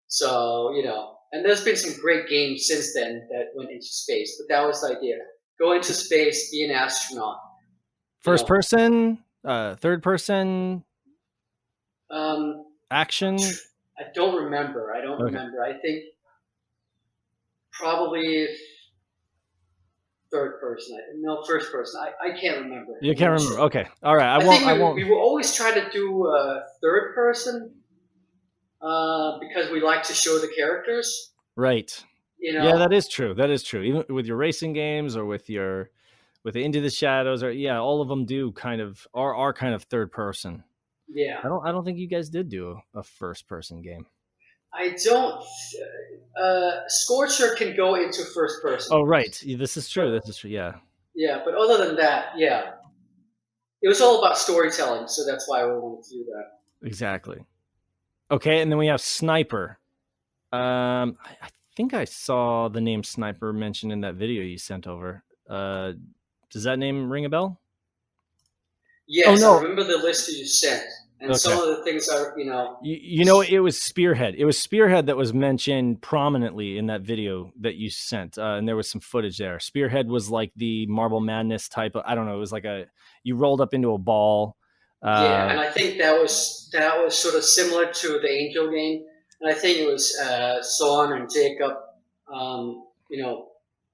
So and there's been some great games since then that went into space, but that was the idea: go into space, be an astronaut. First person, third person, action. I don't remember. I think probably third person. First person. I can't remember. You can't remember. Okay. All right. I won't. We will always try to do third person because we like to show the characters. Right. Yeah, that is true. Even with your racing games or with the Into the Shadows, or all of them do kind of are kind of third person. Yeah. I don't think you guys did do a first person game. I don't. Scorcher can go into first person. Oh, right. This is true. Yeah. Yeah, but other than that, it was all about storytelling, so that's why we wanted to do that. Exactly. Okay, and then we have Sniper. I think I saw the name Sniper mentioned in that video you sent over. Does that name ring a bell? Yes, no. I remember the list that you sent. And some of the things are, it was Spearhead. It was Spearhead that was mentioned prominently in that video that you sent. And there was some footage there. Spearhead was like the Marble Madness type of, I don't know, it was like you rolled up into a ball. And I think that was sort of similar to the Angel game. And I think it was Soren and Jacob,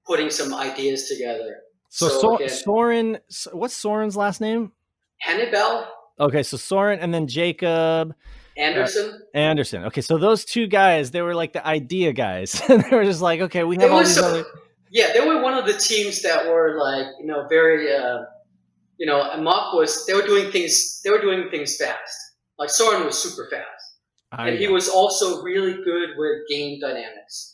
putting some ideas together. So Soren, what's Soren's last name? Hannibal. Okay, so Soren and then Jacob. Anderson. Anderson. Okay, so those two guys, they were like the idea guys. They were just like, okay, we have all these other. Yeah, they were one of the teams that were like, very, and Mock was. They were doing things fast. Like Soren was super fast, and he was also really good with game dynamics.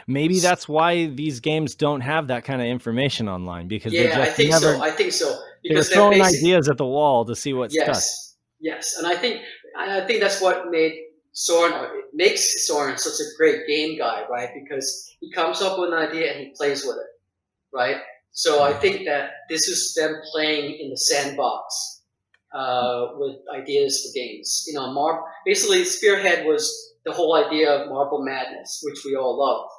Maybe that's why these games don't have that kind of information online, because I think so. Because they're throwing ideas at the wall to see what stuck. Yes, and I think that's what makes Soren such a great game guy, right? Because he comes up with an idea and he plays with it, right? So I think that this is them playing in the sandbox with ideas for games. Basically, Spearhead was the whole idea of Marble Madness, which we all loved,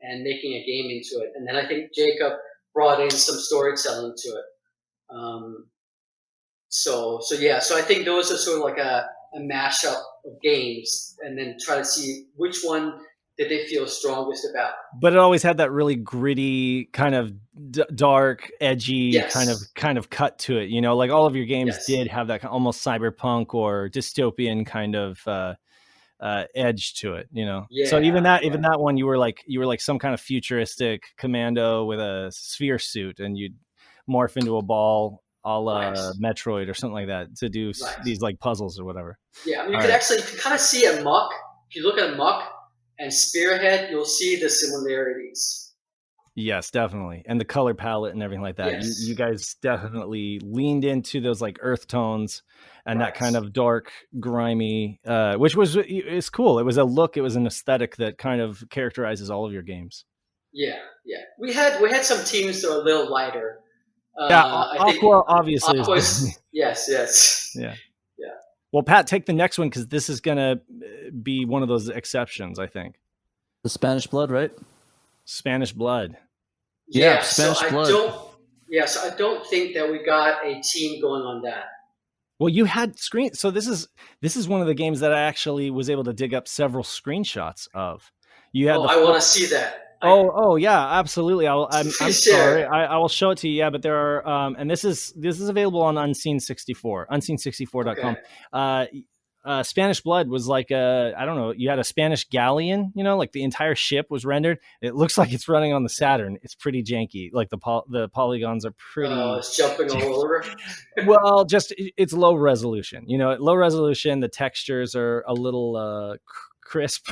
and making a game into it. And then I think Jacob brought in some storytelling to it. So I think those are sort of like a mashup of games, and then try to see which one did they feel strongest about. But it always had that really gritty, kind of dark, edgy kind of cut to it. Like all of your games did have that almost cyberpunk or dystopian kind of edge to it. So even that one, you were like some kind of futuristic commando with a sphere suit, and you'd morph into a ball, a la Metroid or something like that, to do these like puzzles or whatever. Yeah, I mean, you can kind of see a Muck. If you look at a Muck and Spearhead, you'll see the similarities. Yes, definitely. And the color palette and everything like that. Yes. You guys definitely leaned into those like earth tones and that kind of dark, grimy, which is cool. It was a look, it was an aesthetic that kind of characterizes all of your games. Yeah. We had some teams that were a little lighter. Aqua obviously. Yes. Yeah. Well, Pat, take the next one, because this is going to be one of those exceptions, I think. The Spanish Blood, right? Spanish Blood. Yeah, Spanish Blood. So I don't think that we got a team going on that. Well, you had screen. So this is one of the games that I actually was able to dig up several screenshots of. You had. I want to see that. Oh yeah, absolutely. I'm sorry. I will show it to you. Yeah, but there are, and this is available on Unseen64, unseen64.com. Okay. Spanish Blood was like I don't know. You had a Spanish galleon, like the entire ship was rendered. It looks like it's running on the Saturn. It's pretty janky. Like the polygons are pretty. It's jumping all over. Well, just it's low resolution. At low resolution, the textures are a little crisp,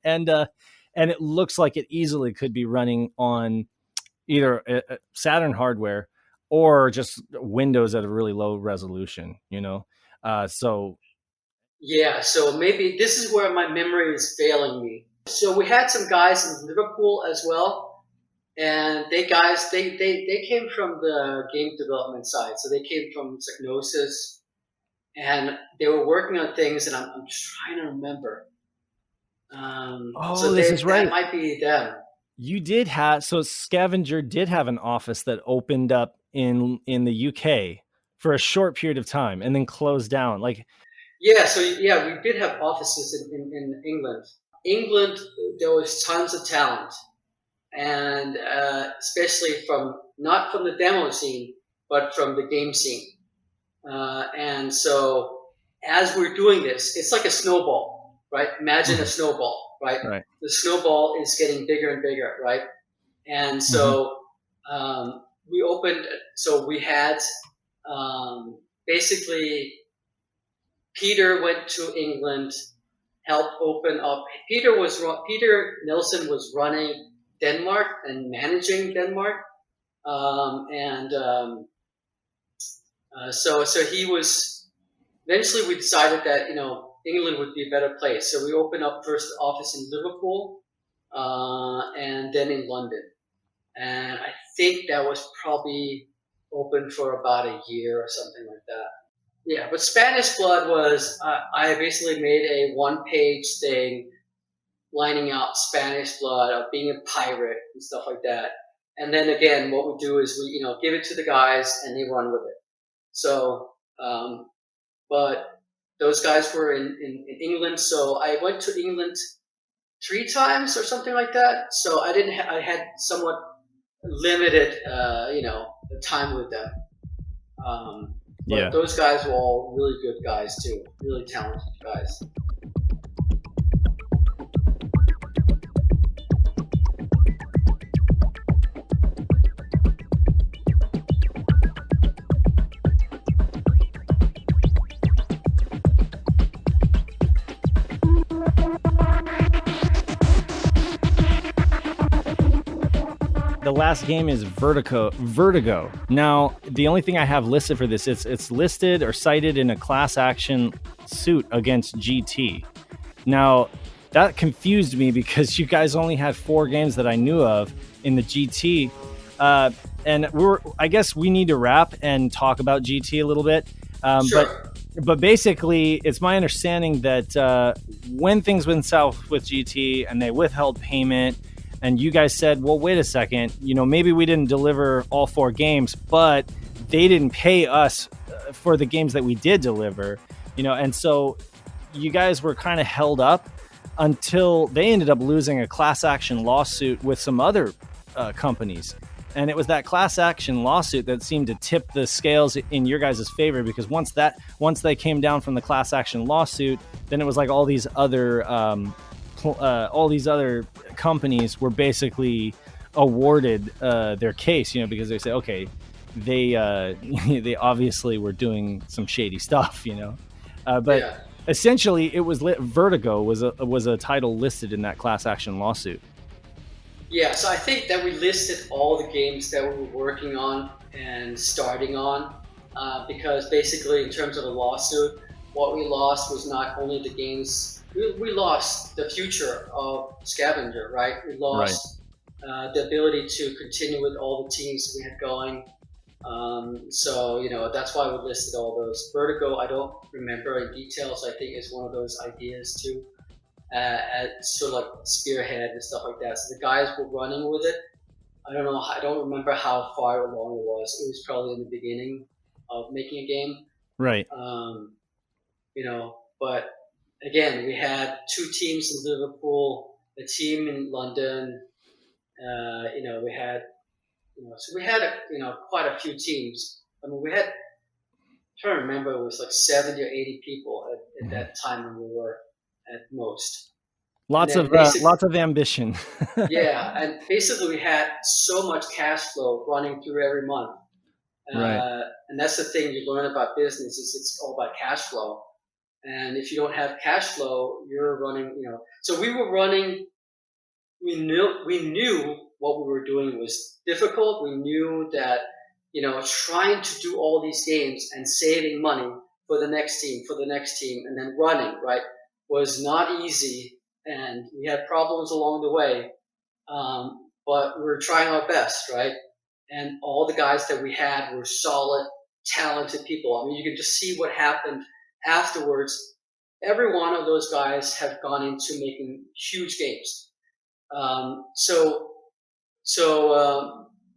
and it looks like it easily could be running on either a Saturn hardware or just Windows at a really low resolution, So. Yeah, so maybe this is where my memory is failing me. So we had some guys in Liverpool as well, and they came from the game development side. So they came from Psygnosis, and they were working on things, and I'm trying to remember. This is right. That might be them. You did have, so Scavenger did have an office that opened up in the UK for a short period of time and then closed down. We did have offices in England. England, there was tons of talent, and especially not from the demo scene, but from the game scene. And so as we're doing this, it's like a snowball. Right? Imagine a snowball, right? The snowball is getting bigger and bigger, right? And so we opened, so we had basically Peter went to England, helped open up. Peter Nelson was running Denmark and managing Denmark. So he was, eventually we decided that, England would be a better place. So we opened up first the office in Liverpool, and then in London. And I think that was probably open for about a year or something like that. Yeah, but Spanish Blood was, I basically made a one-page thing lining out Spanish Blood of being a pirate and stuff like that. And then again, what we do is we, give it to the guys and they run with it. So, but those guys were in England, so I went to England 3 times or something like that. So I had somewhat limited, time with them. But Yeah. those guys were all really good guys too, really talented guys. The last game is Vertigo. Now, the only thing I have listed for this, it's listed or cited in a class action suit against GT. Now, that confused me because you guys only had 4 games that I knew of in the GT. And I guess we need to wrap and talk about GT a little bit. Sure. But basically, it's my understanding that when things went south with GT and they withheld payment, and you guys said, well, wait a second, maybe we didn't deliver all 4 games, but they didn't pay us for the games that we did deliver, and so you guys were kind of held up until they ended up losing a class action lawsuit with some other companies. And it was that class action lawsuit that seemed to tip the scales in your guys' favor, because once they came down from the class action lawsuit, then it was like all these other companies were basically awarded their case, because they say, okay, they obviously were doing some shady stuff, but Yeah. essentially it was Vertigo was a title listed in that class action lawsuit. Yeah, so I think that we listed all the games that we were working on and starting on, because basically in terms of the lawsuit, what we lost was not only the games, we lost the future of Scavenger, right? We lost the ability to continue with all the teams we had going. So, that's why we listed all those. Vertigo, I don't remember in details, I think is one of those ideas too. Sort of like spearhead and stuff like that. So the guys were running with it. I don't remember how far along it was. It was probably in the beginning of making a game. Right. But again, we had 2 teams in Liverpool, a team in London. We had, so we had, quite a few teams. I mean, we had, I'm trying to remember, it was like 70 or 80 people at that time when we were at most. Lots of ambition. Yeah, and basically we had so much cash flow running through every month. Right. And that's the thing you learn about business, is it's all about cash flow. And if you don't have cash flow, you're running, So we were running, we knew what we were doing was difficult. We knew that, trying to do all these games and saving money for the next team, and then running, right, was not easy. And we had problems along the way. But we were trying our best, right? And all the guys that we had were solid, talented people. I mean, you can just see what happened afterwards. Every one of those guys have gone into making huge games. So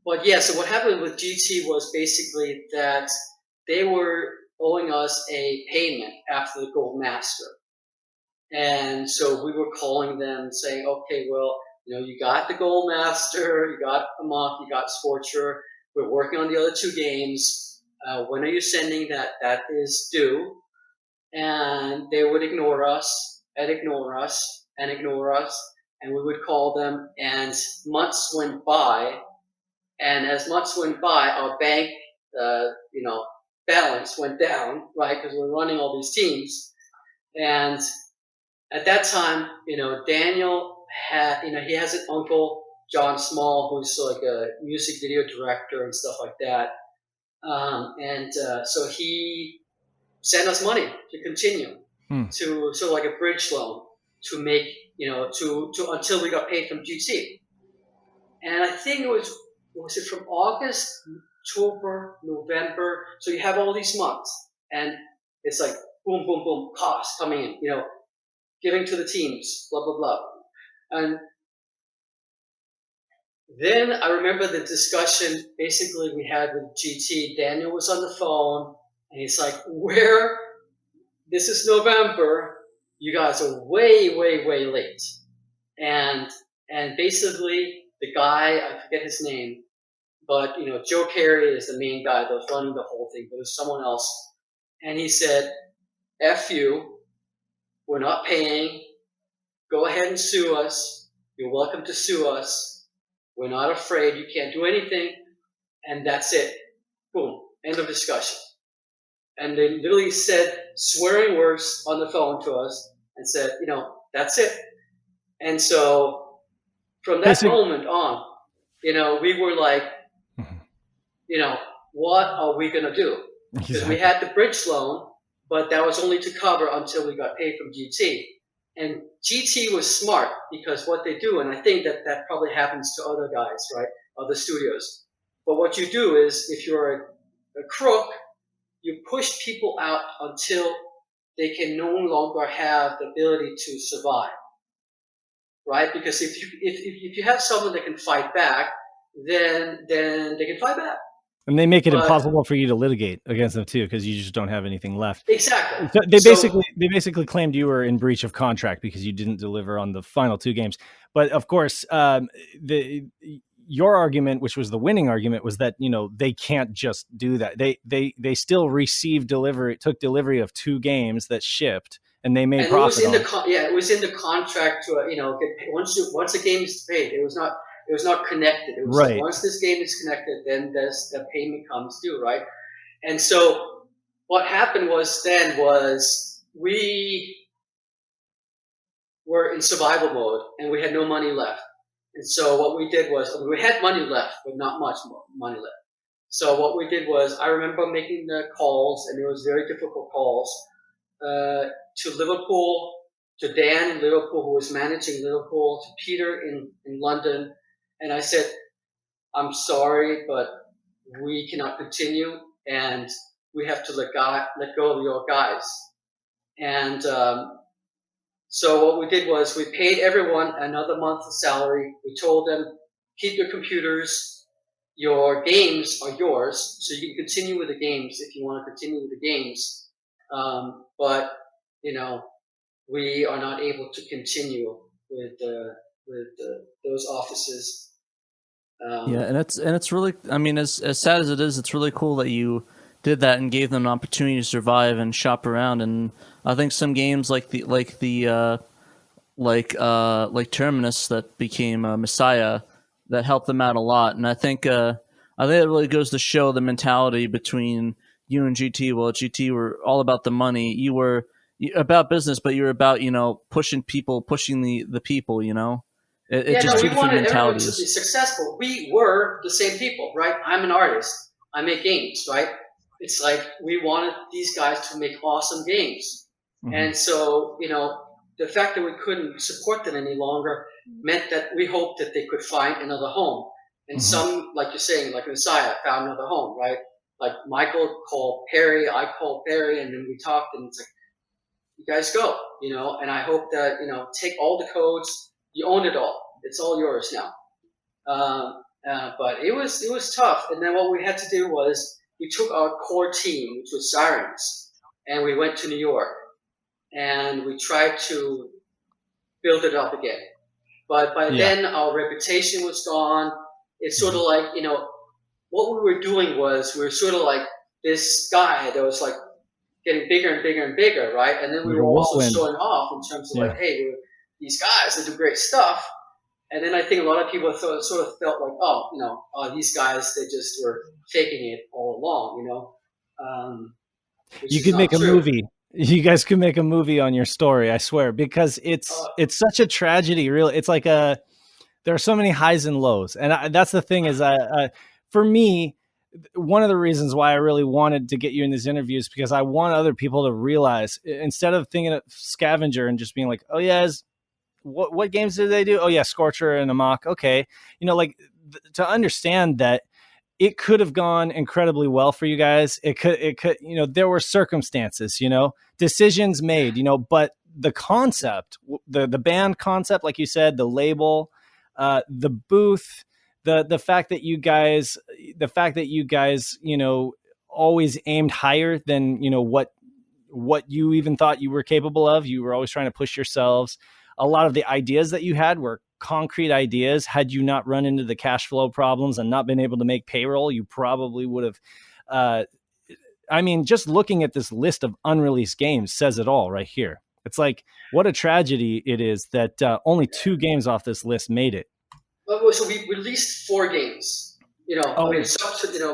what happened with GT was basically that they were owing us a payment after the Gold Master. And so we were calling them saying, okay, well, you got the Gold Master, you got Amok, you got Scorcher. We're working on the other 2 games. When are you sending that? That is due. And they would ignore us, and ignore us, and ignore us. And we would call them, and months went by. And as months went by, our bank, balance went down, right? Because we're running all these teams. And at that time, Daniel had, he has an uncle, John Small, who's like a music video director and stuff like that. So he sent us money to continue, to sort of like a bridge loan to make, to until we got paid from GT. And I think it was it from August, October, November. So you have all these months, and it's like boom, boom, boom, costs coming in, giving to the teams, blah, blah, blah. And then I remember the discussion basically we had with GT. Daniel was on the phone, and he's like, this is November, you guys are way, way, way late. And basically the guy, I forget his name, but Joe Carey is the main guy that was running the whole thing, but it was someone else. And he said, F you, we're not paying, go ahead and sue us, you're welcome to sue us, we're not afraid, you can't do anything, and that's it. Boom, end of discussion. And they literally said swearing words on the phone to us and said, that's it. And so from that moment on, we were like, what are we going to do? Because we had the bridge loan, but that was only to cover until we got paid from GT. And GT was smart because what they do, and I think that probably happens to other guys, right? Other studios. But what you do is if you're a crook, you push people out until they can no longer have the ability to survive, right? Because if you have someone that can fight back, then they can fight back. And they make it impossible for you to litigate against them too, because you just don't have anything left. Exactly. So they basically claimed you were in breach of contract because you didn't deliver on the final 2 games. But of course, your argument, which was the winning argument, was that they can't just do that. They still took delivery of 2 games that shipped, and they made profit. It was in the contract to once the game is paid. It was not connected. It was right. Like once this game is connected, then the payment comes due, right? And so what happened was we were in survival mode and we had no money left. And so what we did was, we had money left, but not much money left. So what we did was, I remember making the calls, and it was very difficult calls, to Liverpool, to Dan in Liverpool, who was managing Liverpool, to Peter in London. And I said, I'm sorry, but we cannot continue, and we have to let go of your guys. And so what we did was we paid everyone another month of salary. We told them, keep your computers, your games are yours, so you can continue with the games if you want to continue with the games. But we are not able to continue with those offices. And it's really, I mean, as sad as it is, it's really cool that you did that and gave them an opportunity to survive and shop around. And I think some games like Terminus that became Messiah, that helped them out a lot. And I think it really goes to show the mentality between you and GT. Well, GT were all about the money. You were about business, but you were about pushing the people. It's just 2 different mentalities. To be successful. We were the same people, right? I'm an artist. I make games, right? It's like we wanted these guys to make awesome games. Mm-hmm. And so, the fact that we couldn't support them any longer meant that we hoped that they could find another home. And some, like you're saying, like Messiah, found another home, right? Like Michael called Perry, I called Perry, and then we talked, and it's like, you guys go, and I hope that, take all the codes, you own it all. It's all yours now. But it was tough. And then what we had to do was we took our core team, which was Zyrinx, and we went to New York, and we tried to build it up again. But by then, our reputation was gone. It's sort of like, what we were doing was we were sort of like this guy that was like getting bigger and bigger and bigger, right? And then we were also showing off in terms of like, hey, these guys, they do great stuff. And then I think a lot of people sort of felt like, these guys, they just were faking it all along, You could make a movie. You guys could make a movie on your story, I swear, because it's such a tragedy. Really, it's like there are so many highs and lows, and that's the thing is, for me, one of the reasons why I really wanted to get you in this interview is because I want other people to realize, instead of thinking of Scavenger and just being like, oh yes. What games did they do? Oh yeah, Scorcher and Amok. Okay. To understand that it could have gone incredibly well for you guys. It could, there were circumstances, decisions made, but the concept, the band concept, like you said, the label, the booth, the fact that you guys, always aimed higher than, what you even thought you were capable of. You were always trying to push yourselves. a lot of the ideas that you had were concrete ideas. Had you not run into the cash flow problems and not been able to make payroll, you probably would have. I mean, just looking at this list of unreleased games says it all right here. It's like, what a tragedy it is that only 2 games off this list made it. So we released 4 games. You know, Oh. I mean,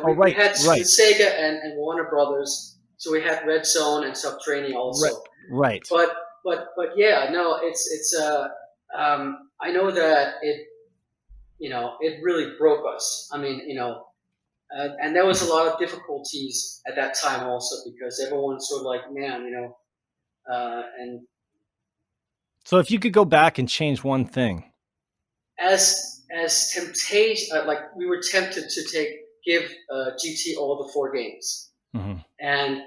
Right, we had right. Sega and Warner Brothers, so we had Red Zone and Subterranean also. Right. But yeah, no, it's I know that it really broke us. I mean, and there was a lot of difficulties at that time also, because everyone's sort of like, man, and So if you could go back and change one thing. as temptation, like we were tempted to give GT all the 4 games, Mm-hmm. and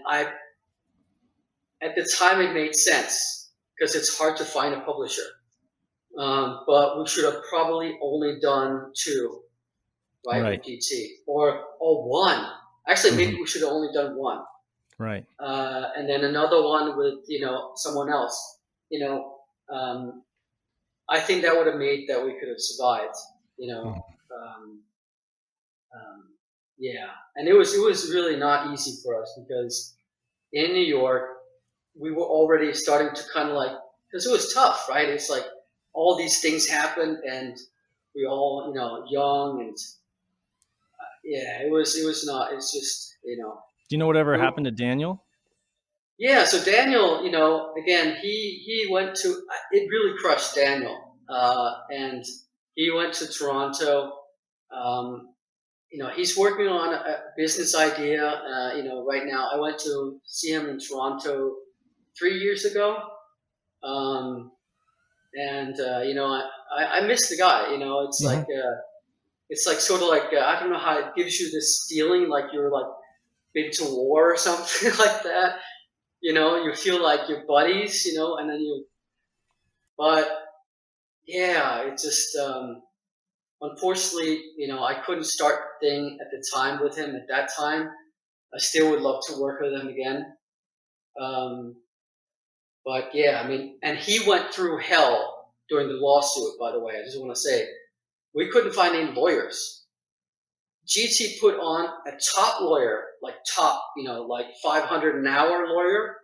at the time it made sense because it's hard to find a publisher, but we should have probably only done 2, right? Right. With GT or 1. Actually, maybe Mm-hmm. we should have only done 1, Right. and then another one with someone else. I think that would have made that we could have survived. Yeah, and it was really not easy for us, because in New York we were already starting to kind of like, because it was tough, right? It's like all these things happened, and we all young, and yeah, it was not. It's just Do you know whatever happened to Daniel? Yeah, so Daniel, again, he went to, it really crushed Daniel, and he went to Toronto. He's working on a business idea. Right now, I went to see him in Toronto 3 years ago, and I miss the guy. It's Mhm. like it's like sort of like I don't know how it gives you this feeling like you're like been to war or something like that. You feel like you're buddies, and then but yeah, it's just, unfortunately, I couldn't start the thing at the time with him at that time. I still would love to work with him again. But yeah, I mean, and he went through hell during the lawsuit, by the way. I just want to say, we couldn't find any lawyers. GT put on a top lawyer, like top, like 500 an hour lawyer,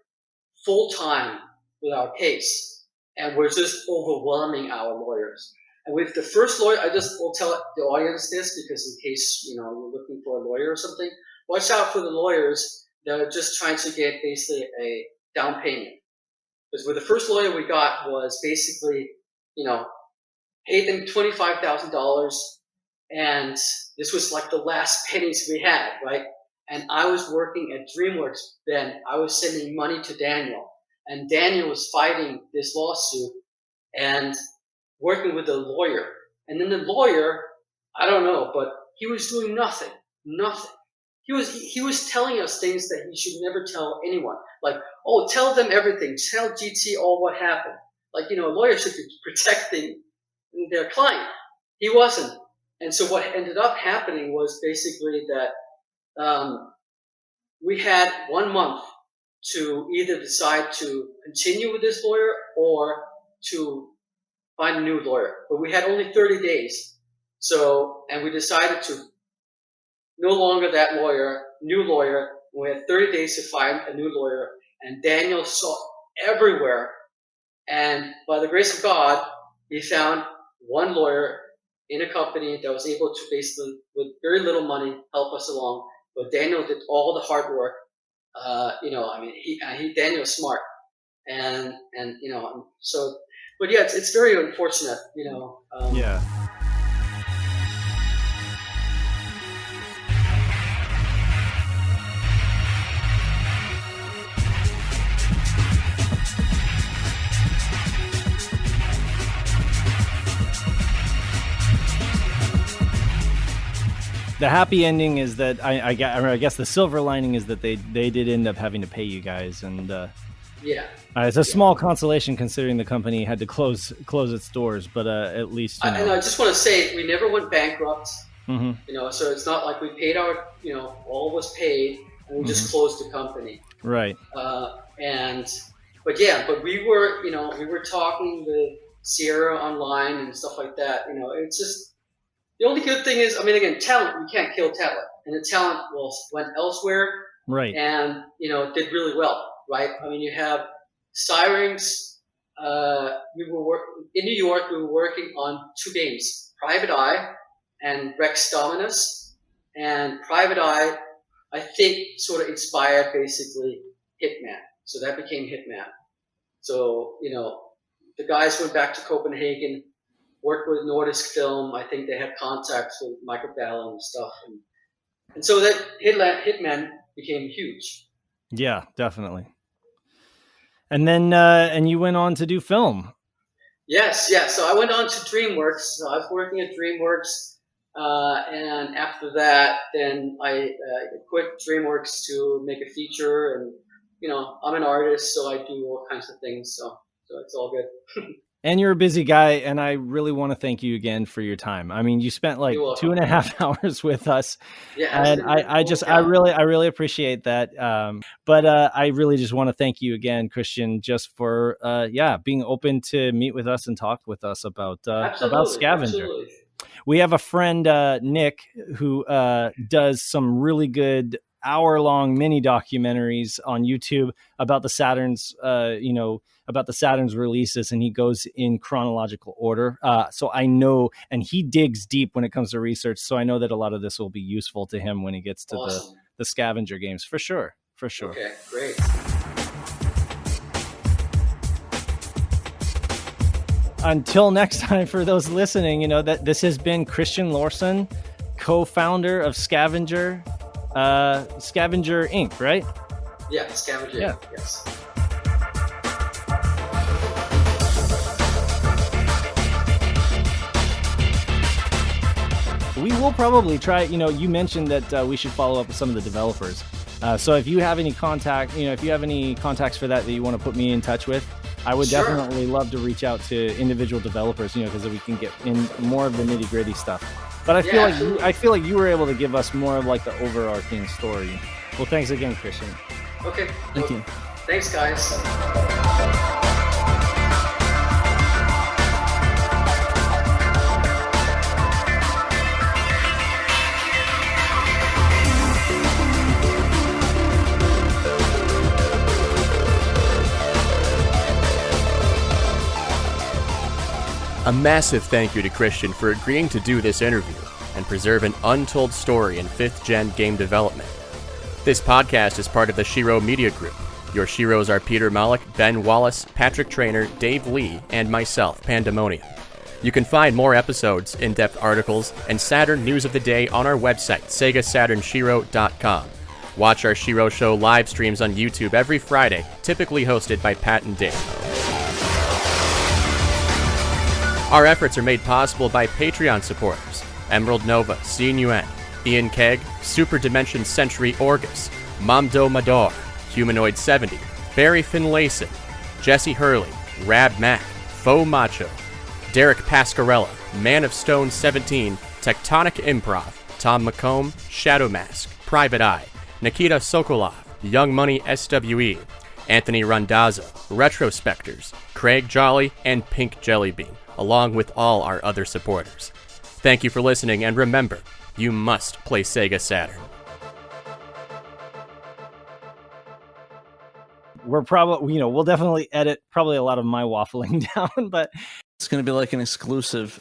full time with our case, and we're just overwhelming our lawyers. And with the first lawyer, I just will tell the audience this, because in case you're looking for a lawyer or something, watch out for the lawyers that are just trying to get basically a down payment. Because with the first lawyer we got was basically, paid them $25,000. And this was like the last pennies we had, right? And I was working at DreamWorks then. I was sending money to Daniel. And Daniel was fighting this lawsuit and working with a lawyer. And then the lawyer, I don't know, but he was doing nothing. He was telling us things that he should never tell anyone. Like, oh, tell them everything. Tell GT all what happened. Like, a lawyer should be protecting their client. He wasn't. And so what ended up happening was basically that we had 1 month to either decide to continue with this lawyer or to find a new lawyer. But we had only 30 days. So, and we decided to no longer that lawyer, new lawyer. We had 30 days to find a new lawyer. And Daniel sought everywhere. And by the grace of God, he found one lawyer in a company that was able to basically, with very little money, help us along. But Daniel did all the hard work. Daniel's smart. And so, but yeah, it's very unfortunate, Yeah. The happy ending is that I guess the silver lining is that they did end up having to pay you guys, and yeah, it's a small consolation considering the company had to close its doors, but at least and I just want to say we never went bankrupt. Mm-hmm. So it's not like we paid our, all was paid and we just closed the company. Right. But we were talking with Sierra Online and stuff like that. It's just the only good thing is, again, talent. You can't kill talent, and the talent went elsewhere, Right. and did really well, right? You have Zyrinx. We were in New York. We were working on 2 games, Private Eye and Rex Dominus. And Private Eye, I think, sort of inspired basically Hitman. So that became Hitman. So, the guys went back to Copenhagen, worked with Nordisk Film. I think they had contacts with Michael Ballon and stuff. And so that Hitman became huge. Yeah, definitely. And then, and you went on to do film. Yes, yeah. So I went on to DreamWorks. So I was working at DreamWorks. And after that, then I quit DreamWorks to make a feature. And, I'm an artist, so I do all kinds of things. So it's all good. And you're a busy guy, and I really want to thank you again for your time. You spent like 2.5 hours with us, and I really appreciate that. But I really just want to thank you again, Christian, just for being open to meet with us and talk with us about Scavenger. Absolutely. We have a friend, Nick, who does some really good hour-long mini documentaries on YouTube about the Saturn's, about the Saturn's releases, and he goes in chronological order. So I know, and he digs deep when it comes to research. So I know that a lot of this will be useful to him when he gets to the Scavenger games, for sure. Okay, great. Until next time, for those listening, that this has been Christian Laursen, co-founder of Scavenger Inc., right? Yeah, Scavenger Inc., yes. We will probably try, you mentioned that we should follow up with some of the developers. So if you have any contact, if you have any contacts for that you want to put me in touch with, I would definitely love to reach out to individual developers, because we can get in more of the nitty gritty stuff. But I feel like you were able to give us more of like the overarching story. Well, thanks again, Christian. Okay. Thank you. Thanks, guys. A massive thank you to Christian for agreeing to do this interview and preserve an untold story in 5th-gen game development. This podcast is part of the SHIRO Media Group. Your SHIROs are Peter Malik, Ben Wallace, Patrick Traynor, Dave Lee, and myself, Pandemonium. You can find more episodes, in-depth articles, and Saturn news of the day on our website, SEGASaturnShiro.com. Watch our SHIRO Show live streams on YouTube every Friday, typically hosted by Pat and Dave. Our efforts are made possible by Patreon supporters: Emerald Nova, Cien Yuen, Ian Keg, Super Dimension Century Orgus, Mamdo Mador, Humanoid 70, Barry Finlayson, Jesse Hurley, Rab Mack, Faux Macho, Derek Pascarella, Man of Stone 17, Tectonic Improv, Tom McComb, Shadow Mask, Private Eye, Nikita Sokolov, Young Money SWE, Anthony Randazzo, Retrospectors, Craig Jolly, and Pink Jellybean, along with all our other supporters. Thank you for listening, and remember, you must play Sega Saturn. We're probably, we'll definitely edit probably a lot of my waffling down, but it's going to be like an exclusive.